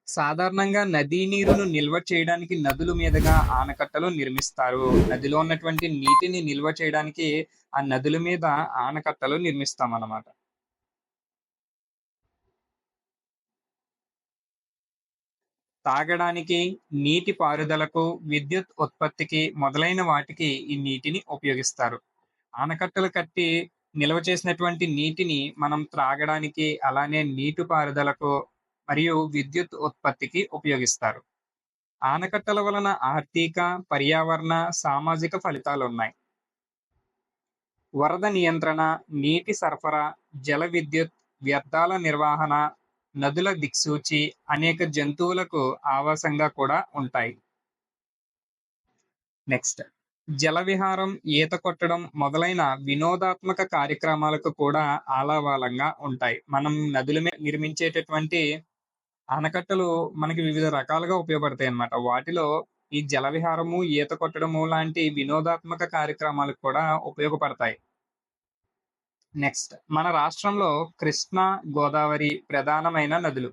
సాధారణంగా నదీ నీరును నిల్వ చేయడానికి నదుల మీదుగా ఆనకట్టలు నిర్మిస్తారు. నదిలో ఉన్నటువంటి నీటిని నిల్వ చేయడానికి ఆ నదుల మీద ఆనకట్టలు నిర్మిస్తామన్నమాట. తాగడానికి, నీటి పారుదలకు, విద్యుత్ ఉత్పత్తికి మొదలైన వాటికి ఈ నీటిని ఉపయోగిస్తారు. ఆనకట్టలు కట్టి నిల్వ చేసినటువంటి నీటిని మనం త్రాగడానికి, అలానే నీటి పారుదలకు మరియు విద్యుత్ ఉత్పత్తికి ఉపయోగిస్తారు. ఆనకట్టల వలన ఆర్థిక, పర్యావరణ, సామాజిక ఫలితాలున్నాయి. వరద నియంత్రణ, నీటి సరఫరా, జల విద్యుత్, వ్యర్థాల నిర్వహణ, నదుల దిక్సూచి, అనేక జంతువులకు ఆవాసంగా కూడా ఉంటాయి. నెక్స్ట్, జల విహారం, ఈత కొట్టడం మొదలైన వినోదాత్మక కార్యక్రమాలకు కూడా ఆలావాలంగా ఉంటాయి. మనం నదుల మీద నిర్మించేటటువంటి ఆనకట్టలు మనకి వివిధ రకాలుగా ఉపయోగపడతాయి అన్నమాట. వాటిలో ఈ జల విహారము, ఈత కొట్టడము లాంటి వినోదాత్మక కార్యక్రమాలకు కూడా ఉపయోగపడతాయి. నెక్స్ట్, మన రాష్ట్రంలో కృష్ణా, గోదావరి ప్రధానమైన నదులు.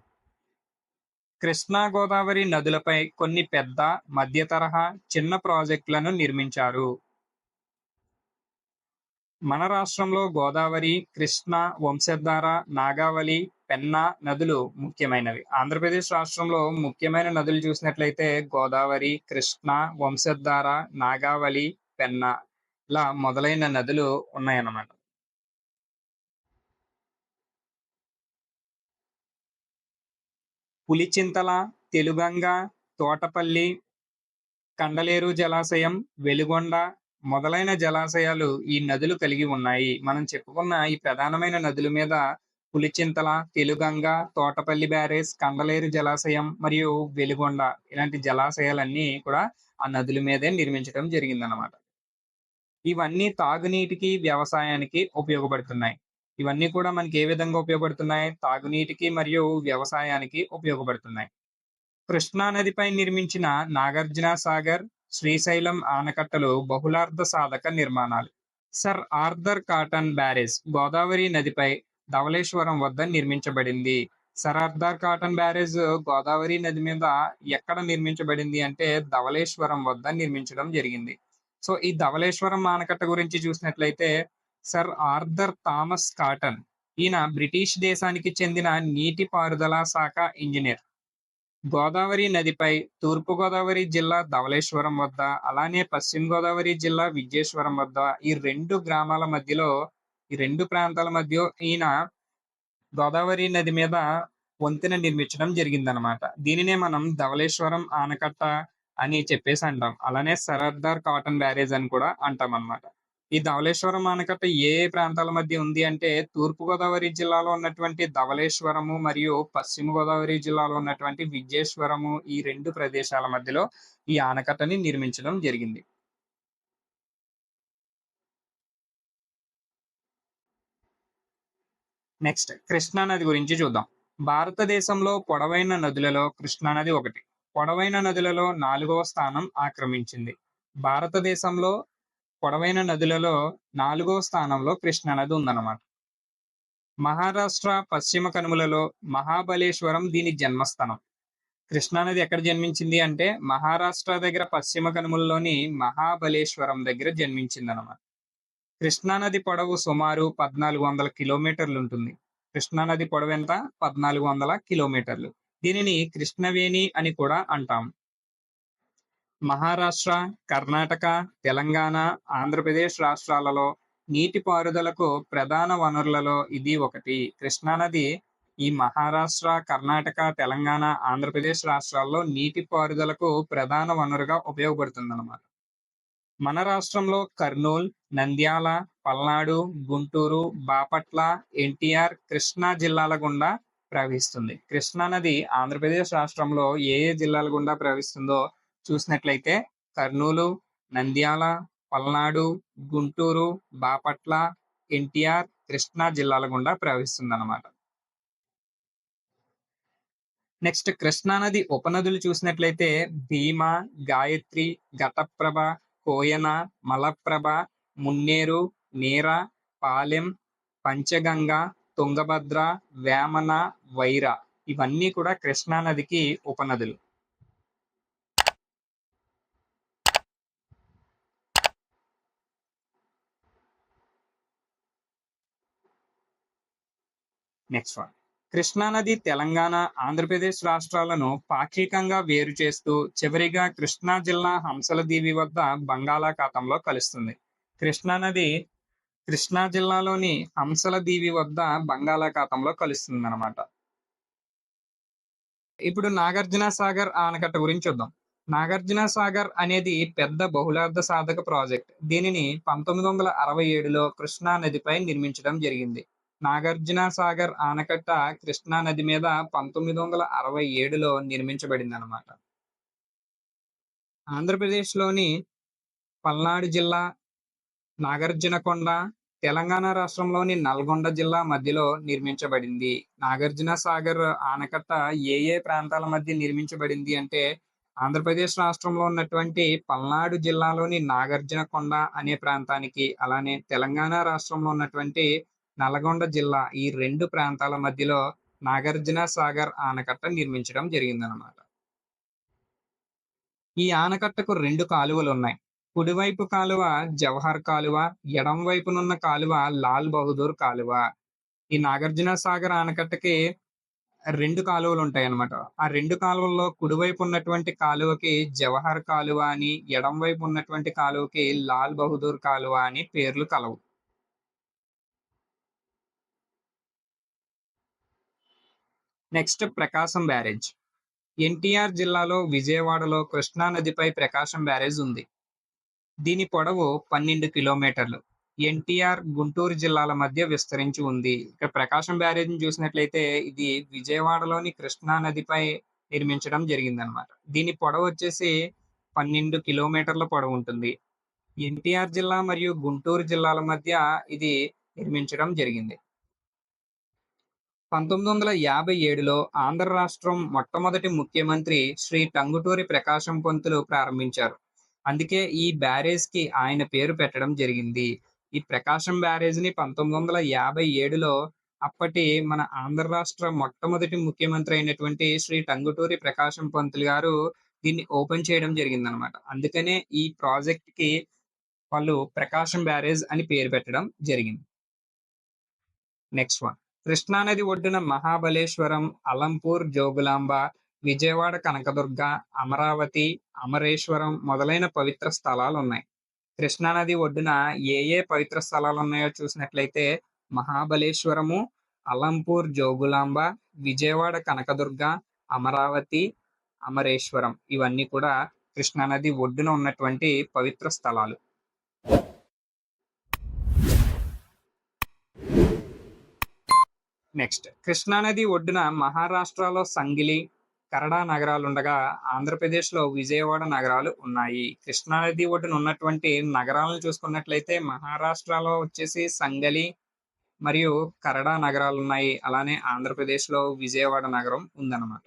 కృష్ణా, గోదావరి నదులపై కొన్ని పెద్ద, మధ్య తరహా, చిన్న ప్రాజెక్టులను నిర్మించారు. మన రాష్ట్రంలో గోదావరి, కృష్ణా, వంశధార, నాగావళి, పెన్నా నదులు ముఖ్యమైనవి. ఆంధ్రప్రదేశ్ రాష్ట్రంలో ముఖ్యమైన నదులు చూసినట్లయితే గోదావరి, కృష్ణా, వంశధార, నాగావళి, పెన్నా ఇలా మొదలైన నదులు ఉన్నాయన్నమాట. పులిచింతల, తెలుగంగ, తోటపల్లి, కండలేరు జలాశయం, వెలుగొండ మొదలైన జలాశయాలు ఈ నదులు కలిగి ఉన్నాయి. మనం చెప్పుకున్న ఈ ప్రధానమైన నదుల మీద పులిచింతల, తెలుగంగ, తోటపల్లి బ్యారేజ్, కండలేరు జలాశయం మరియు వెలుగొండ ఇలాంటి జలాశయాలన్నీ కూడా ఆ నదుల మీదే నిర్మించడం జరిగిందన్నమాట. ఇవన్నీ తాగునీటికి, వ్యవసాయానికి ఉపయోగపడుతున్నాయి. ఇవన్నీ కూడా మనకి ఏ విధంగా ఉపయోగపడుతున్నాయి? తాగునీటికి మరియు వ్యవసాయానికి ఉపయోగపడుతున్నాయి. కృష్ణా నదిపై నిర్మించిన నాగార్జున సాగర్, శ్రీశైలం ఆనకట్టలు బహుళార్థ సాధక నిర్మాణాలు. Sir Arthur cotton barrage Godavari నదిపై ధవళేశ్వరం వద్ద నిర్మించబడింది. Sir Arthur cotton barrage Godavari నది మీద ఎక్కడ నిర్మించబడింది అంటే ధవళేశ్వరం వద్ద నిర్మించడం జరిగింది. సో ఈ ధవళేశ్వరం ఆనకట్ట గురించి చూసినట్లయితే సర్ ఆర్థర్ థామస్ కాటన్ ఈయన బ్రిటిష్ దేశానికి చెందిన నీటిపారుదల శాఖ ఇంజనీర్. గోదావరి నదిపై తూర్పు గోదావరి జిల్లా ధవళేశ్వరం వద్ద, అలానే పశ్చిమ గోదావరి జిల్లా విజయేశ్వరం వద్ద ఈ 2 గ్రామాల మధ్యలో, ఈ 2 ప్రాంతాల మధ్య ఈయన గోదావరి నది మీద వంతెన నిర్మించడం జరిగిందనమాట. దీనినే మనం ధవళేశ్వరం ఆనకట్ట అని చెప్పేసి అంటాం. అలానే సరర్దార్ కాటన్ బ్యారేజ్ అని కూడా అంటాం అన్నమాట. ఈ ధవళేశ్వరం ఆనకట్ట ఏ ప్రాంతాల మధ్య ఉంది అంటే తూర్పు గోదావరి జిల్లాలో ఉన్నటువంటి ధవళేశ్వరము మరియు పశ్చిమ గోదావరి జిల్లాలో ఉన్నటువంటి విజయేశ్వరము ఈ 2 ప్రదేశాల మధ్యలో ఈ ఆనకట్టని నిర్మించడం జరిగింది. నెక్స్ట్, కృష్ణా నది గురించి చూద్దాం. భారతదేశంలో పొడవైన నదులలో కృష్ణా నది ఒకటి. పొడవైన నదులలో 4వ స్థానం ఆక్రమించింది. భారతదేశంలో పొడవైన నదులలో 4వ స్థానంలో కృష్ణా నది ఉందన్నమాట. మహారాష్ట్ర పశ్చిమ కనుమలలో మహాబలేశ్వరం దీని జన్మస్థానం. కృష్ణా నది ఎక్కడ జన్మించింది అంటే మహారాష్ట్ర దగ్గర పశ్చిమ కనుమలలోని మహాబలేశ్వరం దగ్గర జన్మించింది అనమాట. కృష్ణా నది పొడవు సుమారు 1400 కిలోమీటర్లు ఉంటుంది. కృష్ణా నది పొడవు ఎంత? 1400 కిలోమీటర్లు. దీనిని కృష్ణవేణి అని కూడా అంటాం. మహారాష్ట్ర, కర్ణాటక, తెలంగాణ, ఆంధ్రప్రదేశ్ రాష్ట్రాలలో నీటిపారుదలకు ప్రధాన వనరులలో ఇది ఒకటి. కృష్ణానది ఈ మహారాష్ట్ర, కర్ణాటక, తెలంగాణ, ఆంధ్రప్రదేశ్ రాష్ట్రాల్లో నీటిపారుదలకు ప్రధాన వనరుగా ఉపయోగపడుతుందన్నమాట. మన రాష్ట్రంలో కర్నూలు, నంద్యాల, పల్నాడు, గుంటూరు, బాపట్ల, ఎన్టీఆర్, కృష్ణా జిల్లాల గుండా ప్రవహిస్తుంది. కృష్ణా నది ఆంధ్రప్రదేశ్ రాష్ట్రంలో ఏ ఏ జిల్లాల గుండా ప్రవహిస్తుందో చూసినట్లయితే కర్నూలు, నంద్యాల, పల్నాడు, గుంటూరు, బాపట్ల, ఎన్టీఆర్, కృష్ణా జిల్లాల గుండా ప్రవహిస్తుంది అన్నమాట. నెక్స్ట్ కృష్ణా నది ఉపనదులు చూసినట్లయితే భీమా, గాయత్రి, ఘటప్రభ, కోయన, మలప్రభ, మున్నేరు, నీర, పాలెం, పంచగంగ, తుంగభద్ర, వేమన, వైర ఇవన్నీ కూడా కృష్ణా నదికి ఉపనదులు. నెక్స్ట్ వన్, కృష్ణానది తెలంగాణ, ఆంధ్రప్రదేశ్ రాష్ట్రాలను పాక్షికంగా వేరు చేస్తూ చివరిగా కృష్ణా జిల్లా హంసల దీవి వద్ద బంగాళాఖాతంలో కలుస్తుంది. కృష్ణానది కృష్ణా జిల్లాలోని హంసల దీవి వద్ద బంగాళాఖాతంలో కలుస్తుంది అనమాట. ఇప్పుడు నాగార్జున సాగర్ ఆనకట్ట గురించి చూద్దాం. నాగార్జున సాగర్ అనేది పెద్ద బహుళార్థ సాధక ప్రాజెక్ట్. దీనిని 1967లో కృష్ణా నదిపై నిర్మించడం జరిగింది. నాగార్జున సాగర్ ఆనకట్ట కృష్ణా నది మీద 1967లో నిర్మించబడింది అనమాట. ఆంధ్రప్రదేశ్లోని పల్నాడు జిల్లా, నాగార్జునకొండ, తెలంగాణ రాష్ట్రంలోని నల్గొండ జిల్లా మధ్యలో నిర్మించబడింది. నాగార్జున సాగర్ ఆనకట్ట ఏ ఏ ప్రాంతాల మధ్య నిర్మించబడింది అంటే ఆంధ్రప్రదేశ్ రాష్ట్రంలో ఉన్నటువంటి పల్నాడు జిల్లాలోని నాగార్జునకొండ అనే ప్రాంతానికి, అలానే తెలంగాణ రాష్ట్రంలో ఉన్నటువంటి నల్గొండ జిల్లా ఈ రెండు ప్రాంతాల మధ్యలో నాగార్జున సాగర్ ఆనకట్ట నిర్మించడం జరిగిందనమాట. ఈ ఆనకట్టకు రెండు కాలువలు ఉన్నాయి. కుడివైపు కాలువ జవహర్ కాలువ, ఎడం వైపునున్న కాలువ లాల్ బహదూర్ కాలువ. ఈ నాగార్జున సాగర్ ఆనకట్టకి రెండు కాలువలు ఉంటాయి అన్నమాట. ఆ రెండు కాలువల్లో కుడివైపు ఉన్నటువంటి కాలువకి జవహర్ కాలువ అని, ఎడం వైపు ఉన్నటువంటి కాలువకి లాల్ బహదూర్ కాలువ అని పేర్లు కలవు. నెక్స్ట్ ప్రకాశం బ్యారేజ్. ఎన్టీఆర్ జిల్లాలో విజయవాడలో కృష్ణా నదిపై ప్రకాశం బ్యారేజ్ ఉంది. దీని పొడవు 12 కిలోమీటర్లు. ఎన్టీఆర్, గుంటూరు జిల్లాల మధ్య విస్తరించి ఉంది. ఇక్కడ ప్రకాశం బ్యారేజ్ని చూసినట్లయితే ఇది విజయవాడలోని కృష్ణా నదిపై నిర్మించడం జరిగిందనమాట. దీని పొడవు వచ్చేసి 12 కిలోమీటర్ల పొడవు ఉంటుంది. ఎన్టీఆర్ జిల్లా మరియు గుంటూరు జిల్లాల మధ్య ఇది నిర్మించడం జరిగింది. 1957లో ఆంధ్ర రాష్ట్రం మొట్టమొదటి ముఖ్యమంత్రి శ్రీ టంగుటూరి ప్రకాశం పంతులు ప్రారంభించారు. అందుకే ఈ బ్యారేజ్ కి ఆయన పేరు పెట్టడం జరిగింది. ఈ ప్రకాశం బ్యారేజ్ ని 1957లో అప్పటి మన ఆంధ్ర రాష్ట్ర మొట్టమొదటి ముఖ్యమంత్రి అయినటువంటి శ్రీ టంగుటూరి ప్రకాశం పంతులు గారు దీన్ని ఓపెన్ చేయడం జరిగిందనమాట. అందుకనే ఈ ప్రాజెక్ట్ కి వాళ్ళు ప్రకాశం బ్యారేజ్ అని పేరు పెట్టడం జరిగింది. నెక్స్ట్ వన్, కృష్ణానది ఒడ్డున మహాబలేశ్వరం, అలంపూర్ జోగులాంబ, విజయవాడ కనకదుర్గ, అమరావతి, అమరేశ్వరం మొదలైన పవిత్ర స్థలాలు ఉన్నాయి. కృష్ణానది ఒడ్డున ఏ ఏ పవిత్ర స్థలాలు ఉన్నాయో చూసినట్లయితే మహాబలేశ్వరము, అలంపూర్ జోగులాంబ, విజయవాడ కనకదుర్గ, అమరావతి, అమరేశ్వరం ఇవన్నీ కూడా కృష్ణానది ఒడ్డున ఉన్నటువంటి పవిత్ర స్థలాలు. నెక్స్ట్ కృష్ణానది ఒడ్డున మహారాష్ట్రలో సంగిలి, కరడా నగరాలుండగా ఆంధ్రప్రదేశ్లో విజయవాడ నగరాలు ఉన్నాయి. కృష్ణానది ఒడ్డున ఉన్నటువంటి నగరాలను చూసుకున్నట్లయితే మహారాష్ట్రలో వచ్చేసి సంగలి మరియు కరడా నగరాలు ఉన్నాయి. అలానే ఆంధ్రప్రదేశ్లో విజయవాడ నగరం ఉందన్నమాట.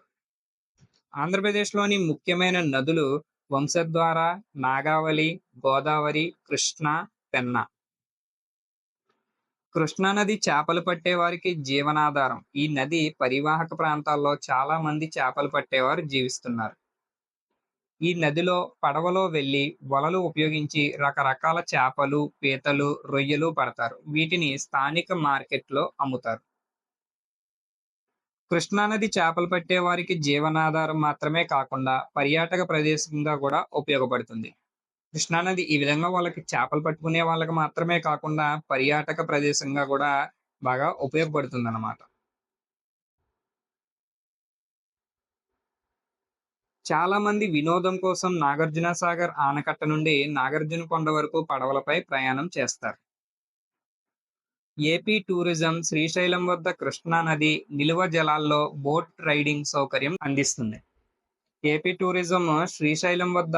ఆంధ్రప్రదేశ్లోని ముఖ్యమైన నదులు వంశద్వార, నాగావళి, గోదావరి, కృష్ణ, పెన్నా. కృష్ణానది చేపలు పట్టే వారికి జీవనాధారం. ఈ నది పరివాహక ప్రాంతాల్లో చాలా మంది చేపలు పట్టేవారు జీవిస్తున్నారు. ఈ నదిలో పడవలో వెళ్లి వలలు ఉపయోగించి రకరకాల చేపలు, పీతలు, రొయ్యలు పడతారు. వీటిని స్థానిక మార్కెట్‌లో అమ్ముతారు. కృష్ణానది చేపలు పట్టే వారికి జీవనాధారం మాత్రమే కాకుండా పర్యాటక ప్రదేశంగా కూడా ఉపయోగపడుతుంది. కృష్ణానది ఈ విధంగా వాళ్ళకి చేపలు పట్టుకునే వాళ్ళకి మాత్రమే కాకుండా పర్యాటక ప్రదేశంగా కూడా బాగా ఉపయోగపడుతుందన్నమాట. చాలా మంది వినోదం కోసం నాగార్జున సాగర్ ఆనకట్ట నుండి నాగార్జునకొండ వరకు పడవలపై ప్రయాణం చేస్తారు. ఏపీ టూరిజం శ్రీశైలం వద్ద కృష్ణా నది నిలువ జలాల్లో బోట్ రైడింగ్ సౌకర్యం అందిస్తుంది. ఏపీ టూరిజం శ్రీశైలం వద్ద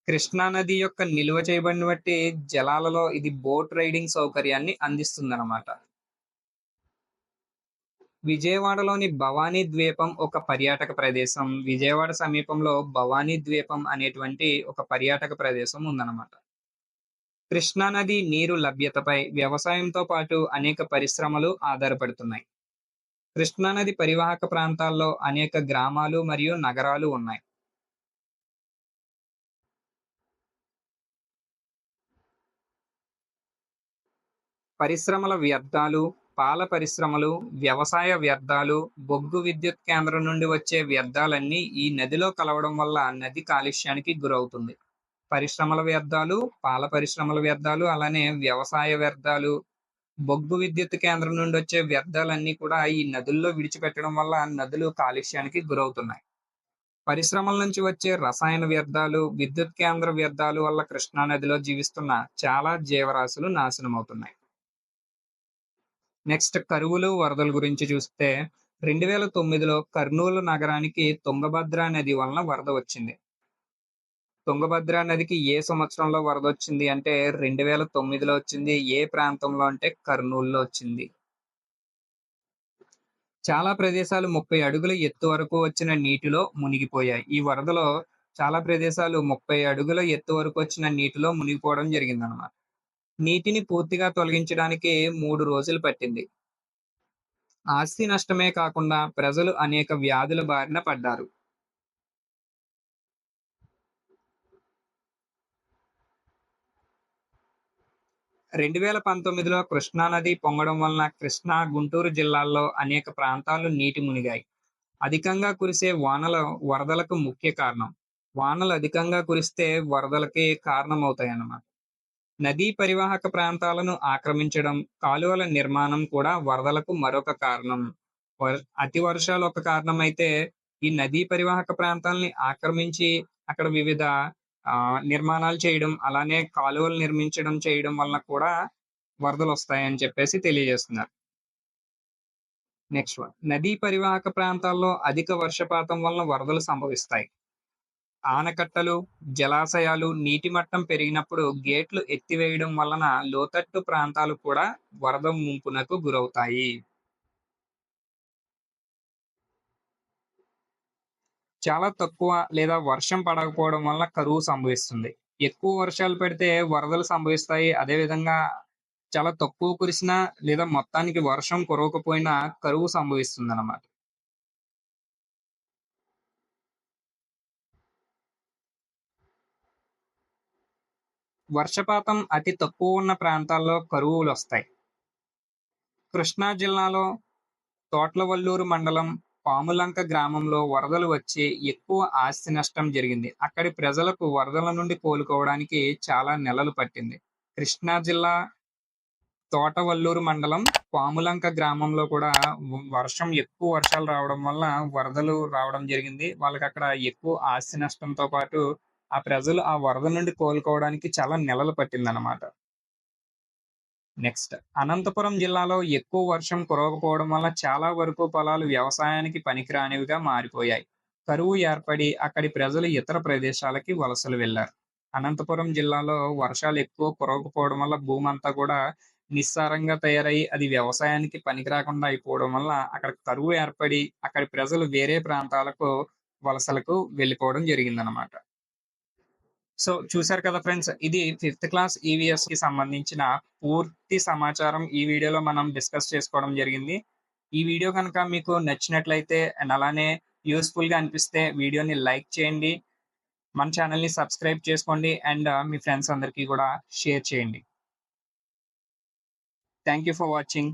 కృష్ణా నది యొక్క నిలువ చేయబడినటువంటి జలాలలో ఇది బోట్ రైడింగ్ సౌకర్యాన్ని అందిస్తుందన్నమాట. విజయవాడలోని భవానీ ద్వీపం ఒక పర్యాటక ప్రదేశం. విజయవాడ సమీపంలో భవానీ ద్వీపం అనేటువంటి ఒక పర్యాటక ప్రదేశం ఉందన్నమాట. కృష్ణా నది నీరు లభ్యతపై వ్యవసాయంతో పాటు అనేక పరిశ్రమలు ఆధారపడుతున్నాయి. కృష్ణా నది పరివాహక ప్రాంతాల్లో అనేక గ్రామాలు మరియు నగరాలు ఉన్నాయి. పరిశ్రమల వ్యర్థాలు, పాల పరిశ్రమలు, వ్యవసాయ వ్యర్థాలు, బొగ్గు విద్యుత్ కేంద్రం నుండి వచ్చే వ్యర్థాలన్నీ ఈ నదిలో కలవడం వల్ల నది కాలుష్యానికి గురవుతుంది. పరిశ్రమల వ్యర్థాలు, పాల పరిశ్రమల వ్యర్థాలు, అలానే వ్యవసాయ వ్యర్థాలు, బొగ్గు విద్యుత్ కేంద్రం నుండి వచ్చే వ్యర్థాలన్నీ కూడా ఈ నదుల్లో విడిచిపెట్టడం వల్ల నదులు కాలుష్యానికి గురవుతున్నాయి. పరిశ్రమల నుంచి వచ్చే రసాయన వ్యర్థాలు, విద్యుత్ కేంద్ర వ్యర్థాలు వల్ల కృష్ణా నదిలో జీవిస్తున్న చాలా జీవరాశులు నాశనమవుతున్నాయి. నెక్స్ట్ కరువులు, వరదల గురించి చూస్తే 2009లో కర్నూలు నగరానికి తుంగభద్ర నది వలన వరద వచ్చింది. తుంగభద్ర నదికి ఏ సంవత్సరంలో వరద వచ్చింది అంటే 2009లో వచ్చింది. ఏ ప్రాంతంలో అంటే కర్నూలులో వచ్చింది. చాలా ప్రదేశాలు 30 అడుగుల ఎత్తు వరకు వచ్చిన నీటిలో మునిగిపోయాయి. ఈ వరదలో చాలా ప్రదేశాలు 30 అడుగుల ఎత్తు వరకు వచ్చిన నీటిలో మునిగిపోవడం జరిగిందన్నమాట. నీటిని పూర్తిగా తొలగించడానికి 3 రోజులు పట్టింది. ఆస్తి నష్టమే కాకుండా ప్రజలు అనేక వ్యాధుల బారిన పడ్డారు. 2019లో కృష్ణా నది పొంగడం వలన కృష్ణా, గుంటూరు జిల్లాల్లో అనేక ప్రాంతాలు నీటి మునిగాయి. అధికంగా కురిసే వానలు వరదలకు ముఖ్య కారణం. వానలు అధికంగా కురిస్తే వరదలకి కారణమవుతాయన్నమాట. నదీ పరివాహక ప్రాంతాలను ఆక్రమించడం, కాలువల నిర్మాణం కూడా వరదలకు మరొక కారణం. అతి వర్షాలు ఒక కారణం అయితే, ఈ నదీ పరివాహక ప్రాంతాల్ని ఆక్రమించి అక్కడ వివిధ నిర్మాణాలు చేయడం, అలానే కాలువలు నిర్మించడం చేయడం వలన కూడా వరదలొస్తాయని చెప్పేసి తెలియజేస్తున్నారు. Next one. నదీ పరివాహక ప్రాంతాల్లో అధిక వర్షపాతం వలన వరదలు సంభవిస్తాయి. ఆనకట్టలు, జలాశయాలు నీటి మట్టం పెరిగినప్పుడు గేట్లు ఎత్తివేయడం వలన లోతట్టు ప్రాంతాలు కూడా వరద ముంపునకు గురవుతాయి. చాలా తక్కువ లేదా వర్షం పడకపోవడం వల్ల కరువు సంభవిస్తుంది. ఎక్కువ వర్షాలు పడితే వరదలు సంభవిస్తాయి. అదేవిధంగా చాలా తక్కువ కురిసినా లేదా మొత్తానికి వర్షం కురవకపోయినా కరువు సంభవిస్తుందన్నమాట. వర్షపాతం అతి తక్కువ ఉన్న ప్రాంతాల్లో కరువులొస్తాయి. కృష్ణా జిల్లాలో తోట్లవల్లూరు మండలం పాములంక గ్రామంలో వరదలు వచ్చి ఎక్కువ ఆస్తి నష్టం జరిగింది. అక్కడి ప్రజలకు వరదల నుండి కోలుకోవడానికి చాలా నెలలు పట్టింది. కృష్ణా జిల్లా తోటవల్లూరు మండలం పాములంక గ్రామంలో కూడా ఎక్కువ వర్షాలు రావడం వల్ల వరదలు రావడం జరిగింది. వాళ్ళకక్కడ ఎక్కువ ఆస్తి నష్టంతో పాటు ఆ ప్రజలు ఆ వరద నుండి కోలుకోవడానికి చాలా నెలలు పట్టిందన్నమాట. నెక్స్ట్ అనంతపురం జిల్లాలో ఎక్కువ వర్షం కురవకపోవడం వల్ల చాలా వరకు పొలాలు వ్యవసాయానికి పనికిరానివిగా మారిపోయాయి. కరువు ఏర్పడి అక్కడి ప్రజలు ఇతర ప్రదేశాలకి వలసలు వెళ్లారు. అనంతపురం జిల్లాలో వర్షాలు ఎక్కువ కురవకపోవడం వల్ల భూమి అంతా కూడా నిస్సారంగా తయారై అది వ్యవసాయానికి పనికిరాకుండా అయిపోవడం వల్ల అక్కడ కరువు ఏర్పడి అక్కడి ప్రజలు వేరే ప్రాంతాలకు వలసలకు వెళ్ళిపోవడం జరిగిందనమాట. సో, చూసారు కదా ఫ్రెండ్స్. ఇది 5థ్ క్లాస్ ఈవీఎస్‌కి సంబంధించిన పూర్తి సమాచారం ఈ వీడియోలో మనం డిస్కస్ చేసుకోవడం జరిగింది. ఈ వీడియో గనక మీకు నచ్చినట్లయితే అండ్ అలానే యూజ్‌ఫుల్‌గా అనిపిస్తే వీడియోని లైక్ చేయండి. మన ఛానెల్‌ని సబ్స్క్రైబ్ చేసుకోండి. అండ్ మీ ఫ్రెండ్స్ అందరికీ కూడా షేర్ చేయండి. Thank you for watching.